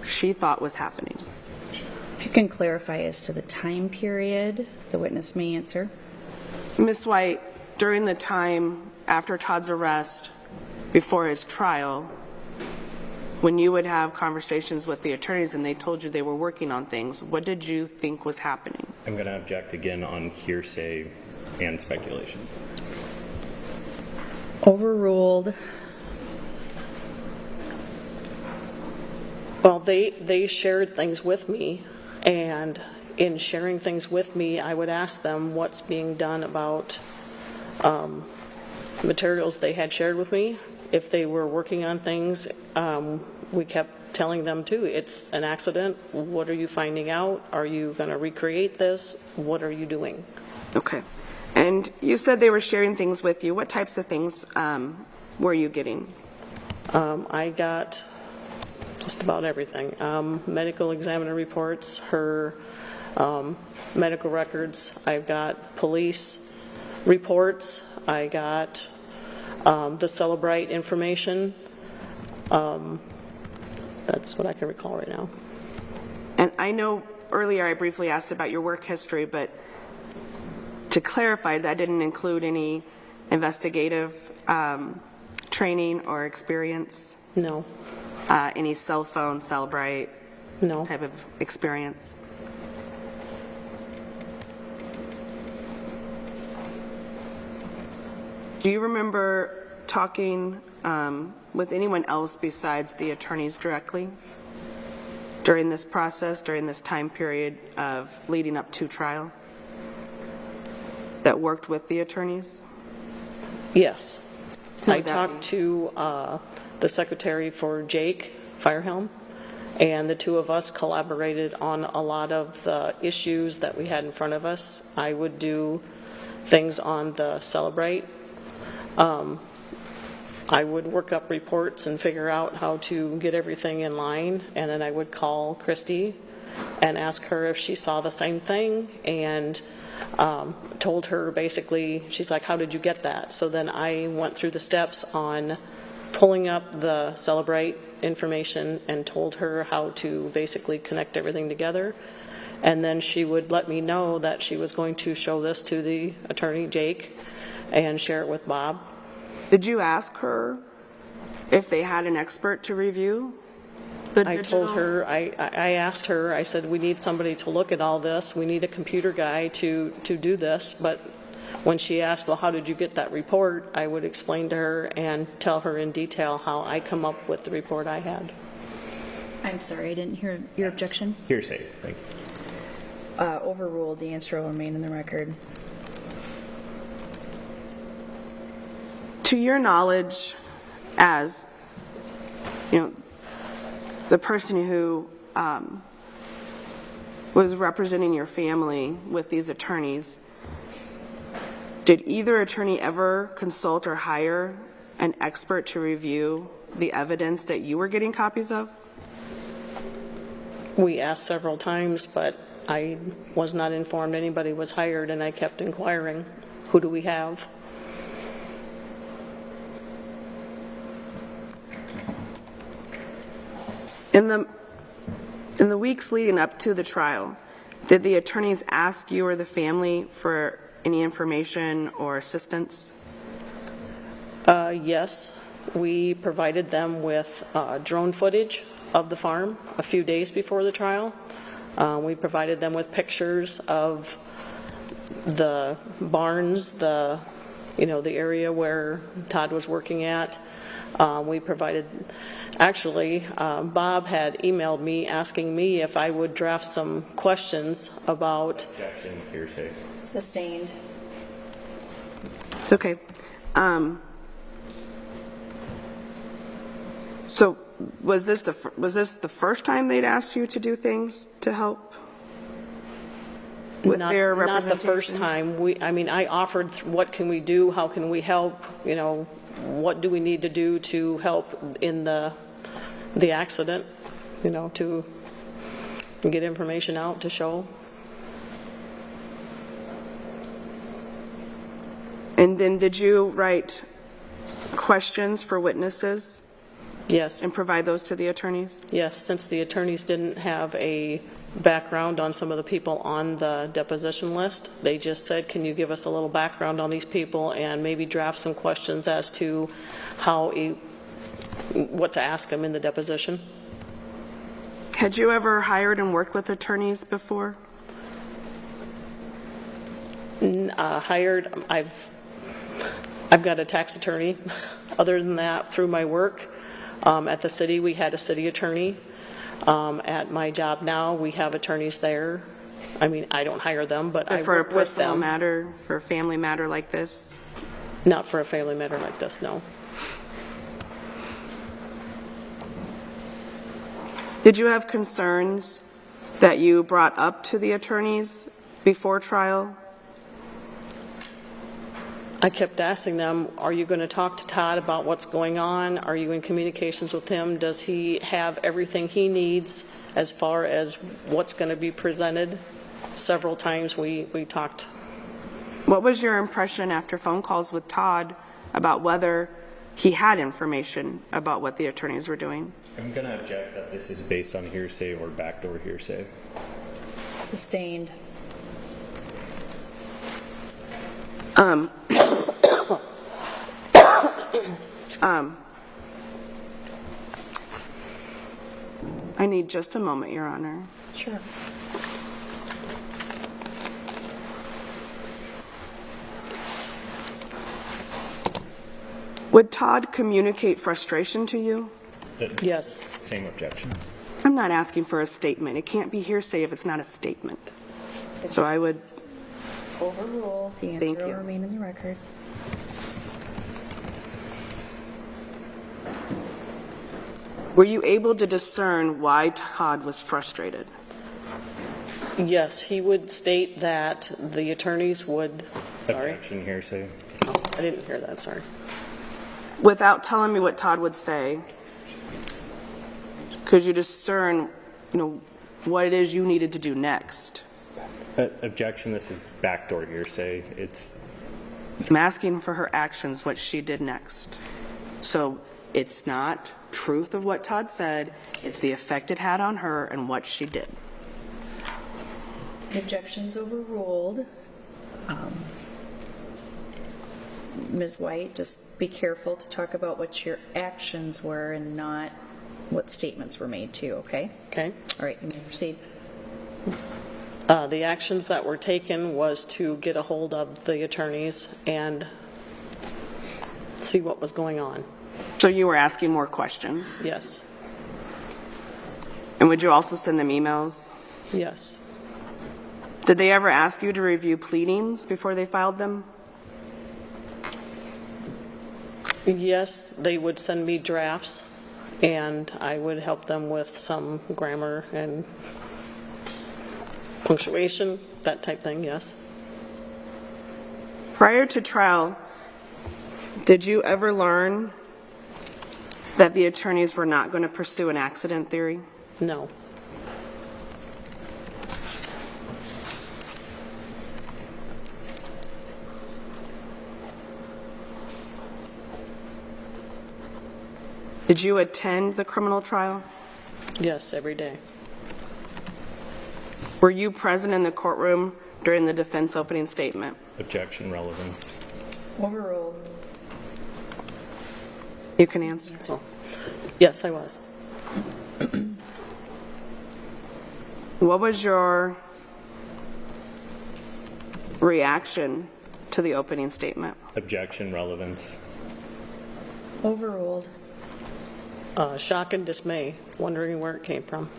she thought was happening. If you can clarify as to the time period, the witness may answer. Ms. White, during the time after Todd's arrest, before his trial, when you would have conversations with the attorneys and they told you they were working on things, what did you think was happening? I'm going to object again on hearsay and speculation. Overruled. Well, they shared things with me, and in sharing things with me, I would ask them what's being done about materials they had shared with me. If they were working on things, we kept telling them too, it's an accident. What are you finding out? Are you going to recreate this? What are you doing? Okay. And you said they were sharing things with you. What types of things were you getting? I got just about everything. Medical examiner reports, her medical records. I've got police reports. I got the Celebrate information. That's what I can recall right now. And I know earlier I briefly asked about your work history, but to clarify, that didn't include any investigative training or experience? No. Any cell phone, Celebrate No. type of experience? Do you remember talking with anyone else besides the attorneys directly during this process, during this time period of leading up to trial, that worked with the attorneys? Yes. Who I would that talked to the secretary for Jake Firehelm, and the two of us collaborated on a lot of the issues that we had in front of us. I would do things on the Celebrate. I would work up reports and figure out how to get everything in line, and then I would call Christy and ask her if she saw the same thing, and told her basically, she's like, how did you get that? So then I went through the steps on pulling up the Celebrate information and told her how to basically connect everything together. And then she would let me know that she was going to show this to the attorney, Jake, and share it with Bob. Did you ask her if they had an expert to review the I digital? told her, I asked her, I said, we need somebody to look at all this. We need a computer guy to do this. But when she asked, well, how did you get that report? I would explain to her and tell her in detail how I come up with the report I had. I'm sorry, I didn't hear your objection. Hearsay. Thank you. Overruled. The answer will remain in the record. To your knowledge, as the person who was representing your family with these attorneys, did either attorney ever consult or hire an expert to review the evidence that you were getting copies of? We asked several times, but I was not informed anybody was hired, and I kept inquiring, who do we have? In the weeks leading up to the trial, did the attorneys ask you or the family for any information or assistance? Yes, we provided them with drone footage of the farm a few days before the trial. We provided them with pictures of the barns, the area where Todd was working at. We provided, actually, Bob had emailed me asking me if I would draft some questions about. Objection. Hearsay. Sustained. It's okay. So was this the first time they'd asked you to do things to help with their representation? Not the first time. I offered, what can we do? How can we help? What do we need to do to help in the accident? To get information out to show. And then did you write questions for witnesses Yes. and provide those to the attorneys? Yes, since the attorneys didn't have a background on some of the people on the deposition list, they just said, can you give us a little background on these people and maybe draft some questions as to what to ask them in the deposition? Had you ever hired and worked with attorneys before? Hired, I've got a tax attorney. Other than that, through my work at the city, we had a city attorney. At my job now, we have attorneys there. I mean, I don't hire them, but I For a work with personal them. matter, for a family matter like this? Not for a family matter like this, no. Did you have concerns that you brought up to the attorneys before trial? I kept asking them, are you going to talk to Todd about what's going on? Are you in communications with him? Does he have everything he needs as far as what's going to be presented? Several times we talked. What was your impression after phone calls with Todd about whether he had information about what the attorneys were doing? I'm going to object that this is based on hearsay or backdoor hearsay. Sustained. I need just a moment, Your Honor. Sure. Would Todd communicate frustration to you? Yes. Same objection. I'm not asking for a statement. It can't be hearsay if it's not a statement. So I would, Overruled. The answer Thank will you. remain in the record. were you able to discern why Todd was frustrated? Yes, he would state that the attorneys would, sorry, Objection hearsay. oh, I didn't hear that, sorry. Without telling me what Todd would say, could you discern, what it is you needed to do next? Objection, this is backdoor hearsay. I'm asking for her actions, what she did next. So it's not truth of what Todd said, it's the effect it had on her and what she did. The objection's overruled. Ms. White, just be careful to talk about what your actions were and not what statements were made to you, okay? Okay. All right, you may proceed. The actions that were taken was to get a hold of the attorneys and see what was going on. So you were asking more questions? Yes. And would you also send them emails? Yes. Did they ever ask you to review pleadings before they filed them? Yes, they would send me drafts, and I would help them with some grammar and punctuation, that type thing, yes. Prior to trial, did you ever learn that the attorneys were not going to pursue an accident theory? No. Did you attend the criminal trial? Yes, every day. Were you present in the courtroom during the defense opening statement? Objection relevance. Overruled. You can answer. Oh. Yes, I was. What was your reaction to the opening statement? Objection relevance. Overruled. Shock and dismay, wondering where it came from.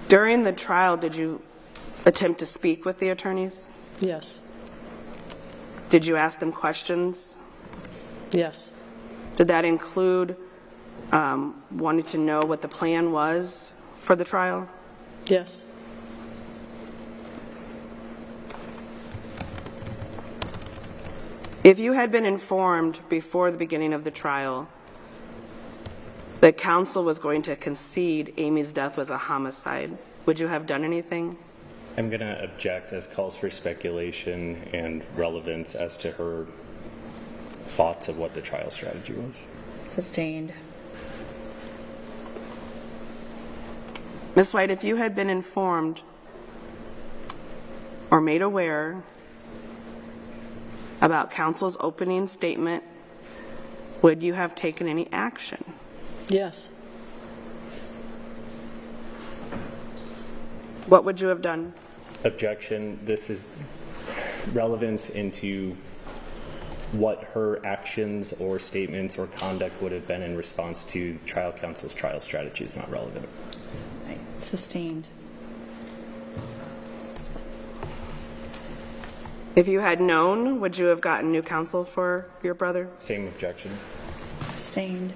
During the trial, did you attempt to speak with the attorneys? Yes. Did you ask them questions? Yes. Did that include wanting to know what the plan was for the trial? Yes. If you had been informed before the beginning of the trial that counsel was going to concede Amy's death was a homicide, would you have done anything? I'm going to object as calls for speculation and relevance as to her thoughts of what the trial strategy was. Sustained. Ms. White, if you had been informed or made aware about counsel's opening statement, would you have taken any action? Yes. What would you have done? Objection. This is relevance into what her actions or statements or conduct would have been in response to trial counsel's trial strategy is not relevant. Right. Sustained. If you had known, would you have gotten new counsel for your brother? Same objection. Sustained.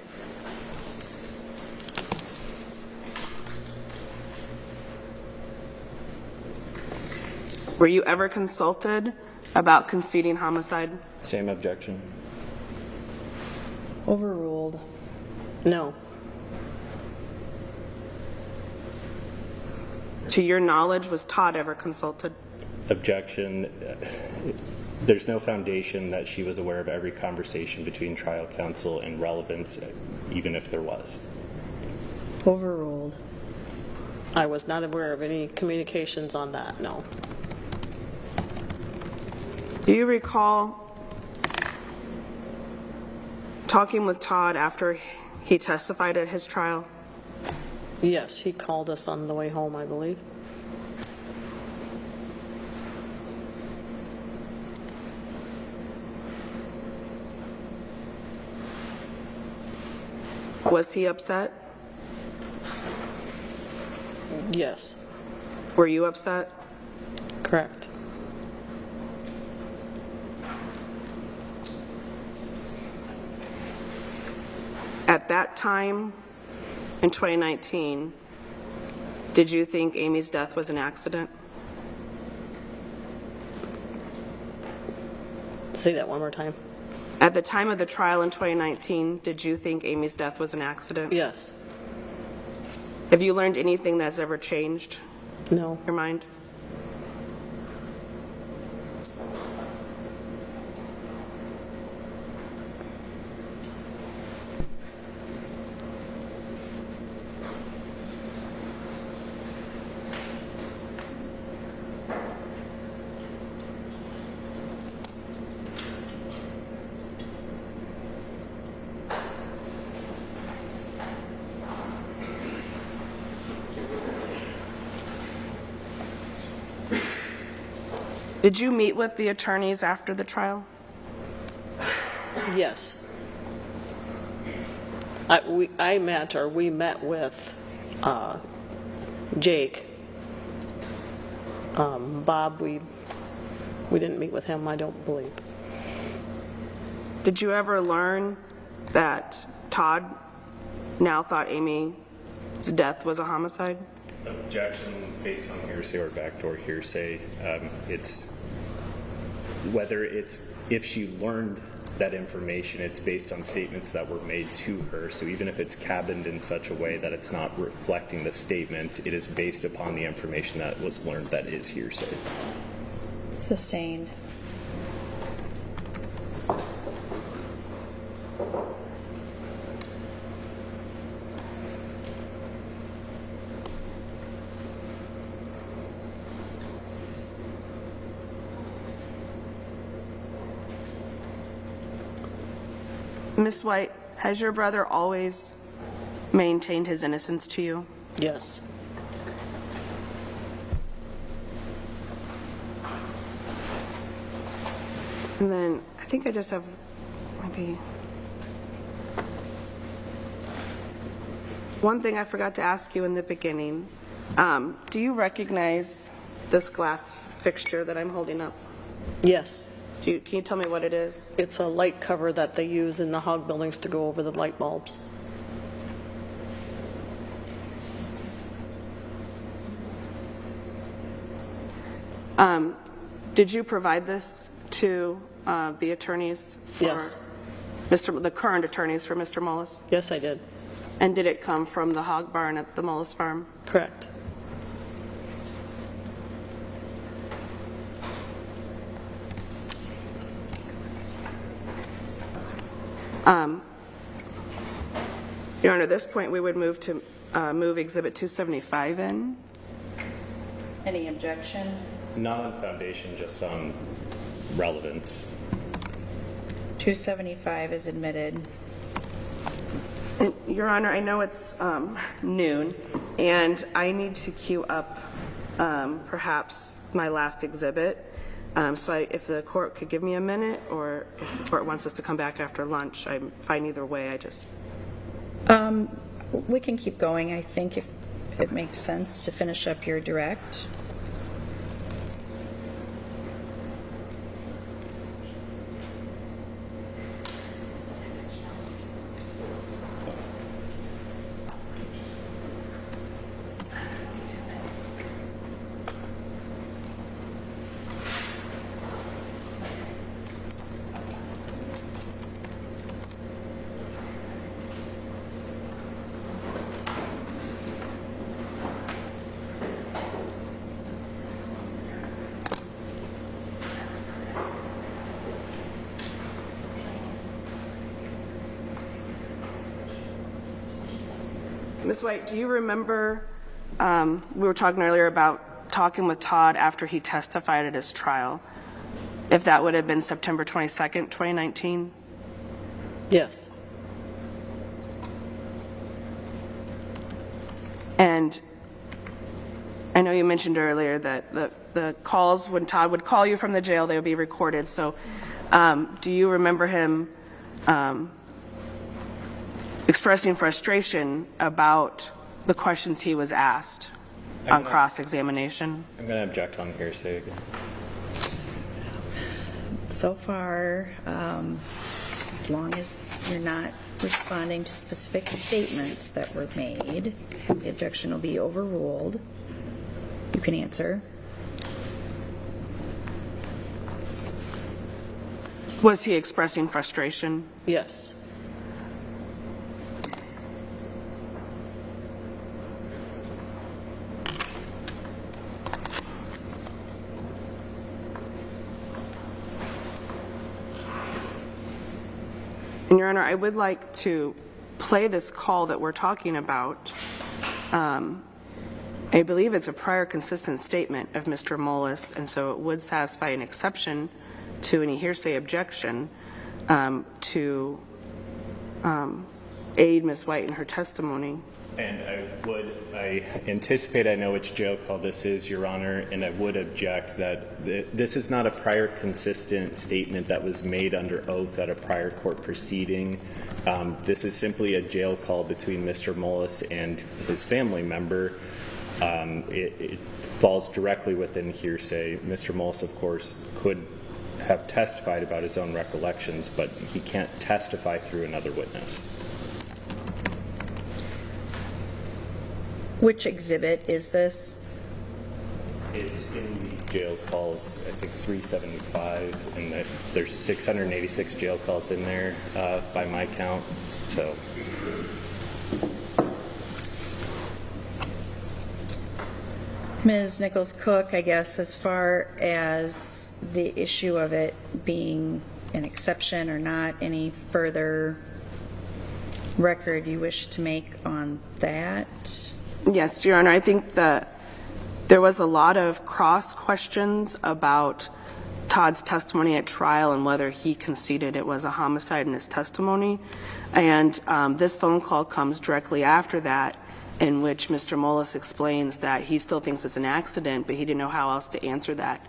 Were you ever consulted about conceding homicide? Same objection. Overruled. No. To your knowledge, was Todd ever consulted? Objection. There's no foundation that she was aware of every conversation between trial counsel and relevance, even if there was. Overruled. I was not aware of any communications on that, no. Do you recall talking with Todd after he testified at his trial? Yes, he called us on the way home, I believe. Was he upset? Yes, Were you upset? correct. At that time, in 2019, did you think Amy's death was an accident? Say that one more time. At the time of the trial in 2019, did you think Amy's death was an accident? Yes. Have you learned anything that's ever changed No. your mind? Did you meet with the attorneys after the trial? Yes. We met with Jake. Bob, we didn't meet with him, I don't believe. Did you ever learn that Todd now thought Amy's death was a homicide? Objection based on hearsay or backdoor hearsay. If she learned that information, it's based on statements that were made to her. So even if it's cabined in such a way that it's not reflecting the statement, it is based upon the information that was learned that is hearsay. Sustained. Miss White, has your brother always maintained his innocence to you? Yes. And then I think I just have maybe one thing I forgot to ask you in the beginning. Do you recognize this glass fixture that I'm holding up? Yes. Can you tell me what it is? It's a light cover that they use in the hog buildings to go over the light bulbs. Did you provide this to the attorneys for Yes. the current attorneys for Mr. Mullis? Yes, I did. And did it come from the hog barn at the Mullis farm? Correct. Your Honor, at this point, we would move to move Exhibit 275 in. Any objection? Not on foundation, just on relevance. 275 is admitted. And, Your Honor, I know it's noon, and I need to queue up perhaps my last exhibit. If the court could give me a minute, or if the court wants us to come back after lunch, I'm fine either way. We can keep going, I think, if it makes sense to finish up your direct. Ms. White, do you remember, we were talking earlier about talking with Todd after he testified at his trial, if that would have been September 22nd, 2019? Yes. And I know you mentioned earlier that the calls, when Todd would call you from the jail, they would be recorded. So do you remember him expressing frustration about the questions he was asked on cross-examination? I'm going to object on hearsay again. So far, as long as you're not responding to specific statements that were made, the objection will be overruled. You can answer. Was he expressing frustration? Yes. And Your Honor, I would like to play this call that we're talking about. I believe it's a prior consistent statement of Mr. Mullis, and so it would satisfy an exception to any hearsay objection to aid Ms. White in her testimony. And I anticipate I know which jail call this is, Your Honor, and I would object that this is not a prior consistent statement that was made under oath at a prior court proceeding. This is simply a jail call between Mr. Mullis and his family member. It falls directly within hearsay. Mr. Mullis, of course, could have testified about his own recollections, but he can't testify through another witness. Which exhibit is this? It's in the jail calls, I think 375, and there's 686 jail calls in there by my count. So, Ms. Nichols-Cook, I guess, as far as the issue of it being an exception or not, any further record you wish to make on that? Yes, Your Honor, I think that there was a lot of cross questions about Todd's testimony at trial and whether he conceded it was a homicide in his testimony. And this phone call comes directly after that, in which Mr. Mullis explains that he still thinks it's an accident, but he didn't know how else to answer that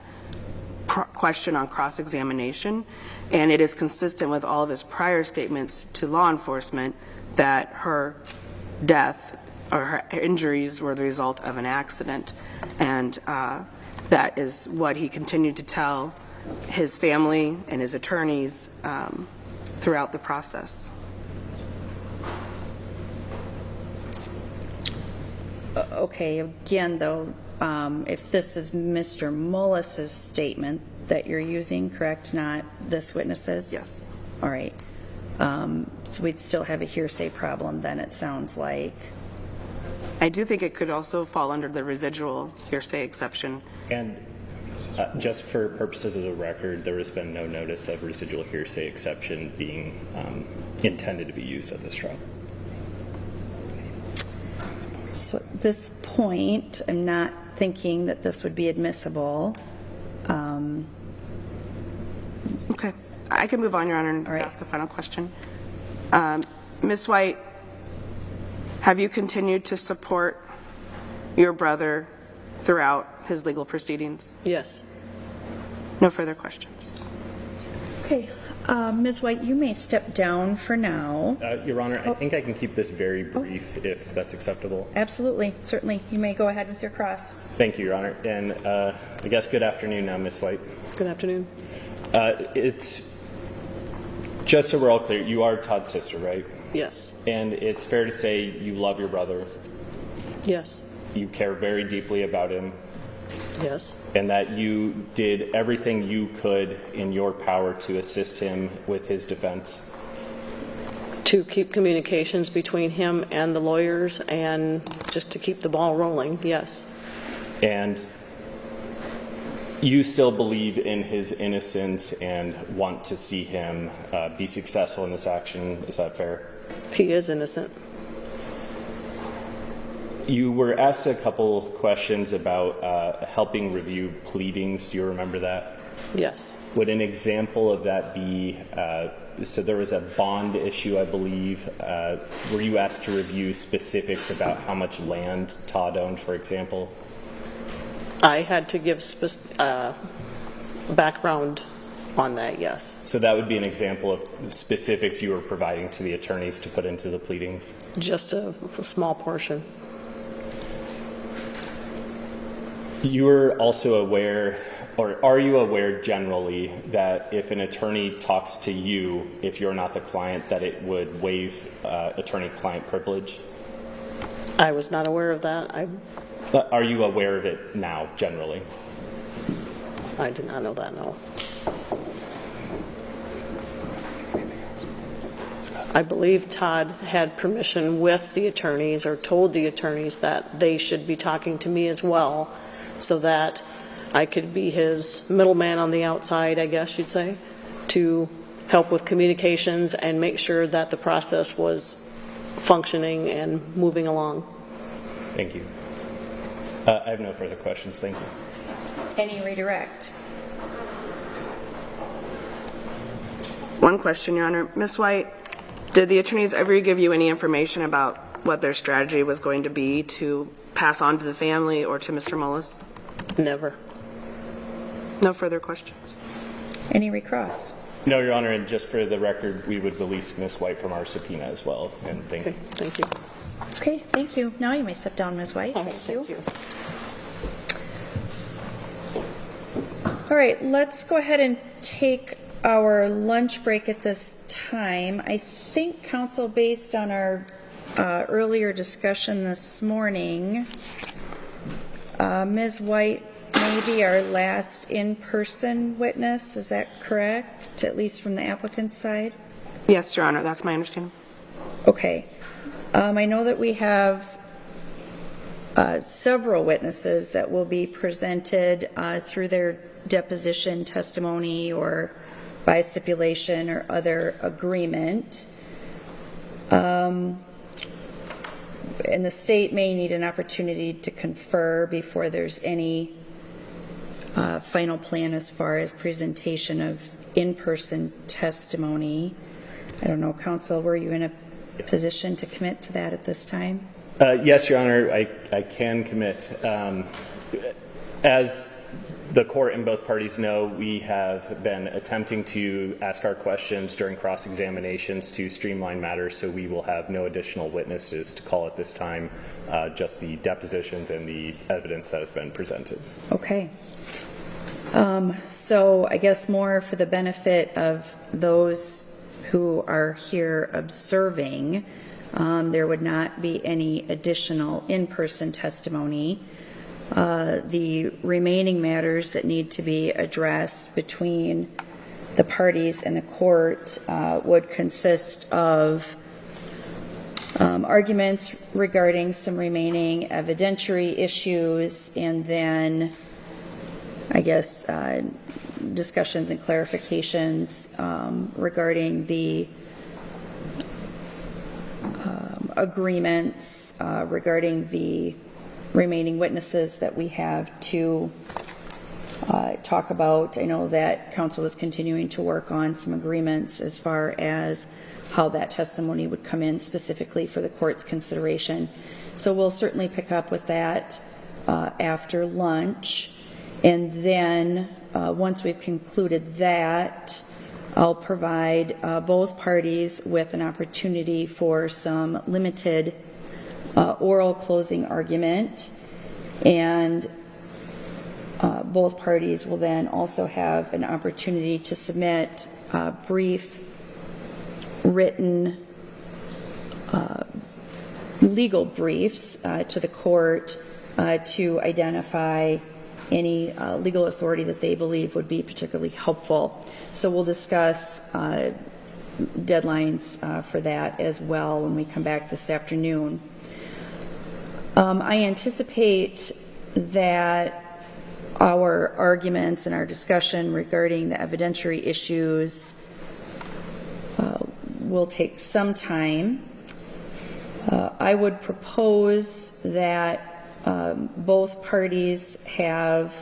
question on cross-examination. And it is consistent with all of his prior statements to law enforcement that her death or her injuries were the result of an accident. And that is what he continued to tell his family and his attorneys throughout the process. Okay, again, though, if this is Mr. Mullis's statement that you're using, correct, not this witness's? Yes. All right. So we'd still have a hearsay problem then, it sounds like. I do think it could also fall under the residual hearsay exception. and just for purposes of the record, there has been no notice of residual hearsay exception being intended to be used at this trial. So at this point, I'm not thinking that this would be admissible. Okay. I can move on, Your Honor, and All right. ask a final question. Ms. White, have you continued to support your brother throughout his legal proceedings? Yes. No further questions. Okay, Ms. White, you may step down for now. Your Honor, I think I can keep this very brief if that's acceptable. Absolutely, certainly. You may go ahead with your cross. Thank you, Your Honor. And I guess good afternoon now, Ms. White. Good afternoon. It's just so we're all clear, you are Todd's sister, right? Yes. And it's fair to say you love your brother. Yes. You care very deeply about him. Yes. And that you did everything you could in your power to assist him with his defense. To keep communications between him and the lawyers and just to keep the ball rolling, yes. And you still believe in his innocence and want to see him be successful in this action. Is that fair? He is innocent. You were asked a couple questions about helping review pleadings. Do you remember that? Yes. Would an example of that be, so there was a bond issue, I believe. Were you asked to review specifics about how much land Todd owned, for example? I had to give background on that, yes. So that would be an example of specifics you were providing to the attorneys to put into the pleadings? Just a small portion. You are also aware, or are you aware generally, that if an attorney talks to you, if you're not the client, that it would waive attorney-client privilege? I was not aware of that. Are you aware of it now, generally? I did not know that, no. I believe Todd had permission with the attorneys or told the attorneys that they should be talking to me as well so that I could be his middleman on the outside, I guess you'd say, to help with communications and make sure that the process was functioning and moving along. Thank you. I have no further questions. Thank you. Any redirect? One question, Your Honor. Ms. White, did the attorneys ever give you any information about what their strategy was going to be to pass on to the family or to Mr. Mullis? Never. No further questions. Any recross? No, Your Honor, and just for the record, we would release Ms. White from our subpoena as well. And thank you. Okay, thank you. Okay, thank you. Now you may step down, Ms. White. All right, thank you. All right, let's go ahead and take our lunch break at this time. I think, counsel, based on our earlier discussion this morning, Ms. White may be our last in-person witness. Is that correct, at least from the applicant's side? Yes, Your Honor, that's my understanding. Okay. I know that we have several witnesses that will be presented through their deposition testimony or by stipulation or other agreement. And the state may need an opportunity to confer before there's any final plan as far as presentation of in-person testimony. I don't know, counsel, were you in a position to commit to that at this time? Yes, Your Honor, I can commit. As the court and both parties know, we have been attempting to ask our questions during cross-examinations to streamline matters, so we will have no additional witnesses to call at this time, just the depositions and the evidence that has been presented. Okay. So I guess more for the benefit of those who are here observing, there would not be any additional in-person testimony. The remaining matters that need to be addressed between the parties and the court would consist of arguments regarding some remaining evidentiary issues, and then I guess discussions and clarifications regarding the agreements regarding the remaining witnesses that we have to talk about. I know that counsel is continuing to work on some agreements as far as how that testimony would come in specifically for the court's consideration. So we'll certainly pick up with that after lunch. And then once we've concluded that, I'll provide both parties with an opportunity for some limited oral closing argument, and both parties will then also have an opportunity to submit brief written legal briefs to the court to identify any legal authority that they believe would be particularly helpful. So we'll discuss deadlines for that as well when we come back this afternoon. I anticipate that our arguments and our discussion regarding the evidentiary issues will take some time. I would propose that both parties have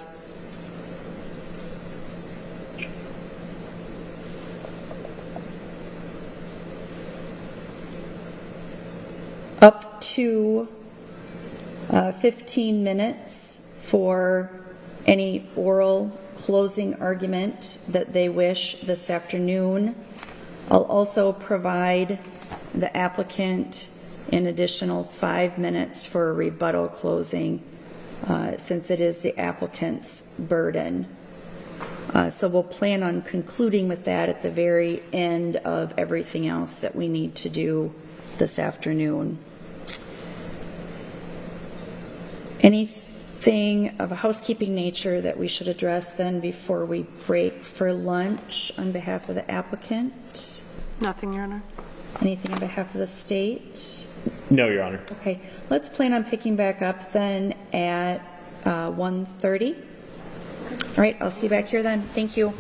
up to 15 minutes for any oral closing argument that they wish this afternoon. I'll also provide the applicant an additional 5 minutes for a rebuttal closing, since it is the applicant's burden. So we'll plan on concluding with that at the very end of everything else that we need to do this afternoon. Anything of a housekeeping nature that we should address then before we break for lunch on behalf of the applicant? Nothing, Your Honor. Anything on behalf of the state? No, Your Honor. Okay, let's plan on picking back up then at 1:30. All right, I'll see you back here then. Thank you.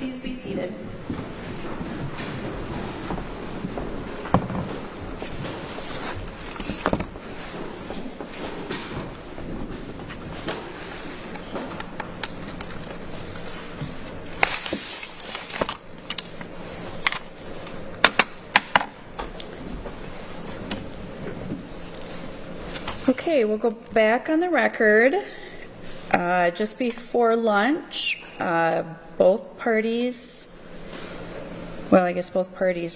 Please be seated. Okay, we'll go back on the record. Just before lunch, both parties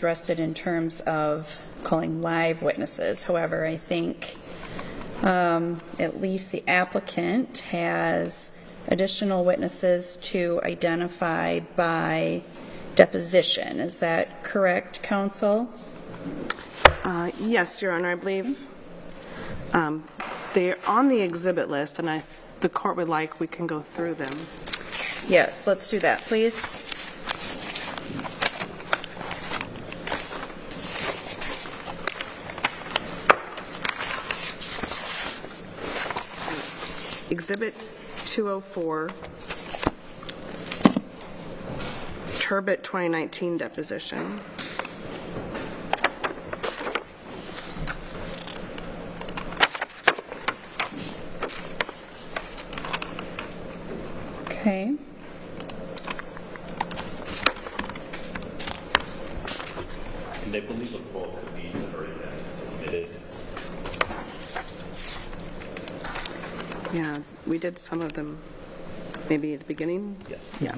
rested in terms of calling live witnesses. However, I think at least the applicant has additional witnesses to identify by deposition. Is that correct, counsel? Yes, Your Honor, I believe they're on the exhibit list, and if the court would like, we can go through them. Yes, let's do that, please. Exhibit 204, Turbot 2019 deposition. Okay. And I believe that both of these have already been submitted. Yeah, we did some of them maybe at the beginning. Yes. Yeah.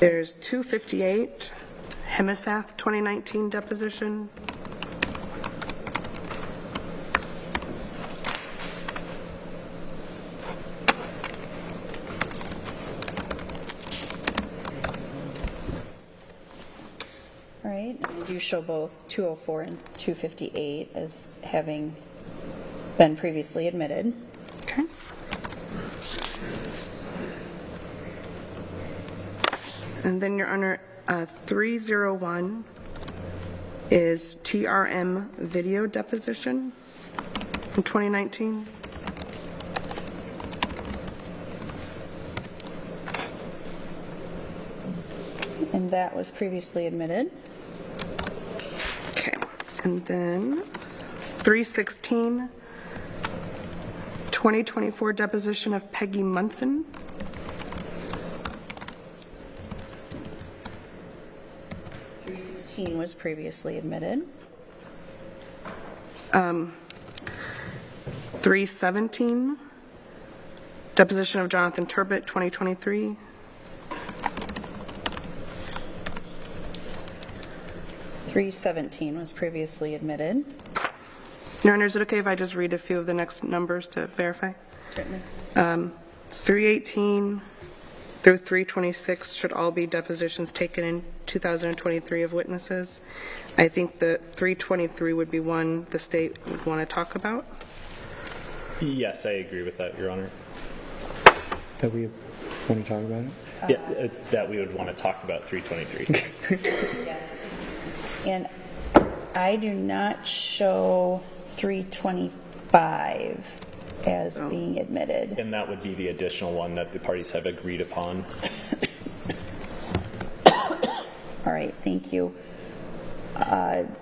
There's 258, Hemisath 2019 deposition. All right, and you show both 204 and 258 as having been previously admitted. Okay. And then, Your Honor, 301 is TRM video deposition from 2019. And that was previously admitted. Okay. And then 316, 2024 deposition of Peggy Munson. Was previously admitted. 317, deposition of Jonathan Turbot, 2023. .317 was previously admitted. Your Honor, is it okay if I just read a few of the next numbers to verify? Certainly. 318 through 326 should all be depositions taken in 2023 of witnesses. I think the 323 would be one the state would want to talk about. Yes, I agree with that, Your Honor. That we want to talk about it? Yeah, that we would want to talk about 323. Yes. And I do not show 325 as being admitted. And that would be the additional one that the parties have agreed upon. All right, thank you. And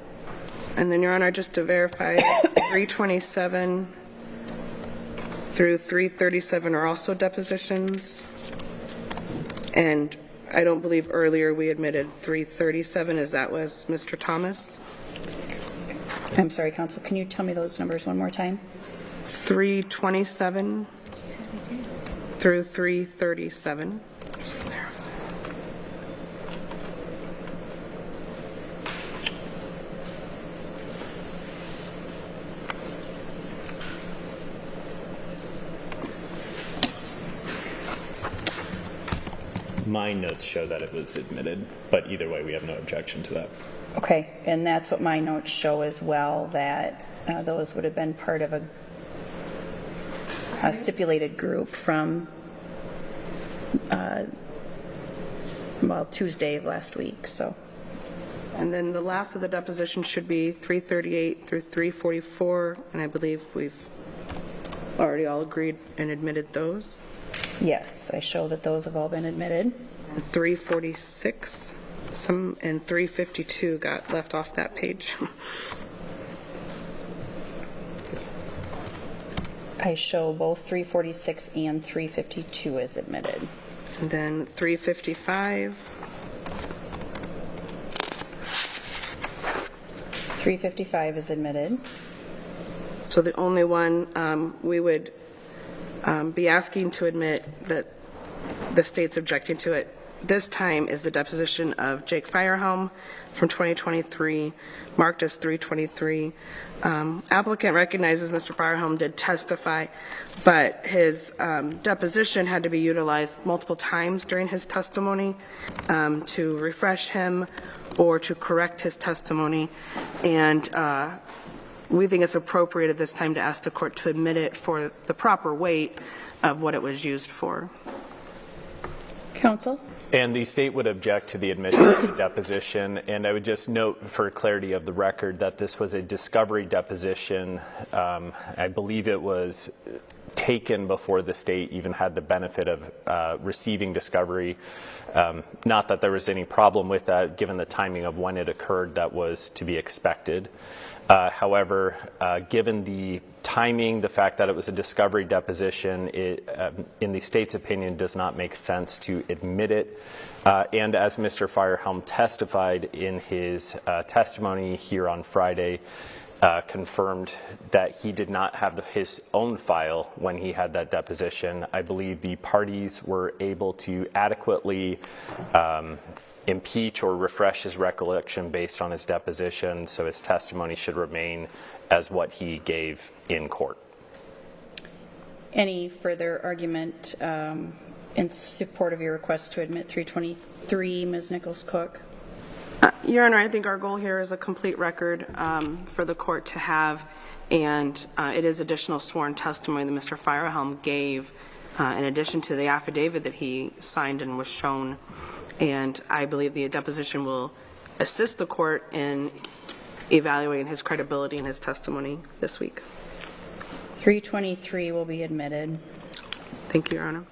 then, Your Honor, just to verify, 327 through 337 are also depositions. And I don't believe earlier we admitted 337, as that was Mr. Thomas. I'm sorry, counsel, can you tell me those numbers one more time? 327 through 337. My notes show that it was admitted, but either way, we have no objection to that. Okay, and that's what my notes show as well, that those would have been part of a stipulated group from Tuesday of last week. So, And then the last of the depositions should be 338 through 344, and I believe we've already all agreed and admitted those. Yes, I show that those have all been admitted. 346, and 352 got left off that page. I show both 346 and 352 as admitted. And then 355, 355 is admitted. so the only one we would be asking to admit that the state's objecting to it this time is the deposition of Jake Firehelm from 2023, marked as 323. Applicant recognizes Mr. Firehelm did testify, but his deposition had to be utilized multiple times during his testimony to refresh him or to correct his testimony. And we think it's appropriate at this time to ask the court to admit it for the proper weight of what it was used for. Counsel? And the state would object to the admission of the deposition. And I would just note for clarity of the record that this was a discovery deposition. I believe it was taken before the state even had the benefit of receiving discovery. Not that there was any problem with that, given the timing of when it occurred, that was to be expected. However, given the timing, the fact that it was a discovery deposition, it, in the state's opinion, does not make sense to admit it. And as Mr. Firehelm testified in his testimony here on Friday, confirmed that he did not have his own file when he had that deposition. I believe the parties were able to adequately impeach or refresh his recollection based on his deposition, so his testimony should remain as what he gave in court. Any further argument in support of your request to admit 323, Ms. Nichols-Cook? Your Honor, I think our goal here is a complete record for the court to have, and it is additional sworn testimony that Mr. Firehelm gave in addition to the affidavit that he signed and was shown. And I believe the deposition will assist the court in evaluating his credibility and his testimony this week. 323 will be admitted. Thank you, Your Honor.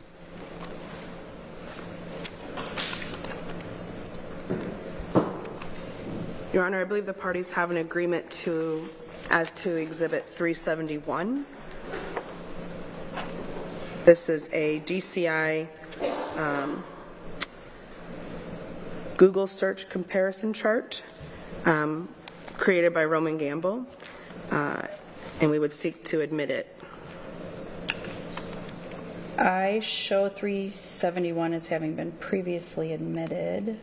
Your Honor, I believe the parties have an agreement as to Exhibit 371. This is a DCI Google search comparison chart created by Roman Gamble, and we would seek to admit it. I show 371 as having been previously admitted.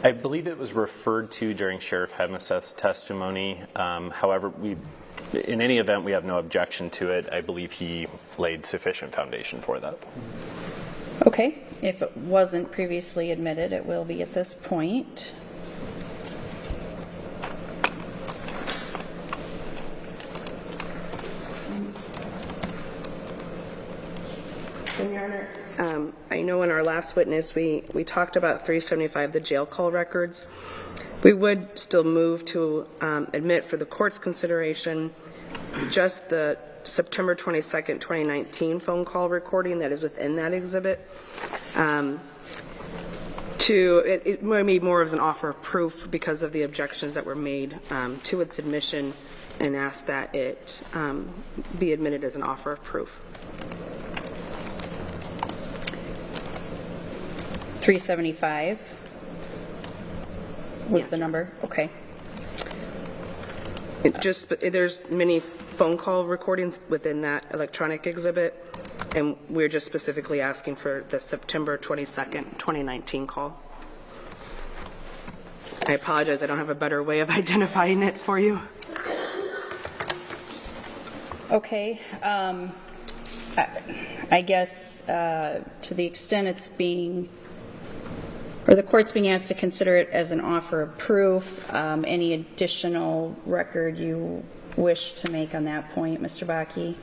I believe it was referred to during Sheriff Hemeseth's testimony. However, in any event, we have no objection to it. I believe he laid sufficient foundation for that. Okay, if it wasn't previously admitted, it will be at this point. And Your Honor, I know in our last witness we talked about 375, the jail call records. We would still move to admit for the court's consideration just the September 22nd, 2019 phone call recording that is within that exhibit. It might be more as an offer of proof because of the objections that were made to its admission, and ask that it be admitted as an offer of proof. 375 was Yes. the number? Okay. There's many phone call recordings within that electronic exhibit, and we're just specifically asking for the September 22nd, 2019 call. I apologize, I don't have a better way of identifying it for you. Okay. I guess to the extent it's being, or the court's being asked to consider it as an offer of proof, any additional record you wish to make on that point, Mr. Bakke?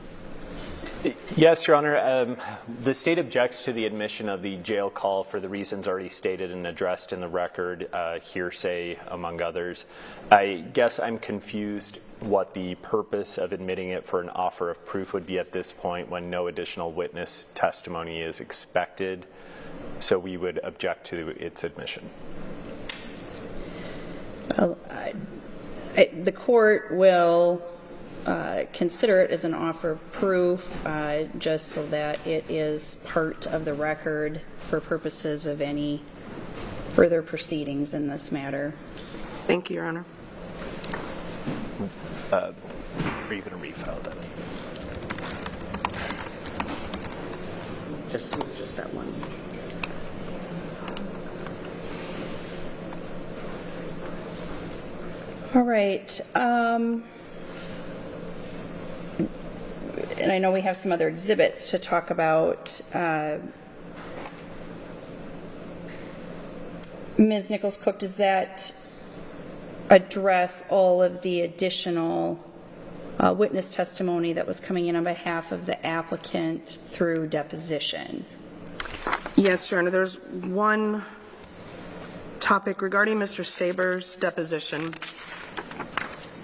Yes, Your Honor. The state objects to the admission of the jail call for the reasons already stated and addressed in the record, hearsay, among others. I guess I'm confused what the purpose of admitting it for an offer of proof would be at this point when no additional witness testimony is expected. So we would object to its admission. Well, the court will consider it as an offer of proof, just so that it is part of the record for purposes of any further proceedings in this matter. Thank you, Your Honor. Are you going to refile that? Just that once. All right. And I know we have some other exhibits to talk about. Ms. Nichols-Cook, does that address all of the additional witness testimony that was coming in on behalf of the applicant through deposition? Yes, Your Honor. There's one topic regarding Mr. Saber's deposition.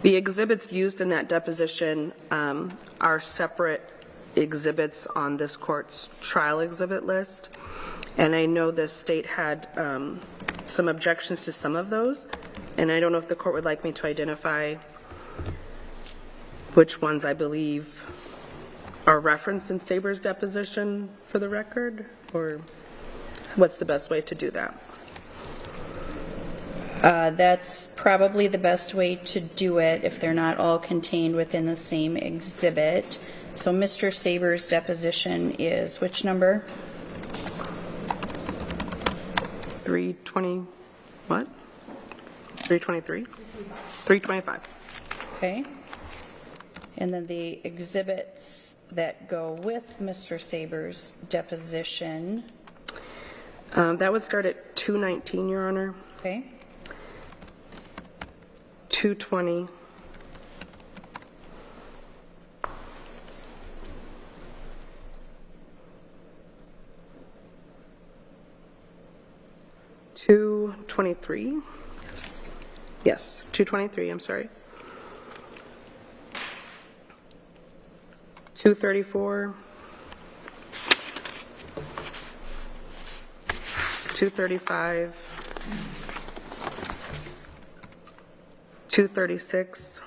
The exhibits used in that deposition are separate exhibits on this court's trial exhibit list. And I know the state had some objections to some of those. And I don't know if the court would like me to identify which ones I believe are referenced in Saber's deposition for the record, or what's the best way to do that? That's probably the best way to do it if they're not all contained within the same exhibit. So Mr. Saber's deposition is which number? 320, what? 323? 325. Okay. And then the exhibits that go with Mr. Saber's deposition. That would start at 219, Your Honor. Okay. 220. 223. Yes, 223, I'm sorry. 234. 235. 236.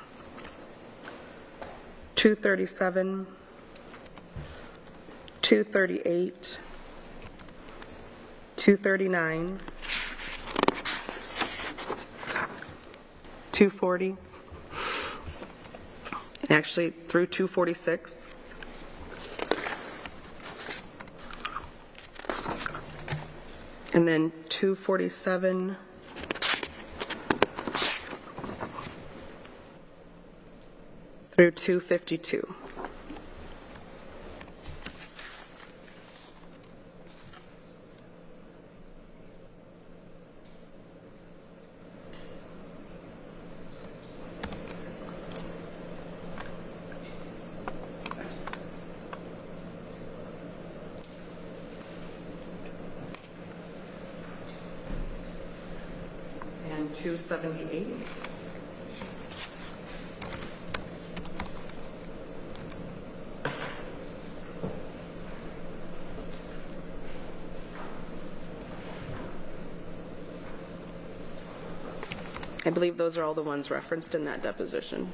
237. 238. 239. 240. Actually, through 246. And then 247 through 252. And 278. I believe those are all the ones referenced in that deposition.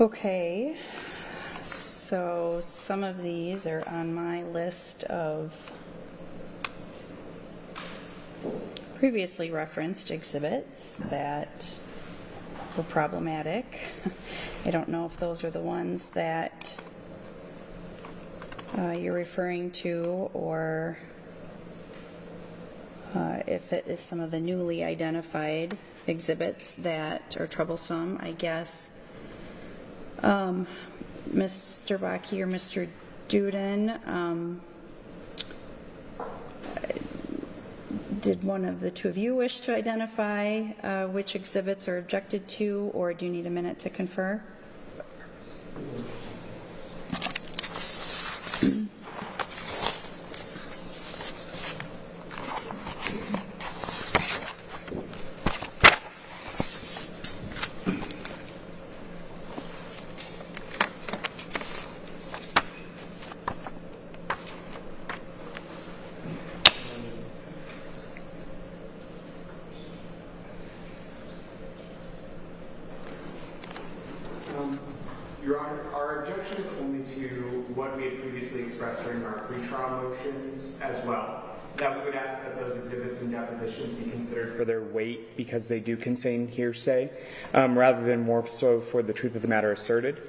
Okay, so some of these are on my list of previously referenced exhibits that were problematic. I don't know if those are the ones that you're referring to, or if it is some of the newly identified exhibits that are troublesome, I guess. Mr. Bakke or Mr. Duden, did one of the two of you wish to identify which exhibits are objected to, or do you need a minute to confer? Your Honor, our objection is only to what we had previously expressed during our pretrial motions as well. That we would ask that those exhibits and depositions be considered for their weight because they do contain hearsay, rather than more so for the truth of the matter asserted.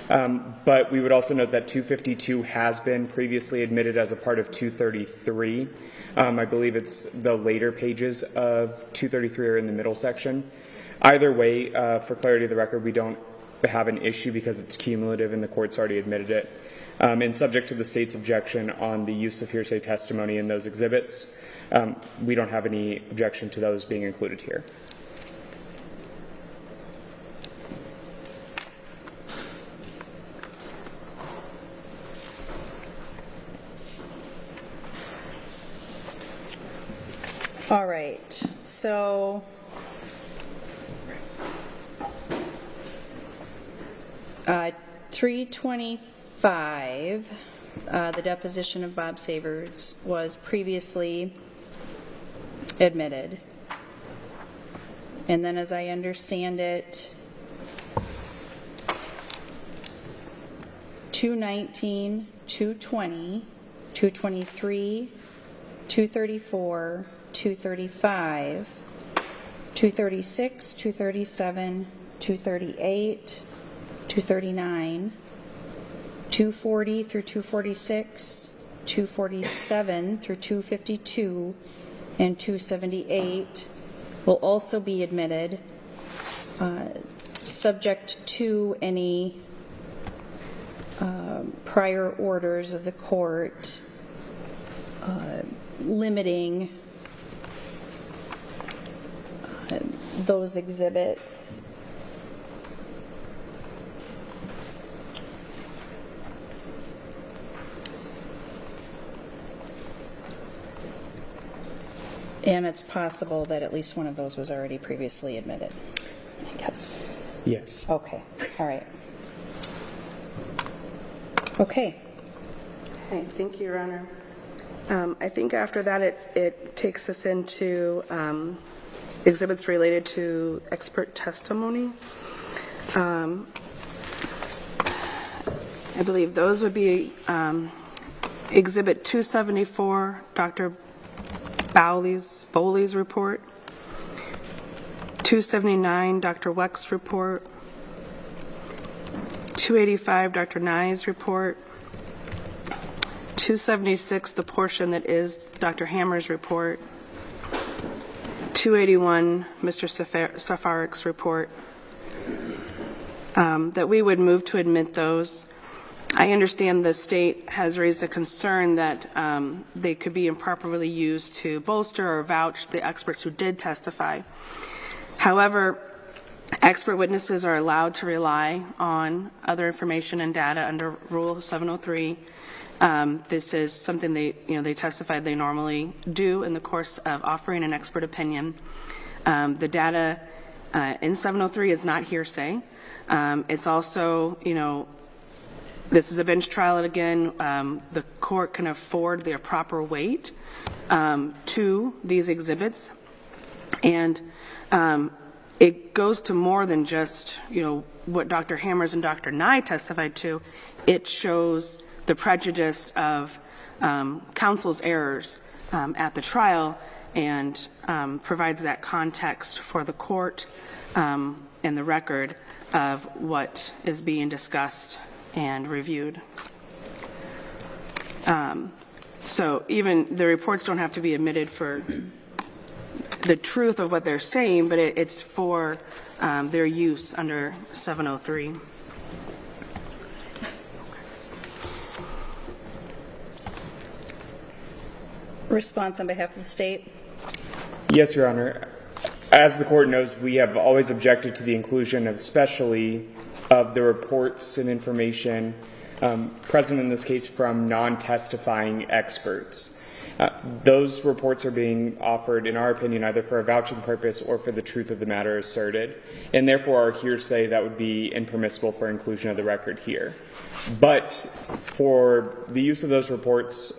But we would also note that 252 has been previously admitted as a part of 233. I believe it's the later pages of 233 are in the middle section. Either way, for clarity of the record, we don't have an issue because it's cumulative and the court's already admitted it. And subject to the state's objection on the use of hearsay testimony in those exhibits, we don't have any objection to those being included here. All right, so 325, the deposition of Bob Savers was previously admitted. And then as I understand it, 219, 220, 223, 234, 235, 236, 237, 238, 239, 240 through 246, 247 through 252, and 278 will also be admitted, subject to any prior orders of the court limiting those exhibits. And it's possible that at least one of those was already previously admitted, I guess. Yes. Okay, all right. Okay. Okay, thank you, Your Honor. I think after that it takes us into exhibits related to expert testimony. I believe those would be Exhibit 274, Dr. Bowley's report, 279, Dr. Weck's report, 285, Dr. Nye's report, 276, the portion that is Dr. Hammer's report, 281, Mr. Safaric's report, that we would move to admit those. I understand the state has raised a concern that they could be improperly used to bolster or vouch the experts who did testify. However, expert witnesses are allowed to rely on other information and data under Rule 703. This is something they testified they normally do in the course of offering an expert opinion. The data in 703 is not hearsay. It's also, this is a bench trial, and again, the court can afford their proper weight to these exhibits, and it goes to more than just what Dr. Hammers and Dr. Nye testified to. It shows the prejudice of counsel's errors at the trial and provides that context for the court and the record of what is being discussed and reviewed. So even the reports don't have to be admitted for the truth of what they're saying, but it's for their use under 703. Response on behalf of the state. Yes, Your Honor. As the court knows, we have always objected to the inclusion, especially of the reports and information present in this case from non-testifying experts. Those reports are being offered, in our opinion, either for a vouching purpose or for the truth of the matter asserted, and therefore our hearsay that would be impermissible for inclusion of the record here. But for the use of those reports,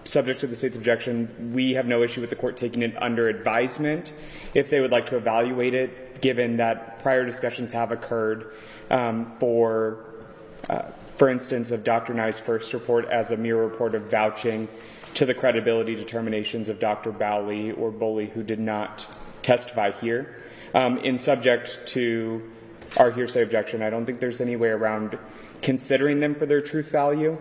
subject to the state's objection, we have no issue with the court taking it under advisement if they would like to evaluate it, given that prior discussions have occurred for instance, of Dr. Nye's first report as a mere report of vouching to the credibility determinations of Dr. Bowley or Boley, who did not testify here. In subject to our hearsay objection, I don't think there's any way around considering them for their truth value.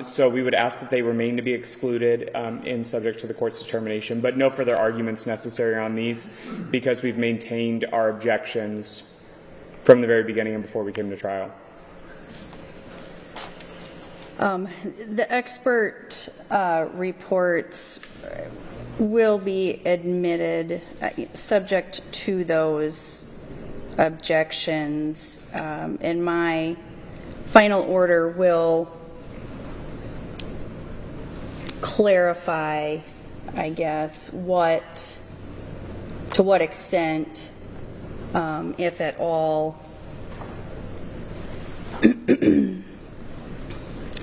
So we would ask that they remain to be excluded in subject to the court's determination, but no further arguments necessary on these because we've maintained our objections from the very beginning and before we came to trial. The expert reports will be admitted subject to those objections, and my final order will clarify, I guess, to what extent, if at all,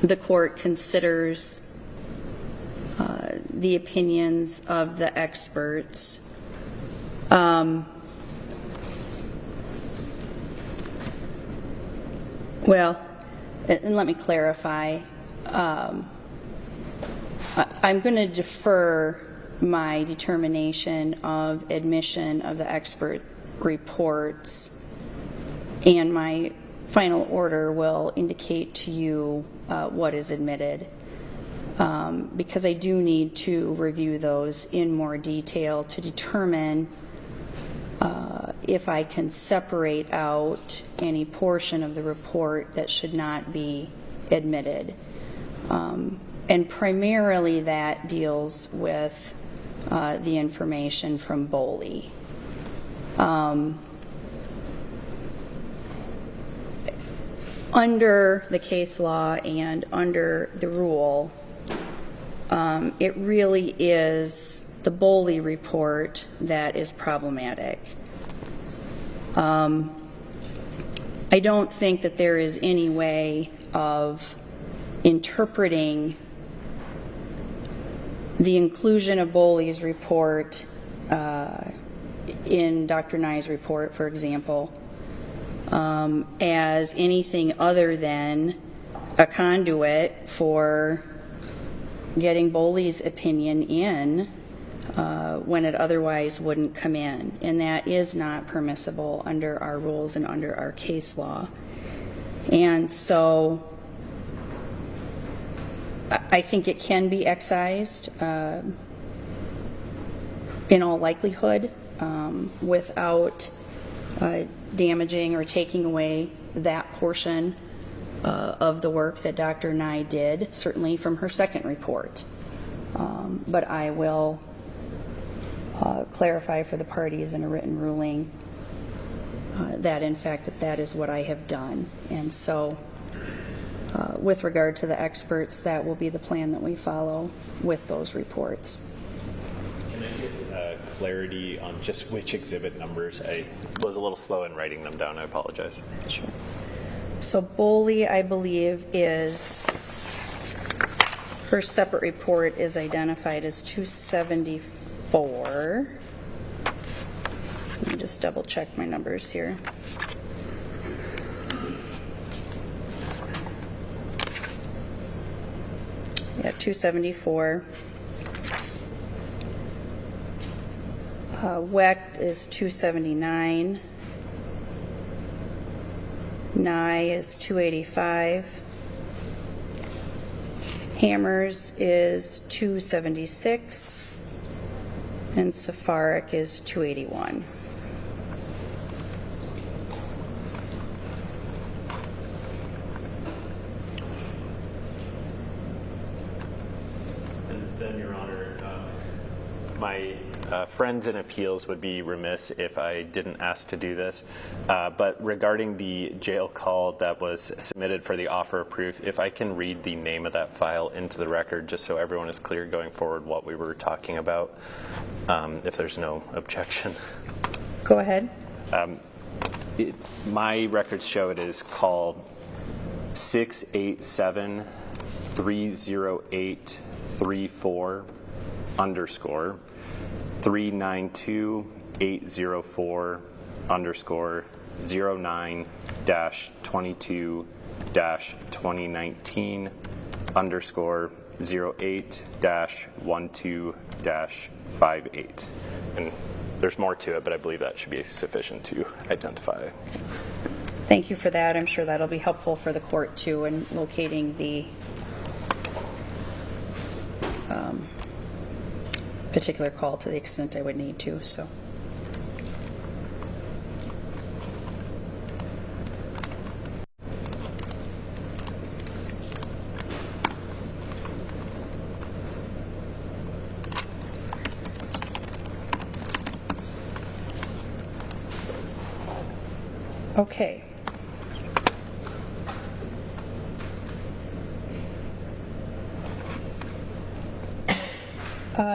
the court considers the opinions of the experts. Well, and let me clarify. I'm going to defer my determination of admission of the expert reports, and my final order will indicate to you what is admitted, because I do need to review those in more detail to determine if I can separate out any portion of the report that should not be admitted. And primarily that deals with the information from Boley. Under the case law and under the rule, it really is the Boley report that is problematic. I don't think that there is any way of interpreting the inclusion of Boley's report in Dr. Nye's report, for example, as anything other than a conduit for getting Boley's opinion in when it otherwise wouldn't come in. And that is not permissible under our rules and under our case law. And so I think it can be excised in all likelihood without damaging or taking away that portion of the work that Dr. Nye did, certainly from her second report. But I will clarify for the parties in a written ruling that in fact that is what I have done. And so with regard to the experts, that will be the plan that we follow with those reports. Can I get clarity on just which exhibit numbers? I was a little slow in writing them down. I apologize. Sure. So Boley, I believe, is, her separate report is identified as 274. Let me just double check my numbers here. Yeah, 274. Wecht is 279. Nye is 285. Hammers is 276. And Safaric is 281. And then, Your Honor, my friends in appeals would be remiss if I didn't ask to do this. But regarding the jail call that was submitted for the offer of proof, if I can read the name of that file into the record, just so everyone is clear going forward what we were talking about, if there's no objection. Go ahead. My records show it is called 687-308-34 _392-804 09-22-2019 _08-12-58. And there's more to it, but I believe that should be sufficient to identify. Thank you for that. I'm sure that'll be helpful for the court too in locating the particular call to the extent I would need to. So. Okay.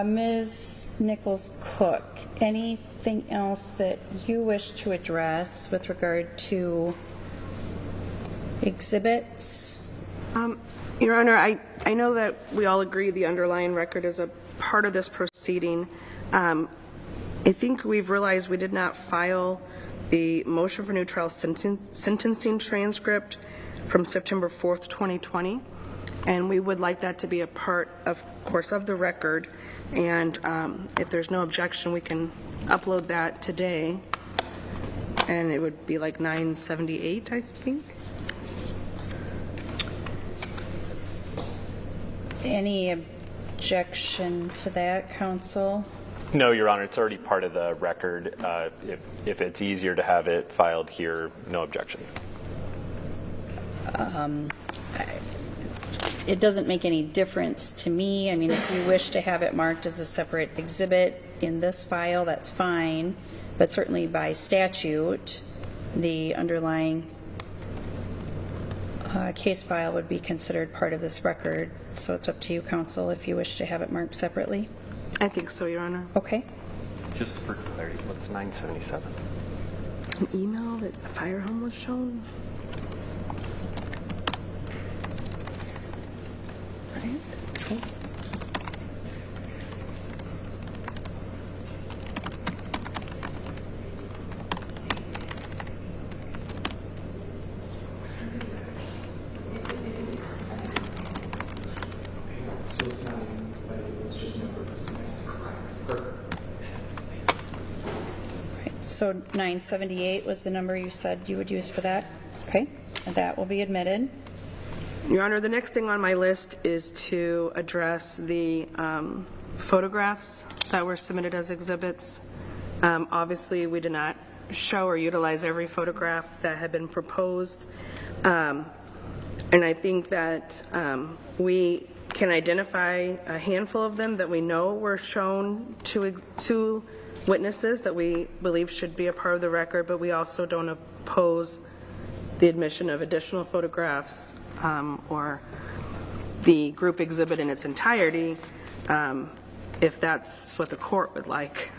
Ms. Nichols-Cook, anything else that you wish to address with regard to exhibits? Your Honor, I know that we all agree the underlying record is a part of this proceeding. I think we've realized we did not file the motion for new trial sentencing transcript from September 4th, 2020. And we would like that to be a part, of course, of the record. And if there's no objection, we can upload that today. And it would be like 978, I think. Any objection to that, counsel? No, Your Honor, it's already part of the record. If it's easier to have it filed here, no objection. It doesn't make any difference to me. I mean, if you wish to have it marked as a separate exhibit in this file, that's fine. But certainly by statute, the underlying case file would be considered part of this record. So it's up to you, counsel, if you wish to have it marked separately. I think so, Your Honor. Okay. Just for clarity, what's 977? An email that a fire home was shown? Right? Cool. So 978 was the number you said you would use for that? Okay, and that will be admitted. Your Honor, the next thing on my list is to address the photographs that were submitted as exhibits. Obviously, we did not show or utilize every photograph that had been proposed. And I think that we can identify a handful of them that we know were shown to witnesses that we believe should be a part of the record, but we also don't oppose the admission of additional photographs or the group exhibit in its entirety, if that's what the court would like.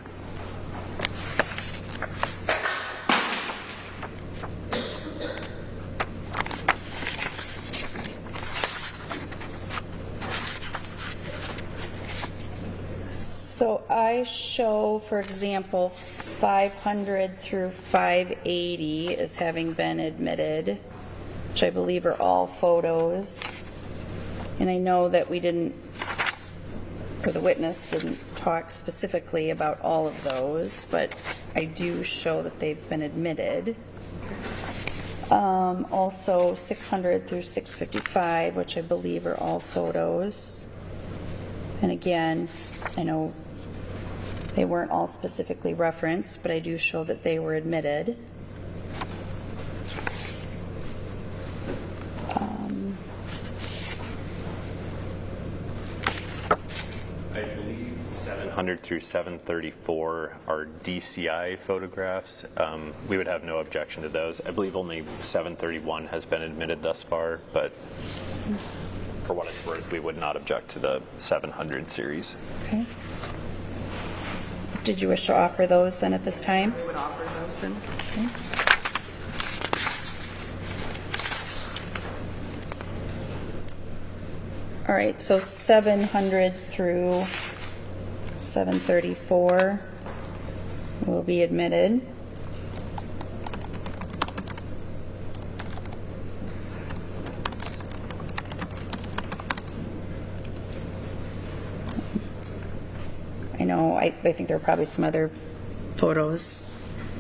So I show, for example, 500 through 580 as having been admitted, which I believe are all photos. And I know that we didn't, or the witness didn't talk specifically about all of those, but I do show that they've been admitted. Also 600 through 655, which I believe are all photos. And again, I know they weren't all specifically referenced, but I do show that they were admitted. I believe 700 700 through 734 are DCI photographs. We would have no objection to those. I believe only 731 has been admitted thus far, but for what it's worth, we would not object to the 700 series. Okay. Did you wish to offer those then at this time? We would offer those then. Okay. All right, so 700 through 734 will be admitted. I know, I think there are probably some other photos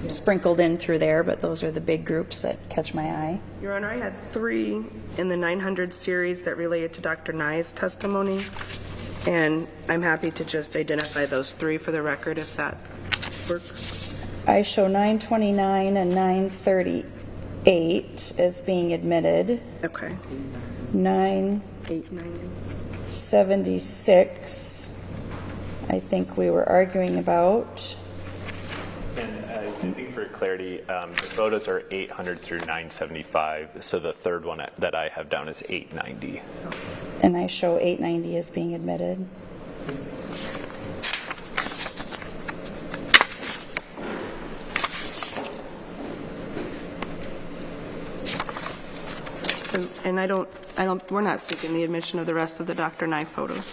sprinkled in through there, but those are the big groups that catch my eye. Your Honor, I had 3 in the 900 series that related to Dr. Nye's testimony, and I'm happy to just identify those 3 for the record if that works. I show 929 and 938 as being admitted. Okay. 976, I think we were arguing about. And I think for clarity, the photos are 800 through 975, so the third one that I have down is 890. And I show 890 as being admitted. And we're not seeking the admission of the rest of the Dr. Nye photos.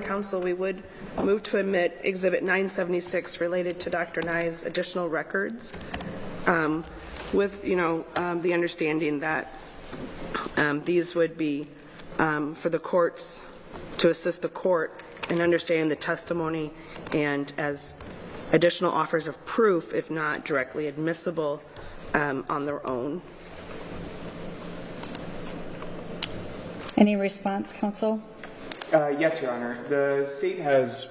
Counsel, we would move to admit Exhibit 976 related to Dr. Nye's additional records, with the understanding that these would be for the courts to assist the court in understanding the testimony and as additional offers of proof, if not directly admissible on their own. Any response, counsel? Yes, Your Honor. The state has,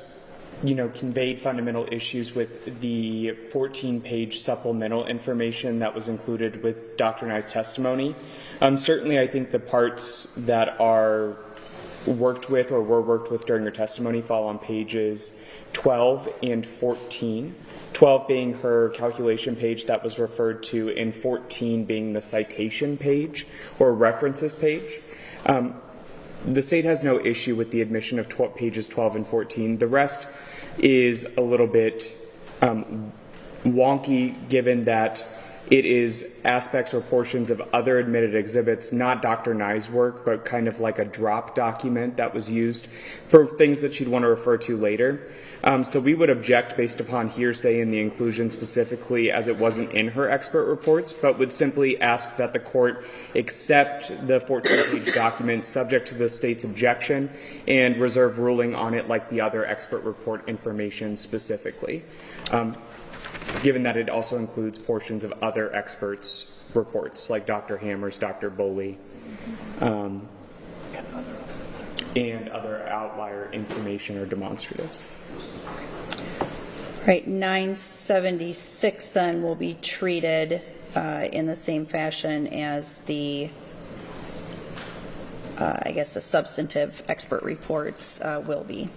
conveyed fundamental issues with the 14-page supplemental information that was included with Dr. Nye's testimony. Certainly, I think the parts that are worked with or were worked with during her testimony fall on pages 12 and 14. 12 being her calculation page that was referred to, and 14 being the citation page or references page. The state has no issue with the admission of pages 12 and 14. The rest is a little bit wonky, given that it is aspects or portions of other admitted exhibits, not Dr. Nye's work, but kind of like a drop document that was used for things that she'd want to refer to later. So we would object based upon hearsay and the inclusion specifically, as it wasn't in her expert reports, but would simply ask that the court accept the 14-page document subject to the state's objection and reserve ruling on it like the other expert report information specifically, given that it also includes portions of other experts' reports, like Dr. Hammer's, Dr. Boley, and other outlier information or demonstratives. Right, 976 then will be treated in the same fashion as the I guess the substantive expert reports will be.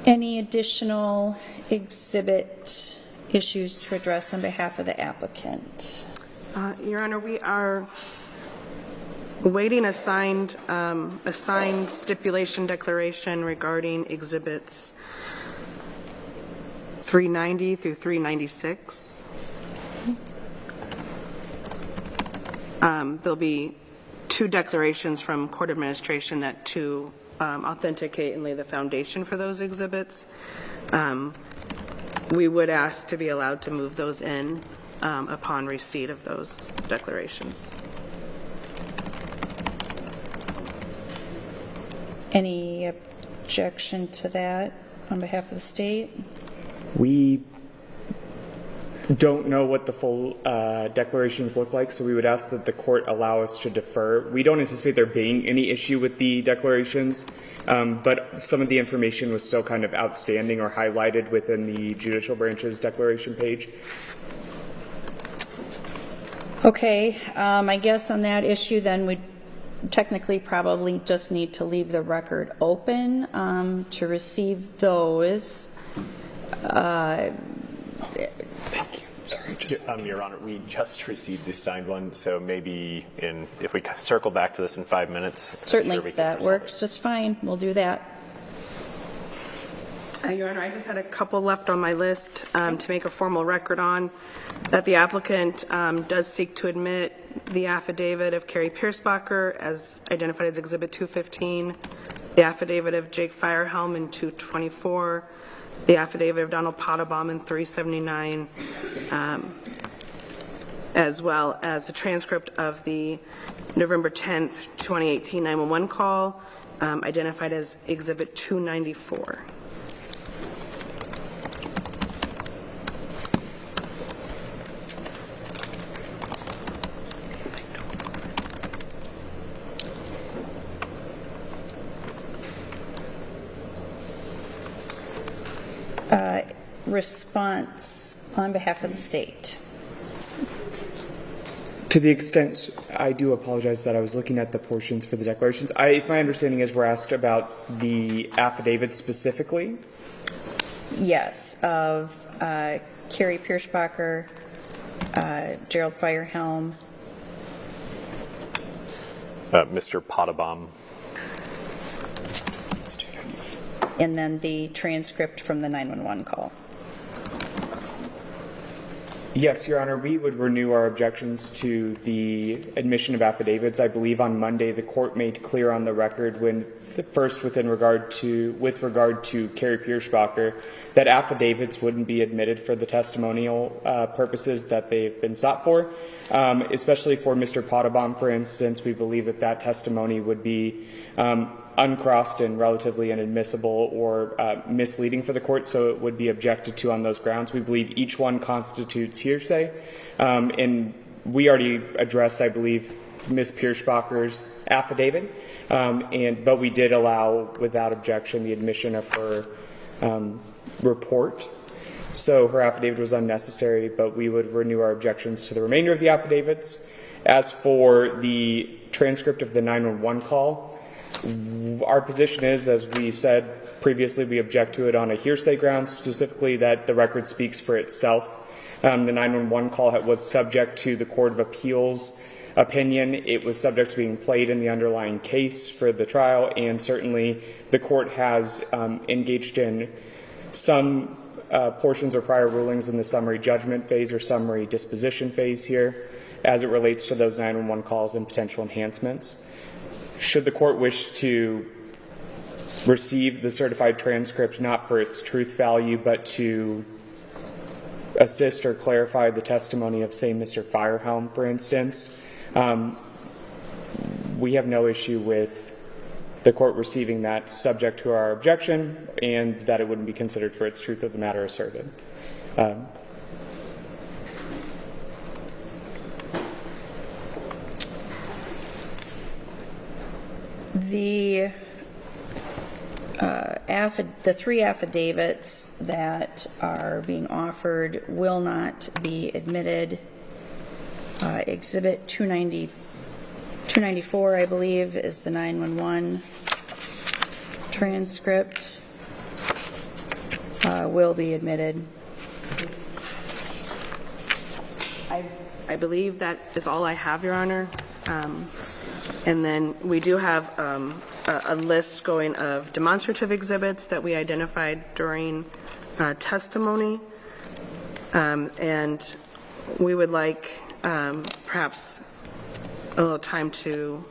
Any additional exhibit issues to address on behalf of the applicant? Your Honor, we are waiting a signed stipulation declaration regarding exhibits 390 through 396. There'll be two declarations from court administration that to authenticate and lay the foundation for those exhibits. We would ask to be allowed to move those in upon receipt of those declarations. Any objection to that on behalf of the state? We don't know what the full declarations look like, so we would ask that the court allow us to defer. We don't anticipate there being any issue with the declarations, but some of the information was still kind of outstanding or highlighted within the judicial branch's declaration page. Okay, I guess on that issue then we technically probably just need to leave the record open to receive those. Sorry, Your Honor, we just received the signed one, so maybe if we circle back to this in 5 minutes. Certainly, that works just fine. We'll do that. Your Honor, I just had a couple left on my list to make a formal record on that the applicant does seek to admit the affidavit of Carrie Piersbacher as identified as Exhibit 215, the affidavit of Jake Firehelm in 224, the affidavit of Donald Pottabaum in 379, as well as a transcript of the November 10th, 2018 911 call identified as Exhibit 294. Response on behalf of the state. To the extent, I do apologize that I was looking at the portions for the declarations. If my understanding is we're asked about the affidavit specifically. Yes, of Carrie Piersbacher, Gerald Firehelm. Mr. Pottabaum. And then the transcript from the 911 call. Yes, Your Honor, we would renew our objections to the admission of affidavits. I believe on Monday the court made clear on the record with regard to Carrie Piersbacher that affidavits wouldn't be admitted for the testimonial purposes that they've been sought for, especially for Mr. Pottabaum, for instance. We believe that testimony would be uncrossed and relatively inadmissible or misleading for the court, so it would be objected to on those grounds. We believe each one constitutes hearsay, and we already addressed, I believe, Ms. Piersbacher's affidavit, but we did allow, without objection, the admission of her report. So her affidavit was unnecessary, but we would renew our objections to the remainder of the affidavits. As for the transcript of the 911 call, our position is, as we've said previously, we object to it on a hearsay ground, specifically that the record speaks for itself. The 911 call was subject to the Court of Appeals opinion. It was subject to being played in the underlying case for the trial, and certainly the court has engaged in some portions or prior rulings in the summary judgment phase or summary disposition phase here. as it relates to those 911 calls and potential enhancements. Should the court wish to receive the certified transcript not for its truth value, but to assist or clarify the testimony of, say, Mr. Firehelm, for instance, we have no issue with the court receiving that subject to our objection, and that it wouldn't be considered for its truth of the matter asserted. The three affidavits that are being offered will not be admitted. Exhibit 294, I believe, is the 911 transcript. Will be admitted. I believe that is all I have, Your Honor. And then we do have a list going of demonstrative exhibits that we identified during testimony. And we would like perhaps a little time to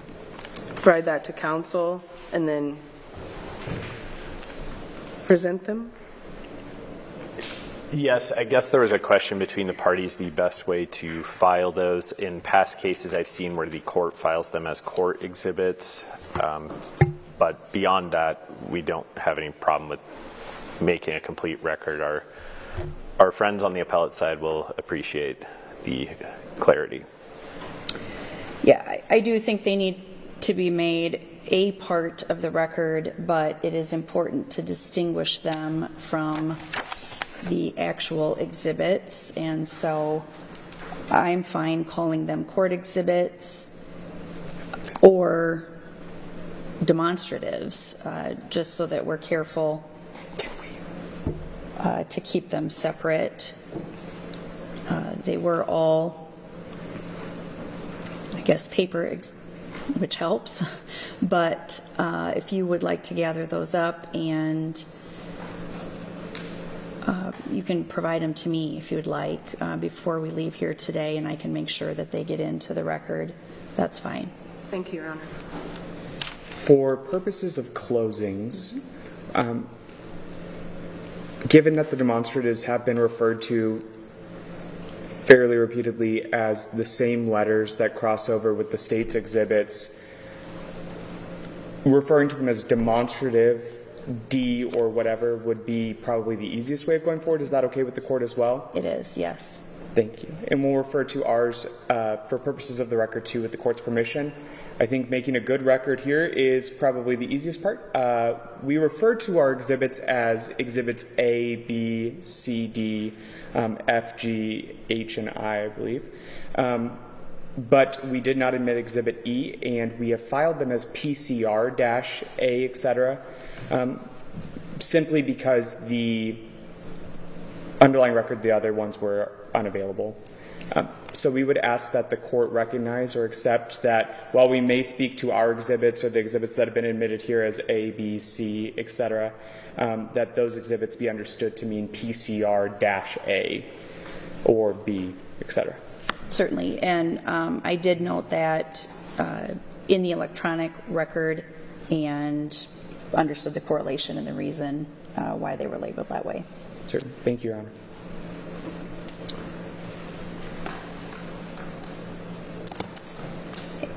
provide that to counsel and then present them. Yes, I guess there was a question between the parties, the best way to file those. In past cases I've seen where the court files them as court exhibits, but beyond that, we don't have any problem with making a complete record. Our friends on the appellate side will appreciate the clarity. Yeah, I do think they need to be made a part of the record, but it is important to distinguish them from the actual exhibits, and so I'm fine calling them court exhibits or demonstratives, just so that we're careful to keep them separate. They were all, I guess, paper, which helps, but if you would like to gather those up, and you can provide them to me if you would like before we leave here today, and I can make sure that they get into the record. That's fine. Thank you, Your Honor. For purposes of closings, given that the demonstratives have been referred to fairly repeatedly as the same letters that cross over with the state's exhibits, referring to them as demonstrative D or whatever would be probably the easiest way of going forward. Is that okay with the court as well? It is, yes. Thank you. And we'll refer to ours for purposes of the record too, with the court's permission. I think making a good record here is probably the easiest part. We refer to our exhibits as exhibits A, B, C, D, F, G, H, and I believe. But we did not admit exhibit E, and we have filed them as PCR-A, etc., simply because the underlying record, the other ones were unavailable. So we would ask that the court recognize or accept that while we may speak to our exhibits or the exhibits that have been admitted here as A, B, C, etc., that those exhibits be understood to mean PCR-A or B, etc. Certainly, and I did note that in the electronic record and understood the correlation and the reason why they were labeled that way. Certainly. Thank you, Your Honor.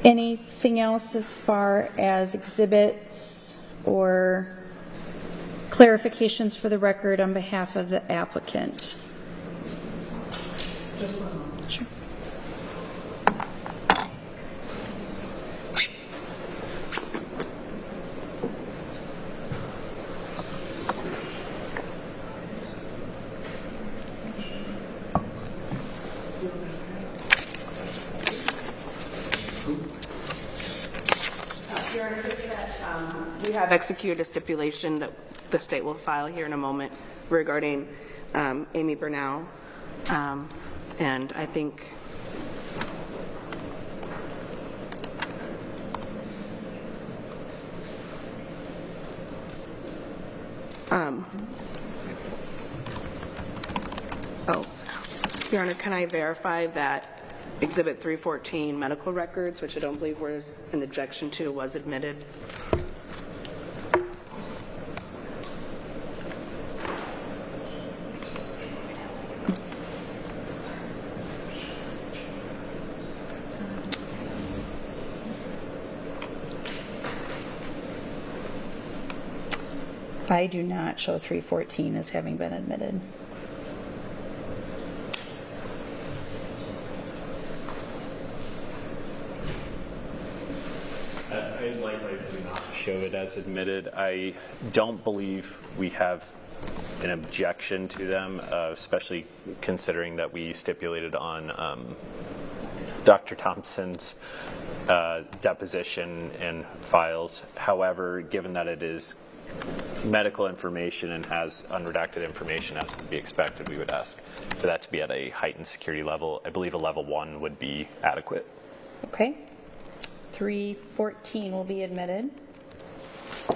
Anything else as far as exhibits or clarifications for the record on behalf of the applicant? Just one moment. Sure. We have executed a stipulation that the state will file here in a moment regarding Amy Bernal, and I think Your Honor, can I verify that Exhibit 314, medical records, which I don't believe was an objection to, was admitted. I do not show 314 as having been admitted. I likewise do not show it as admitted. I don't believe we have an objection to them, especially considering that we stipulated on Dr. Thompson's deposition and files. However, given that it is medical information and has unredacted information as would be expected, we would ask for that to be at a heightened security level. I believe a level 1 would be adequate. Okay. 314 will be admitted. I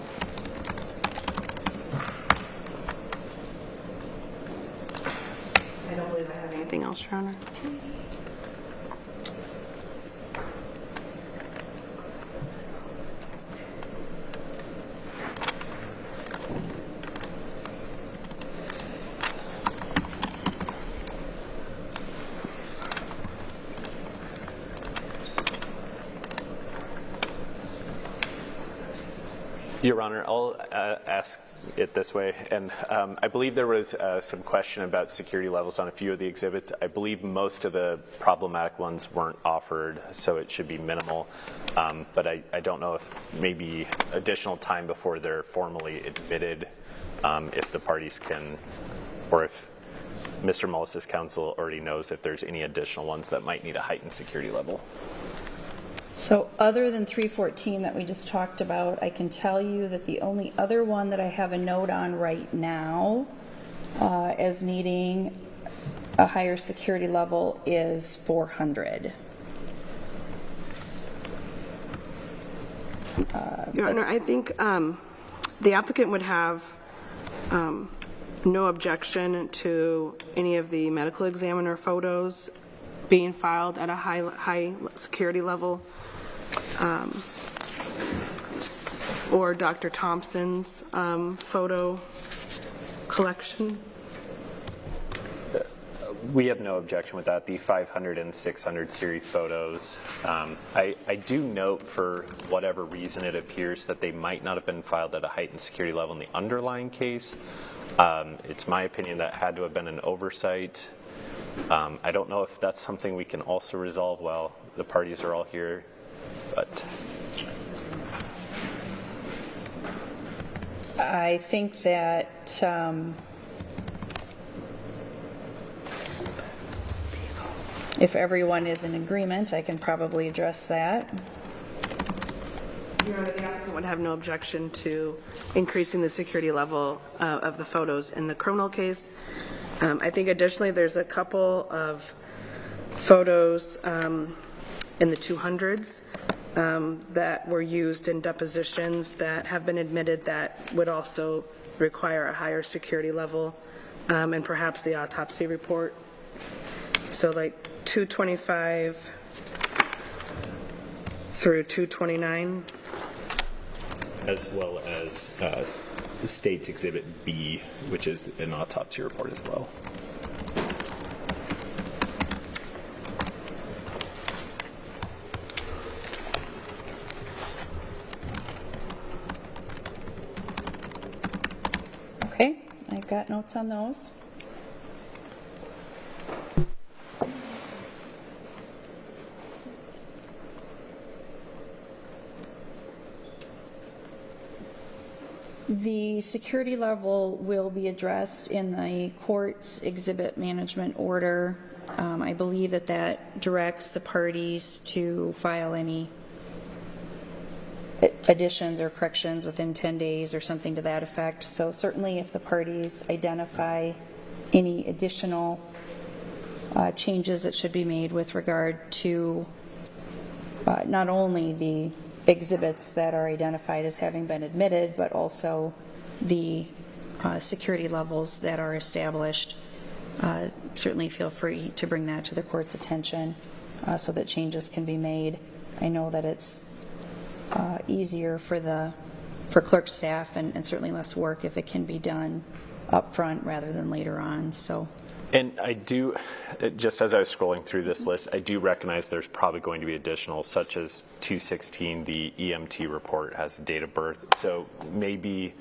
don't believe I have anything else, Your Honor. Your Honor, I'll ask it this way, and I believe there was some question about security levels on a few of the exhibits. I believe most of the problematic ones weren't offered, so it should be minimal, but I don't know if maybe additional time before they're formally admitted, if the parties can, or if Mr. Mullis's counsel already knows if there's any additional ones that might need a heightened security level. So other than 314 that we just talked about, I can tell you that the only other one that I have a note on right now as needing a higher security level is 400. Your Honor, I think the applicant would have no objection to any of the medical examiner photos being filed at a high security level, or Dr. Thompson's photo collection. We have no objection with that. The 500 and 600 series photos. I do note, for whatever reason, it appears that they might not have been filed at a heightened security level in the underlying case. It's my opinion that had to have been an oversight. I don't know if that's something we can also resolve while the parties are all here, but I think that if everyone is in agreement, I can probably address that. Your Honor, the applicant would have no objection to increasing the security level of the photos in the criminal case. I think additionally there's a couple of photos in the 200s that were used in depositions that have been admitted that would also require a higher security level, and perhaps the autopsy report. So like 225 through 229. As well as the state's Exhibit B, which is an autopsy report as well. Okay, I've got notes on those. The security level will be addressed in the court's exhibit management order. I believe that that directs the parties to file any additions or corrections within 10 days or something to that effect. So certainly if the parties identify any additional changes that should be made with regard to not only the exhibits that are identified as having been admitted, but also the security levels that are established, certainly feel free to bring that to the court's attention. so that changes can be made. I know that it's easier for clerk staff and certainly less work if it can be done up front rather than later on. So. And I do, just as I was scrolling through this list, I do recognize there's probably going to be additional, such as 216, the EMT report has a date of birth. So maybe,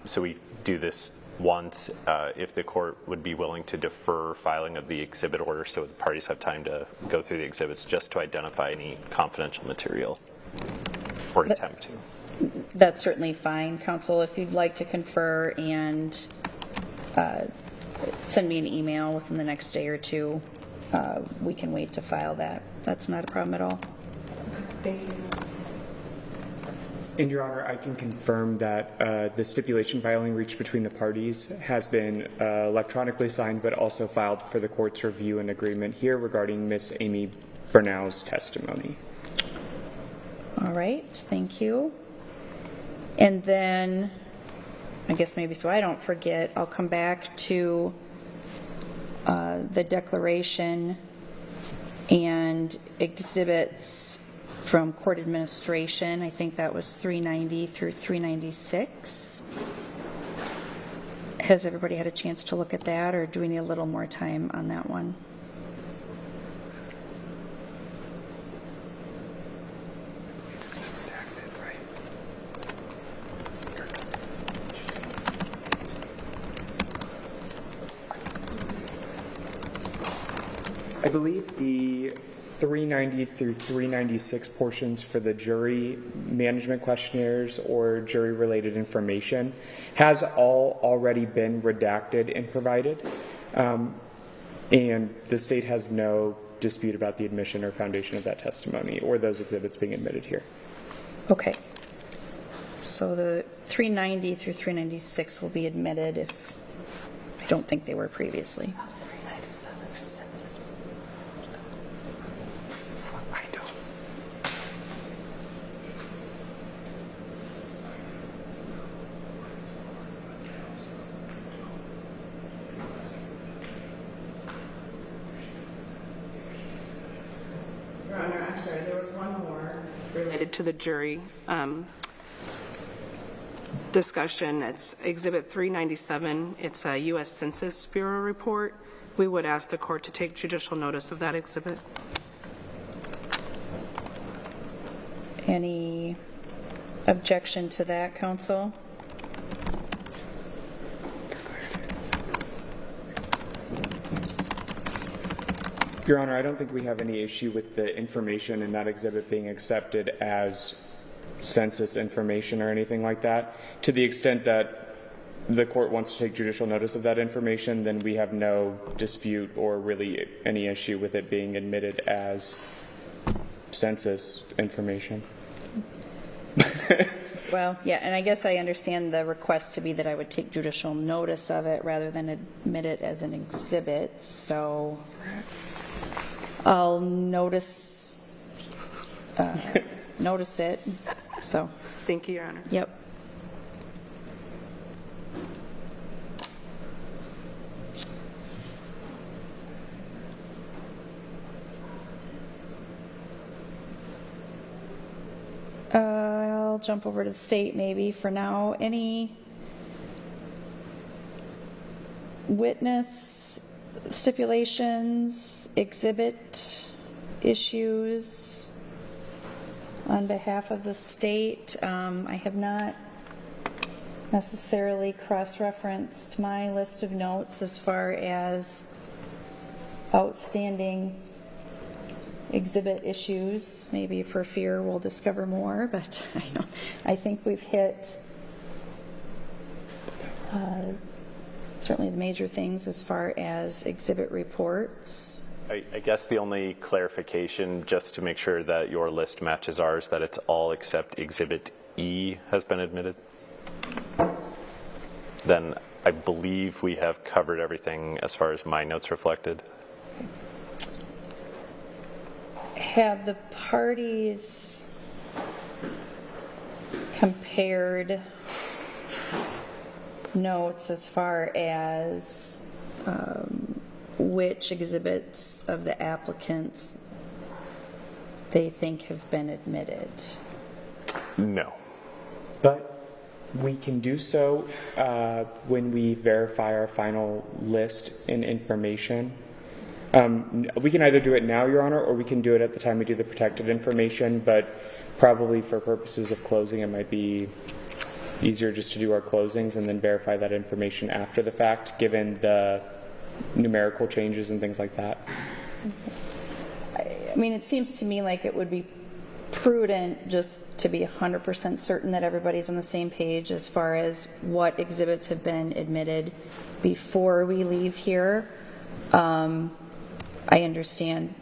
so we do this once, if the court would be willing to defer filing of the exhibit order so the parties have time to go through the exhibits just to identify any confidential material or attempt to. That's certainly fine, counsel. If you'd like to confer and send me an email within the next day or two, we can wait to file that. That's not a problem at all. Thank you. And Your Honor, I can confirm that the stipulation filing reached between the parties has been electronically signed, but also filed for the court's review and agreement here regarding Miss Amy Bernau's testimony. All right, thank you. And then, I guess maybe so I don't forget, I'll come back to the declaration and exhibits from court administration. I think that was 390 through 396. Has everybody had a chance to look at that, or do we need a little more time on that one? I believe the 390 through 396 portions for the jury management questionnaires or jury-related information has all already been redacted and provided, and the state has no dispute about the admission or foundation of that testimony or those exhibits being admitted here. Okay. So the 390 through 396 will be admitted if I don't think they were previously. Your Honor, I'm sorry, there was one more related to the jury discussion. It's Exhibit 397. It's a U.S. Census Bureau report. We would ask the court to take judicial notice of that exhibit. Any objection to that, counsel? Your Honor, I don't think we have any issue with the information in that exhibit being accepted as census information or anything like that. To the extent that the court wants to take judicial notice of that information, then we have no dispute or really any issue with it being admitted as census information. Well, yeah, and I guess I understand the request to be that I would take judicial notice of it rather than admit it as an exhibit. So I'll notice it. So thank you, Your Honor. Yep. I'll jump over to the state maybe for now. Any witness stipulations, exhibit issues on behalf of the state? I have not necessarily cross-referenced my list of notes as far as outstanding exhibit issues. Maybe for fear we'll discover more, but I think we've hit certainly the major things as far as exhibit reports. I guess the only clarification, just to make sure that your list matches ours, that it's all except Exhibit E has been admitted. Then I believe we have covered everything as far as my notes reflected. Have the parties compared notes as far as which exhibits of the applicants they think have been admitted. No. But we can do so when we verify our final list and information. We can either do it now, Your Honor, or we can do it at the time we do the protected information, but probably for purposes of closing, it might be easier just to do our closings and then verify that information after the fact, given the numerical changes and things like that. I mean, it seems to me like it would be prudent just to be 100% certain that everybody's on the same page as far as what exhibits have been admitted before we leave here. I understand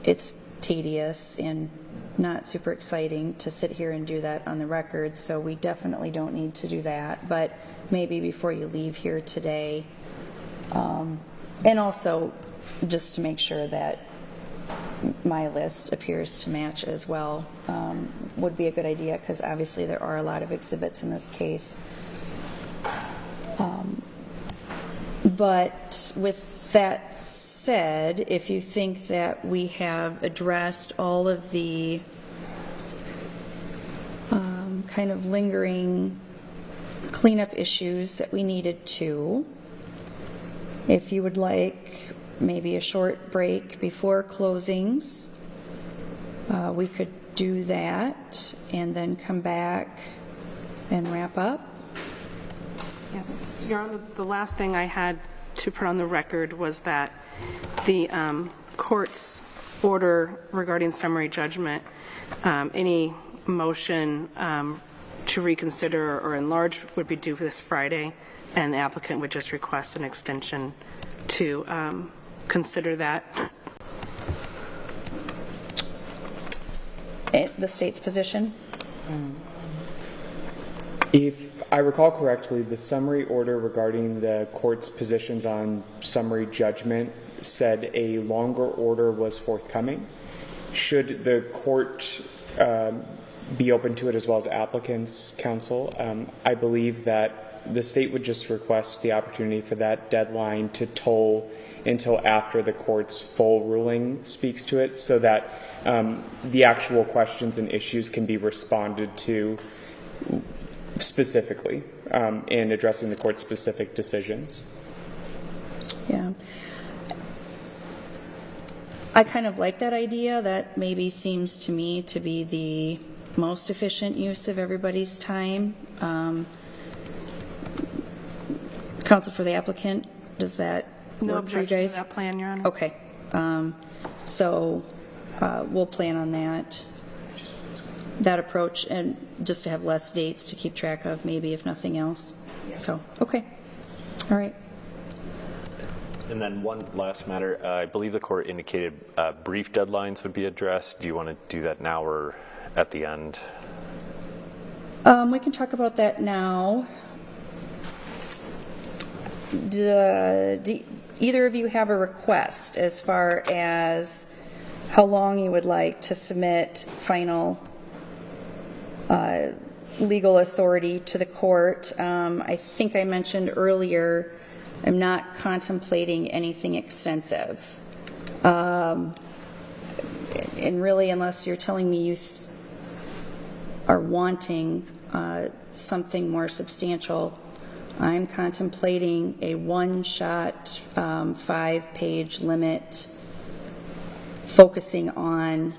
it's tedious and not super exciting to sit here and do that on the record, so we definitely don't need to do that, but maybe before you leave here today. And also just to make sure that my list appears to match as well would be a good idea, because obviously there are a lot of exhibits in this case. But with that said, if you think that we have addressed all of the kind of lingering cleanup issues that we needed to, if you would like maybe a short break before closings, we could do that and then come back and wrap up. Yes, Your Honor, the last thing I had to put on the record was that the court's order regarding summary judgment, any motion to reconsider or enlarge would be due for this Friday, and the applicant would just request an extension to consider that. The state's position? If I recall correctly, the summary order regarding the court's positions on summary judgment said a longer order was forthcoming. Should the court be open to it, as well as applicants' counsel, I believe that the state would just request the opportunity for that deadline to toll until after the court's full ruling speaks to it, so that the actual questions and issues can be responded to specifically in addressing the court's specific decisions. Yeah. I kind of like that idea. That maybe seems to me to be the most efficient use of everybody's time. Counsel for the applicant, does that No work for you objection guys? to that plan, Your Honor. Okay. So we'll plan on that approach, and just to have less dates to keep track of, maybe, if nothing else. So, okay. All right. And then one last matter. I believe the court indicated brief deadlines would be addressed. Do you want to do that now or at the end? We can talk about that now. Do either of you have a request as far as how long you would like to submit final legal authority to the court? I think I mentioned earlier, I'm not contemplating anything extensive. And really, unless you're telling me you are wanting something more substantial, I'm contemplating a one-shot 5-page limit focusing on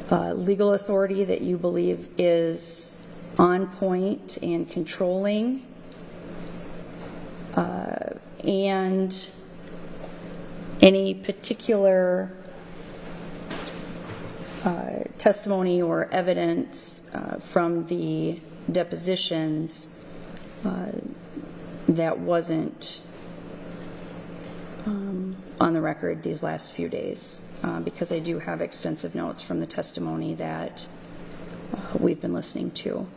legal authority that you believe is on point and controlling, and any particular testimony or evidence from the depositions that wasn't on the record these last few days, because I do have extensive notes from the testimony that we've been listening to.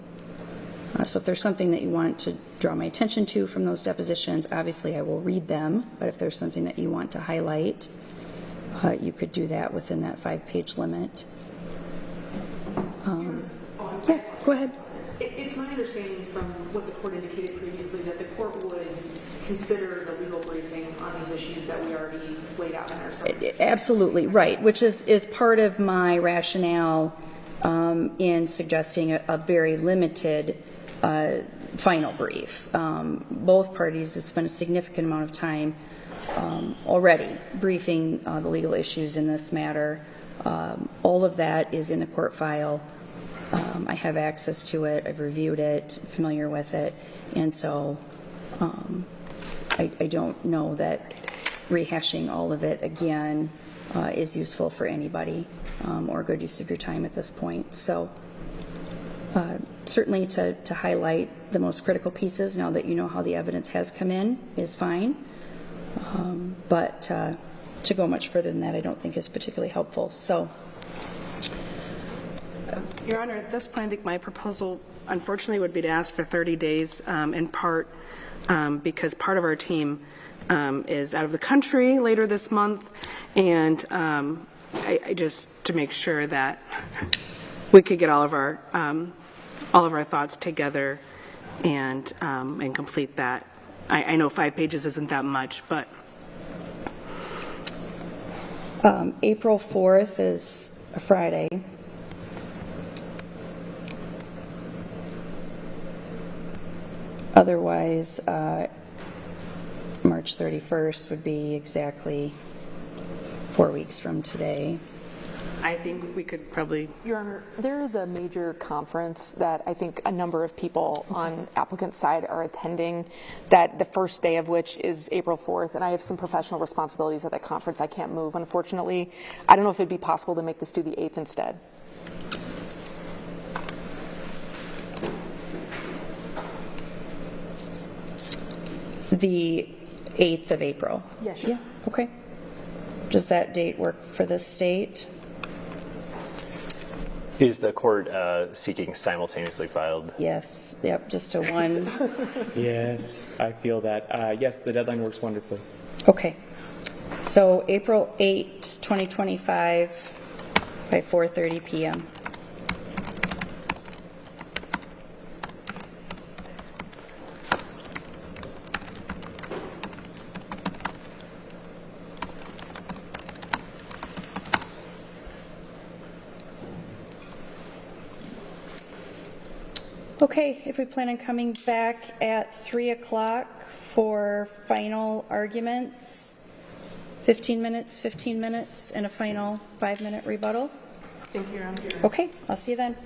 So if there's something that you want to draw my attention to from those depositions, obviously I will read them, but if there's something that you want to highlight, you could do that within that 5-page limit. Yeah, go ahead. It's my understanding from what the court indicated previously that the court would consider the legal briefing on these issues that we already laid out in our summary. Absolutely, right, which is part of my rationale in suggesting a very limited final brief. Both parties have spent a significant amount of time already briefing the legal issues in this matter. All of that is in the court file. I have access to it. I've reviewed it, familiar with it, and so I don't know that rehashing all of it again is useful for anybody or a good use of your time at this point. So certainly to highlight the most critical pieces now that you know how the evidence has come in is fine. But to go much further than that I don't think is particularly helpful. So, Your Honor, at this point, I think my proposal, unfortunately, would be to ask for 30 days, in part because part of our team is out of the country later this month, and I just to make sure that we could get all of our thoughts together and complete that. I know 5 pages isn't that much, but April 4th is a Friday. Otherwise, March 31st would be exactly 4 weeks from today. I think we could probably. Your Honor, there is a major conference that I think a number of people on applicant's side are attending, that the first day of which is April 4th, and I have some professional responsibilities at that conference. I can't move, unfortunately. I don't know if it'd be possible to make this do the 8th instead. The 8th of April. Yes, sure. Yeah, okay. Does that date work for this state? Is the court seeking simultaneously filed? Yes, yep, just a one. Yes, I feel that. Yes, the deadline works wonderfully. Okay. So April 8, 2025 by 4:30 p.m. Okay, if we plan on coming back at 3 o'clock for final arguments, 15 minutes, and a final 5-minute rebuttal. Thank you, Your Honor. Okay, I'll see you then.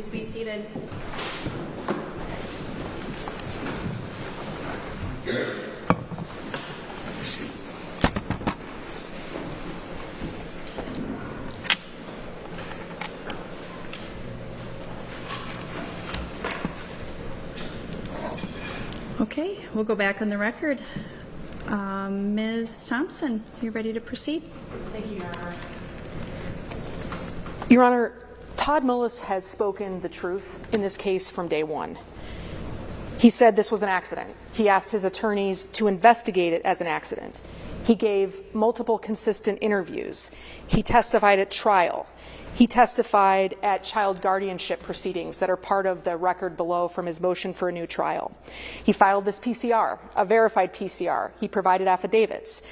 Please be seated. Okay, we'll go back on the record. Ms. Thompson, you ready to proceed? Thank you, Your Honor. Your Honor, Todd Mullis has spoken the truth in this case from day one. He said this was an accident. He asked his attorneys to investigate it as an accident. He gave multiple consistent interviews. He testified at trial. He testified at child guardianship proceedings that are part of the record below from his motion for a new trial. He filed this PCR, a verified PCR. He provided affidavits.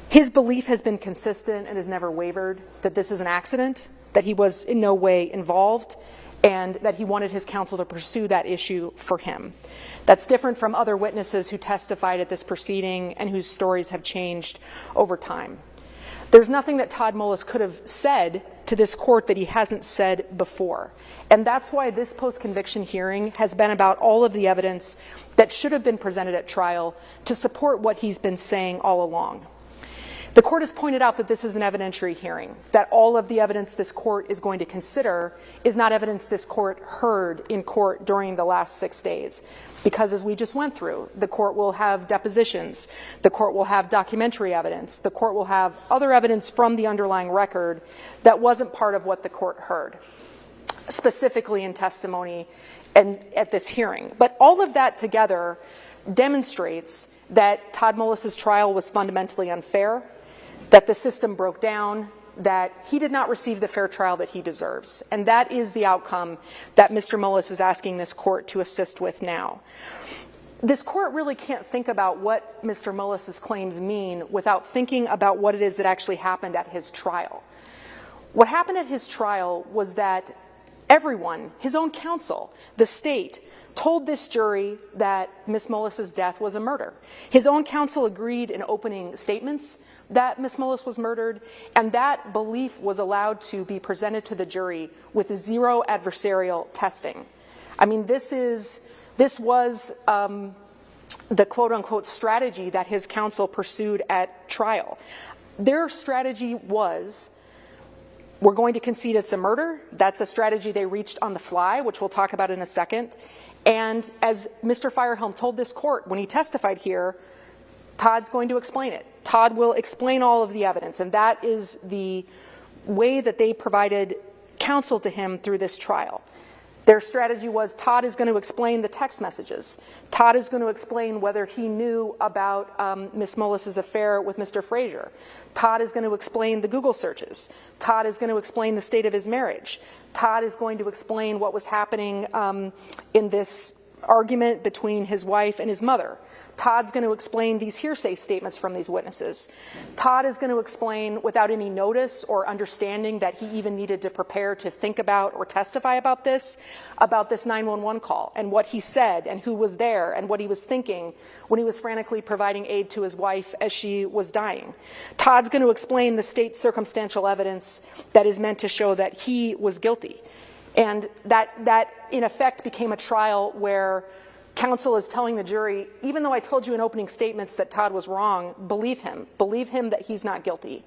His belief has been consistent and has never wavered that this is an accident, that he was in no way involved, and that he wanted his counsel to pursue that issue for him. That's different from other witnesses who testified at this proceeding and whose stories have changed over time. There's nothing that Todd Mullis could have said to this court that he hasn't said before. And that's why this post-conviction hearing has been about all of the evidence that should have been presented at trial to support what he's been saying all along. The court has pointed out that this is an evidentiary hearing, that all of the evidence this court is going to consider is not evidence this court heard in court during the last 6 days. Because as we just went through, the court will have depositions, the court will have documentary evidence, the court will have other evidence from the underlying record that wasn't part of what the court heard, specifically in testimony and at this hearing. But all of that together demonstrates that Todd Mullis's trial was fundamentally unfair, that the system broke down, that he did not receive the fair trial that he deserves. And that is the outcome that Mr. Mullis is asking this court to assist with now. This court really can't think about what Mr. Mullis's claims mean without thinking about what it is that actually happened at his trial. What happened at his trial was that everyone, his own counsel, the state, told this jury that Ms. Mullis's death was a murder. His own counsel agreed in opening statements that Ms. Mullis was murdered, and that belief was allowed to be presented to the jury with zero adversarial testing. I mean, this was the quote-unquote strategy that his counsel pursued at trial. Their strategy was, we're going to concede it's a murder. That's a strategy they reached on the fly, which we'll talk about in a second. And as Mr. Firehelm told this court when he testified here, Todd's going to explain it. Todd will explain all of the evidence, and that is the way that they provided counsel to him through this trial. Their strategy was Todd is going to explain the text messages. Todd is going to explain whether he knew about Ms. Mullis's affair with Mr. Frazier. Todd is going to explain the Google searches. Todd is going to explain the state of his marriage. Todd is going to explain what was happening in this argument between his wife and his mother. Todd's going to explain these hearsay statements from these witnesses. Todd is going to explain without any notice or understanding that he even needed to prepare to think about or testify about this 911 call and what he said and who was there and what he was thinking when he was frantically providing aid to his wife as she was dying. Todd's going to explain the state's circumstantial evidence that is meant to show that he was guilty. And that in effect became a trial where counsel is telling the jury, even though I told you in opening statements that Todd was wrong, believe him that he's not guilty.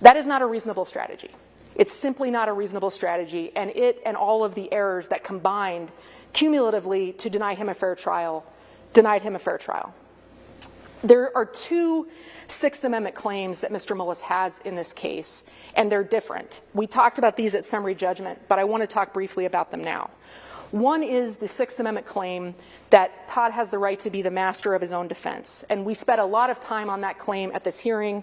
That is not a reasonable strategy. It's simply not a reasonable strategy, and it and all of the errors that combined cumulatively to deny him a fair trial, denied him a fair trial. There are two Sixth Amendment claims that Mr. Mullis has in this case, and they're different. We talked about these at summary judgment, but I want to talk briefly about them now. One is the Sixth Amendment claim that Todd has the right to be the master of his own defense. And we spent a lot of time on that claim at this hearing,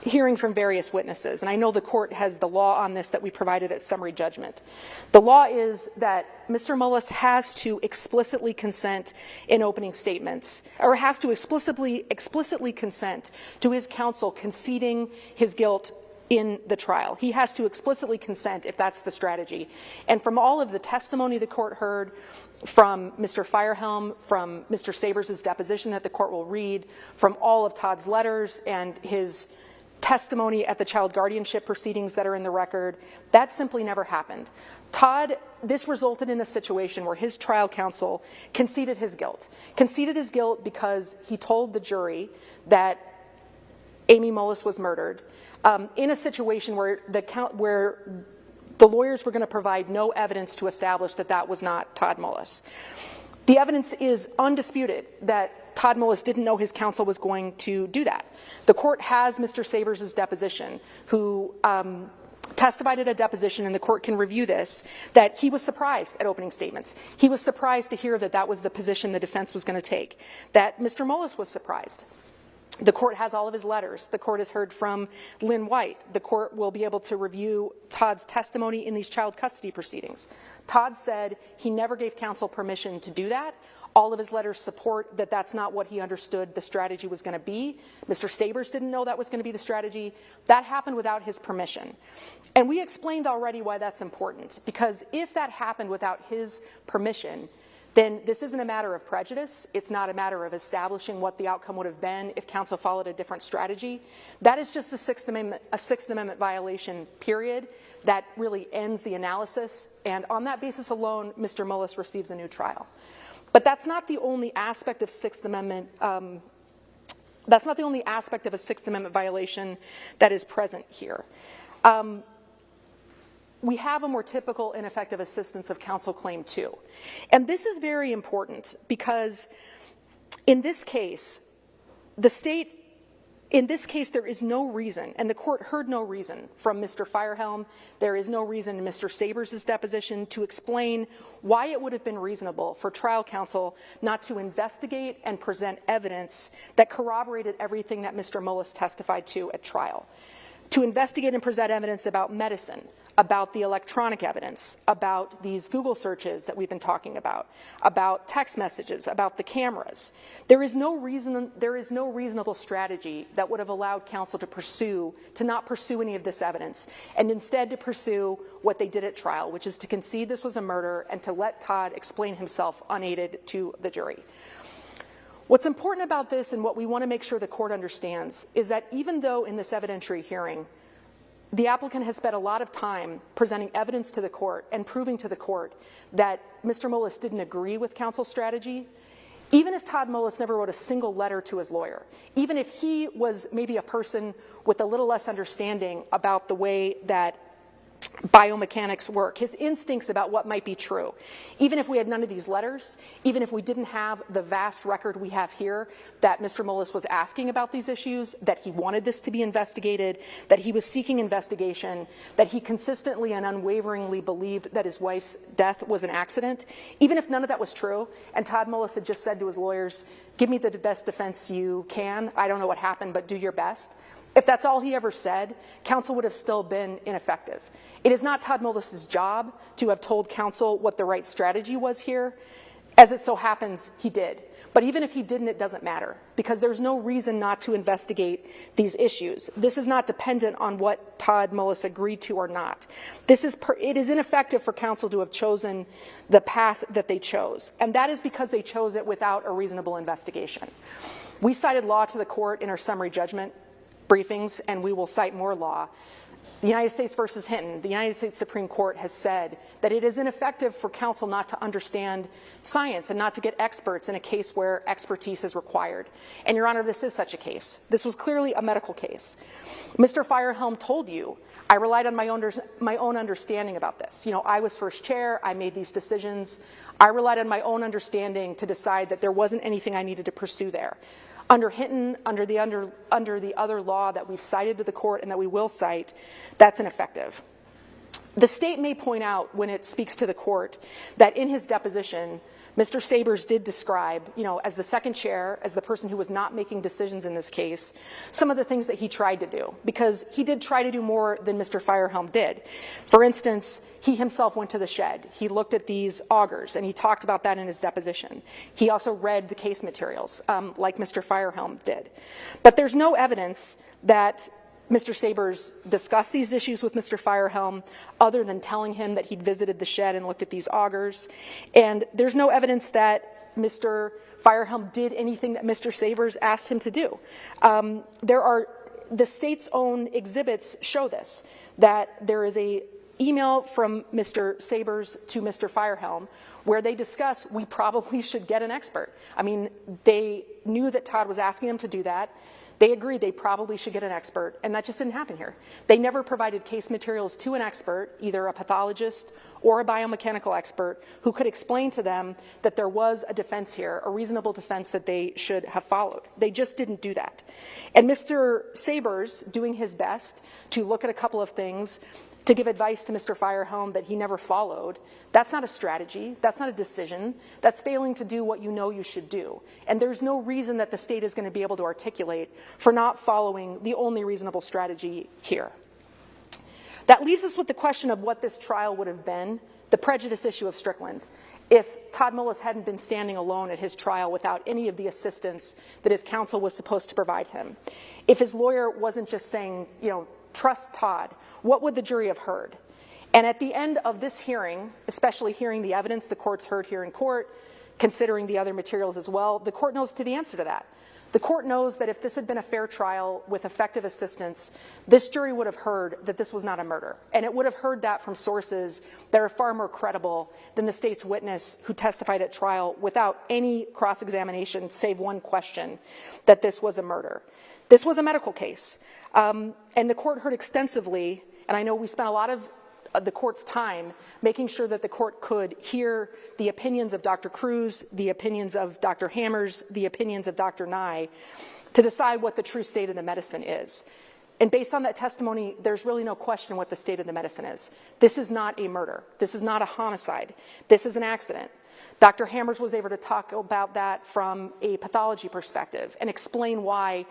hearing from various witnesses. And I know the court has the law on this that we provided at summary judgment. The law is that Mr. Mullis has to explicitly consent in opening statements, or has to explicitly consent to his counsel conceding his guilt in the trial. He has to explicitly consent if that's the strategy. And from all of the testimony the court heard, from Mr. Firehelm, from Mr. Sabers' deposition that the court will read, from all of Todd's letters and his testimony at the child guardianship proceedings that are in the record, that simply never happened. This resulted in a situation where his trial counsel conceded his guilt because he told the jury that Amy Mullis was murdered in a situation where the lawyers were going to provide no evidence to establish that that was not Todd Mullis. The evidence is undisputed that Todd Mullis didn't know his counsel was going to do that. The court has Mr. Sabers' deposition, who testified at a deposition, and the court can review this, that he was surprised at opening statements. He was surprised to hear that that was the position the defense was going to take, that Mr. Mullis was surprised. The court has all of his letters. The court has heard from Lynn White. The court will be able to review Todd's testimony in these child custody proceedings. Todd said he never gave counsel permission to do that. All of his letters support that that's not what he understood the strategy was going to be. Mr. Sabers didn't know that was going to be the strategy. That happened without his permission. And we explained already why that's important, because if that happened without his permission, then this isn't a matter of prejudice. It's not a matter of establishing what the outcome would have been if counsel followed a different strategy. That is just a Sixth Amendment violation, period. That really ends the analysis. And on that basis alone, Mr. Mullis receives a new trial. But that's not the only aspect of Sixth Amendment. That's not the only aspect of a Sixth Amendment violation that is present here. We have a more typical ineffective assistance of counsel claim too. And this is very important because in this case, there is no reason, and the court heard no reason from Mr. Firehelm, there is no reason in Mr. Sabers' deposition to explain why it would have been reasonable for trial counsel not to investigate and present evidence that corroborated everything that Mr. Mullis testified to at trial. To investigate and present evidence about medicine, about the electronic evidence, about these Google searches that we've been talking about text messages, about the cameras. There is no reasonable strategy that would have allowed counsel to not pursue any of this evidence, and instead to pursue what they did at trial, which is to concede this was a murder and to let Todd explain himself unaided to the jury. What's important about this, and what we want to make sure the court understands, is that even though in this evidentiary hearing, the applicant has spent a lot of time presenting evidence to the court and proving to the court that Mr. Mullis didn't agree with counsel's strategy, even if Todd Mullis never wrote a single letter to his lawyer, even if he was maybe a person with a little less understanding about the way that biomechanics work, his instincts about what might be true. Even if we had none of these letters, even if we didn't have the vast record we have here that Mr. Mullis was asking about these issues, that he wanted this to be investigated, that he was seeking investigation, that he consistently and unwaveringly believed that his wife's death was an accident, even if none of that was true, and Todd Mullis had just said to his lawyers, give me the best defense you can, I don't know what happened, but do your best. If that's all he ever said, counsel would have still been ineffective. It is not Todd Mullis' job to have told counsel what the right strategy was here. As it so happens, he did. But even if he didn't, it doesn't matter, because there's no reason not to investigate these issues. This is not dependent on what Todd Mullis agreed to or not. It is ineffective for counsel to have chosen the path that they chose, and that is because they chose it without a reasonable investigation. We cited law to the court in our summary judgment briefings, and we will cite more law. The United States versus Hinton, the United States Supreme Court has said that it is ineffective for counsel not to understand science and not to get experts in a case where expertise is required. And Your Honor, this is such a case. This was clearly a medical case. Mr. Firehelm told you, I relied on my own understanding about this. You know, I was first chair, I made these decisions. I relied on my own understanding to decide that there wasn't anything I needed to pursue there. Under Hinton, under the other law that we've cited to the court and that we will cite, that's ineffective. The state may point out when it speaks to the court that in his deposition, Mr. Sabers did describe, as the second chair, as the person who was not making decisions in this case, some of the things that he tried to do, because he did try to do more than Mr. Firehelm did. For instance, he himself went to the shed. He looked at these augers, and he talked about that in his deposition. He also read the case materials, like Mr. Firehelm did. But there's no evidence that Mr. Sabers discussed these issues with Mr. Firehelm other than telling him that he'd visited the shed and looked at these augers. And there's no evidence that Mr. Firehelm did anything that Mr. Sabers asked him to do. The state's own exhibits show this, that there is a email from Mr. Sabers to Mr. Firehelm where they discuss we probably should get an expert. I mean, they knew that Todd was asking them to do that. They agreed they probably should get an expert, and that just didn't happen here. They never provided case materials to an expert, either a pathologist or a biomechanical expert, who could explain to them that there was a defense here, a reasonable defense that they should have followed. They just didn't do that. And Mr. Sabers, doing his best to look at a couple of things, to give advice to Mr. Firehelm that he never followed, that's not a strategy, that's not a decision, that's failing to do what you know you should do. And there's no reason that the state is going to be able to articulate for not following the only reasonable strategy here. That leaves us with the question of what this trial would have been, the prejudice issue of Strickland, if Todd Mullis hadn't been standing alone at his trial without any of the assistance that his counsel was supposed to provide him. If his lawyer wasn't just saying, you know, trust Todd, what would the jury have heard? And at the end of this hearing, especially hearing the evidence the court's heard here in court, considering the other materials as well, the court knows the answer to that. The court knows that if this had been a fair trial with effective assistance, this jury would have heard that this was not a murder. And it would have heard that from sources that are far more credible than the state's witness who testified at trial without any cross-examination, save one question, that this was a murder. This was a medical case. And the court heard extensively, and I know we spent a lot of the court's time making sure that the court could hear the opinions of Dr. Cruz, the opinions of Dr. Hammers, the opinions of Dr. Nye, to decide what the true state of the medicine is. And based on that testimony, there's really no question what the state of the medicine is. This is not a murder. This is not a homicide. This is an accident. Dr. Hammers was able to talk about that from a pathology perspective and explain why,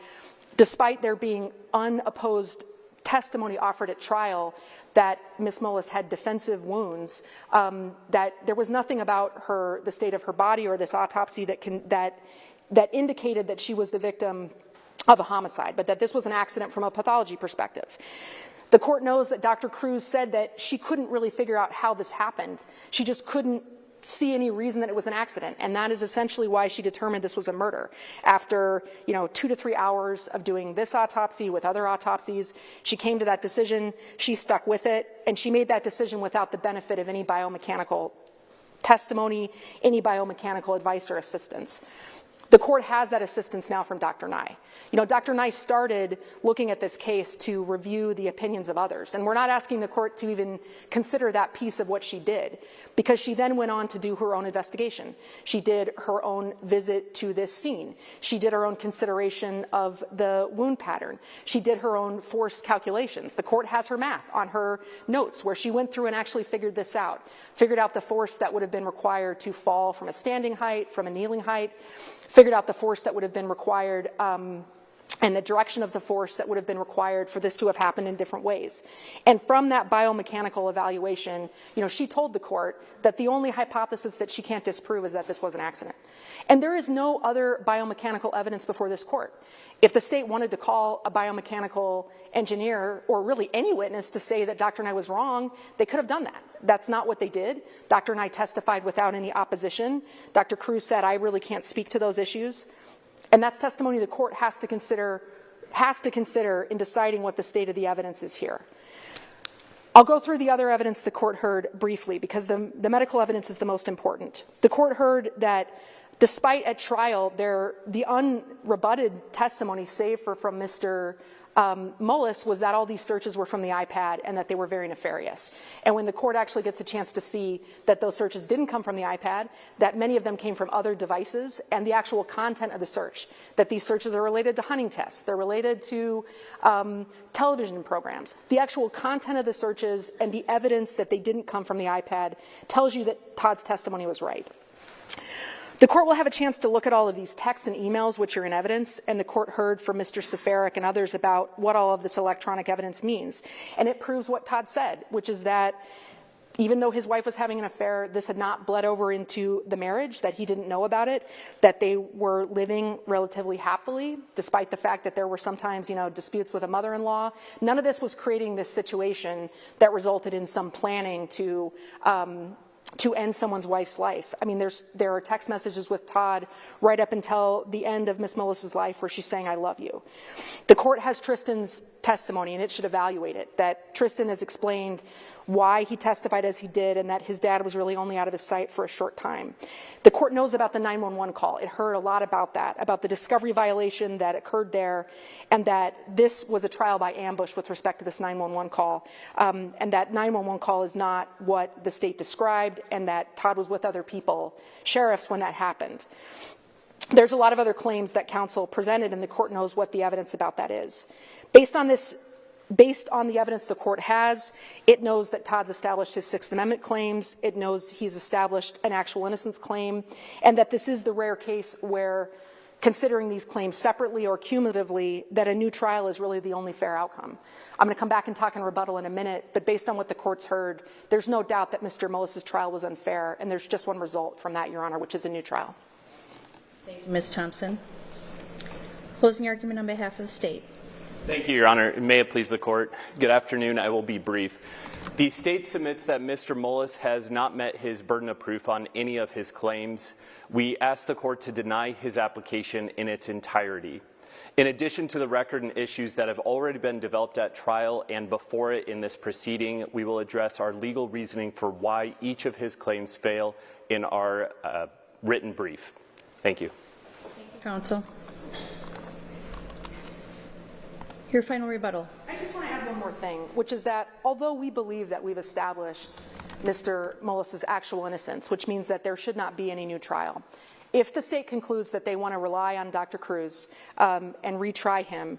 despite there being unopposed testimony offered at trial that Ms. Mullis had defensive wounds, that there was nothing about the state of her body or this autopsy that indicated that she was the victim of a homicide, but that this was an accident from a pathology perspective. The court knows that Dr. Cruz said that she couldn't really figure out how this happened. She just couldn't see any reason that it was an accident, and that is essentially why she determined this was a murder. After 2 to 3 hours of doing this autopsy with other autopsies, she came to that decision, she stuck with it, and she made that decision without the benefit of any biomechanical testimony, any biomechanical advice or assistance. The court has that assistance now from Dr. Nye. Dr. Nye started looking at this case to review the opinions of others, and we're not asking the court to even consider that piece of what she did, because she then went on to do her own investigation. She did her own visit to this scene. She did her own consideration of the wound pattern. She did her own force calculations. The court has her math on her notes where she went through and actually figured this out, figured out the force that would have been required to fall from a standing height, from a kneeling height, figured out the force that would have been required and the direction of the force that would have been required for this to have happened in different ways. And from that biomechanical evaluation, she told the court that the only hypothesis that she can't disprove is that this was an accident. And there is no other biomechanical evidence before this court. If the state wanted to call a biomechanical engineer, or really any witness, to say that Dr. Nye was wrong, they could have done that. That's not what they did. Dr. Nye testified without any opposition. Dr. Cruz said, I really can't speak to those issues. And that's testimony the court has to consider in deciding what the state of the evidence is here. I'll go through the other evidence the court heard briefly, because the medical evidence is the most important. The court heard that despite at trial the unrebutted testimony, save from Mr. Mullis, was that all these searches were from the iPad and that they were very nefarious. And when the court actually gets a chance to see that those searches didn't come from the iPad, that many of them came from other devices, and the actual content of the search, that these searches are related to hunting tests, they're related to television programs. The actual content of the searches and the evidence that they didn't come from the iPad tells you that Todd's testimony was right. The court will have a chance to look at all of these texts and emails which are in evidence, and the court heard from Mr. Safarik and others about what all of this electronic evidence means. And it proves what Todd said, which is that even though his wife was having an affair, this had not bled over into the marriage, that he didn't know about it, that they were living relatively happily, despite the fact that there were sometimes, disputes with a mother-in-law. None of this was creating this situation that resulted in some planning to end someone's wife's life. I mean, there are text messages with Todd right up until the end of Ms. Mullis's life where she's saying, I love you. The court has Tristan's testimony, and it should evaluate it, that Tristan has explained why he testified as he did and that his dad was really only out of his sight for a short time. The court knows about the 911 call. It heard a lot about that, about the discovery violation that occurred there, and that this was a trial by ambush with respect to this 911 call, and that 911 call is not what the state described, and that Todd was with other people, sheriffs, when that happened. There's a lot of other claims that counsel presented, and the court knows what the evidence about that is. Based on the evidence the court has, it knows that Todd's established his Sixth Amendment claims, it knows he's established an actual innocence claim, and that this is the rare case where, considering these claims separately or cumulatively, that a new trial is really the only fair outcome. I'm going to come back and talk in rebuttal in a minute, but based on what the court's heard, there's no doubt that Mr. Mullis's trial was unfair, and there's just one result from that, Your Honor, which is a new trial. Thank you, Ms. Thompson. Closing argument on behalf of the state. Thank you, Your Honor. May it please the court. Good afternoon. I will be brief. The state submits that Mr. Mullis has not met his burden of proof on any of his claims. We ask the court to deny his application in its entirety. In addition to the record and issues that have already been developed at trial and before it in this proceeding, we will address our legal reasoning for why each of his claims fail in our written brief. Thank you. Thank you, counsel. Your final rebuttal. I just want to add one more thing, which is that although we believe that we've established Mr. Mullis's actual innocence, which means that there should not be any new trial, if the state concludes that they want to rely on Dr. Cruz and retry him,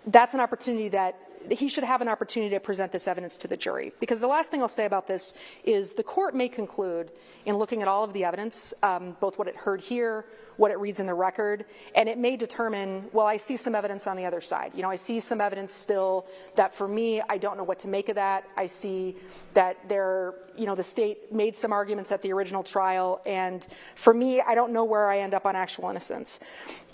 that's an opportunity that he should have an opportunity to present this evidence to the jury. Because the last thing I'll say about this is the court may conclude, in looking at all of the evidence, both what it heard here, what it reads in the record, and it may determine, well, I see some evidence on the other side. You know, I see some evidence still that for me, I don't know what to make of that. I see that the state made some arguments at the original trial, and for me, I don't know where I end up on actual innocence.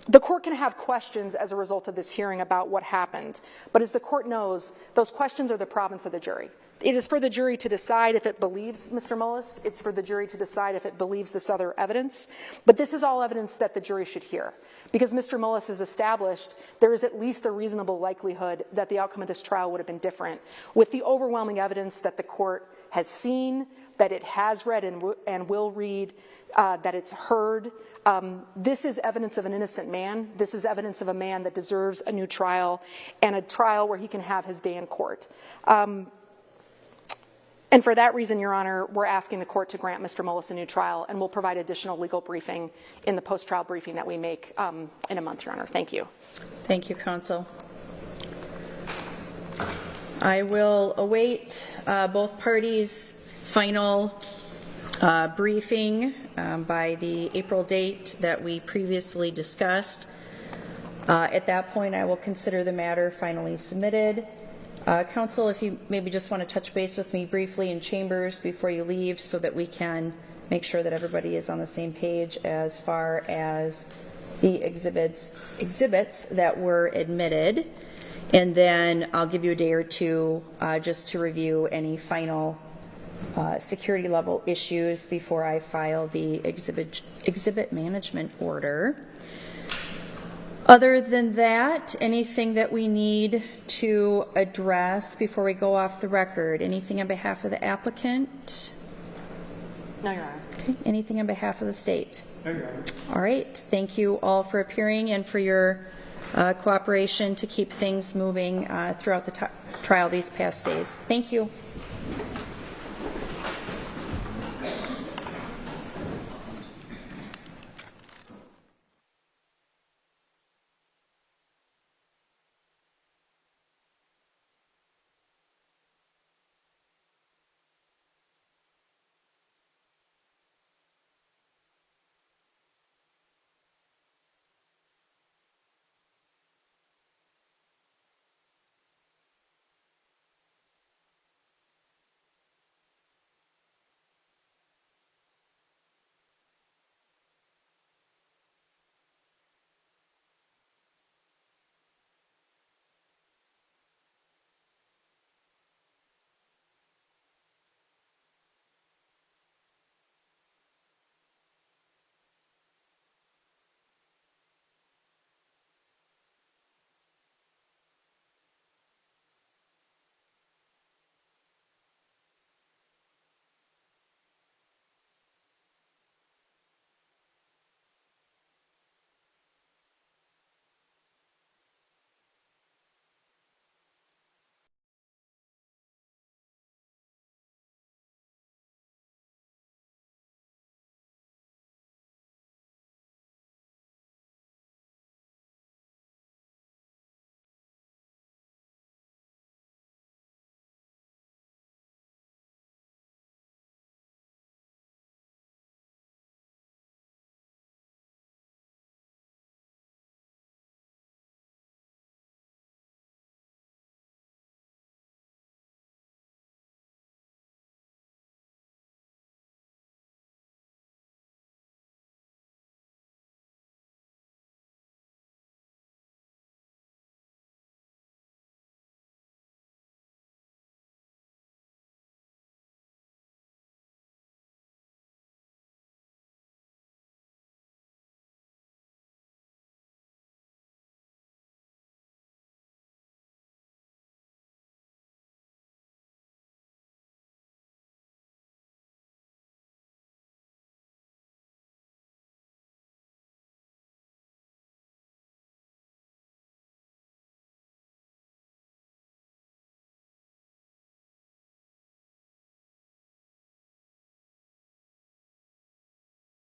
The court can have questions as a result of this hearing about what happened, but as the court knows, those questions are the province of the jury. It is for the jury to decide if it believes Mr. Mullis. It's for the jury to decide if it believes this other evidence. But this is all evidence that the jury should hear. Because Mr. Mullis has established there is at least a reasonable likelihood that the outcome of this trial would have been different, with the overwhelming evidence that the court has seen, that it has read and will read, that it's heard. This is evidence of an innocent man. This is evidence of a man that deserves a new trial, and a trial where he can have his day in court. And for that reason, Your Honor, we're asking the court to grant Mr. Mullis a new trial, and we'll provide additional legal briefing in the post-trial briefing that we make in a month, Your Honor. Thank you. Thank you, counsel. I will await both parties' final briefing by the April date that we previously discussed. At that point, I will consider the matter finally submitted. Counsel, if you maybe just want to touch base with me briefly in chambers before you leave so that we can make sure that everybody is on the same page as far as the exhibits that were admitted. And then I'll give you a day or two just to review any final security level issues before I file the exhibit management order. Other than that, anything that we need to address before we go off the record? Anything on behalf of the applicant? No, Your Honor. Okay. Anything on behalf of the state? No, Your Honor. All right. Thank you all for appearing and for your cooperation to keep things moving throughout the trial these past days. Thank you.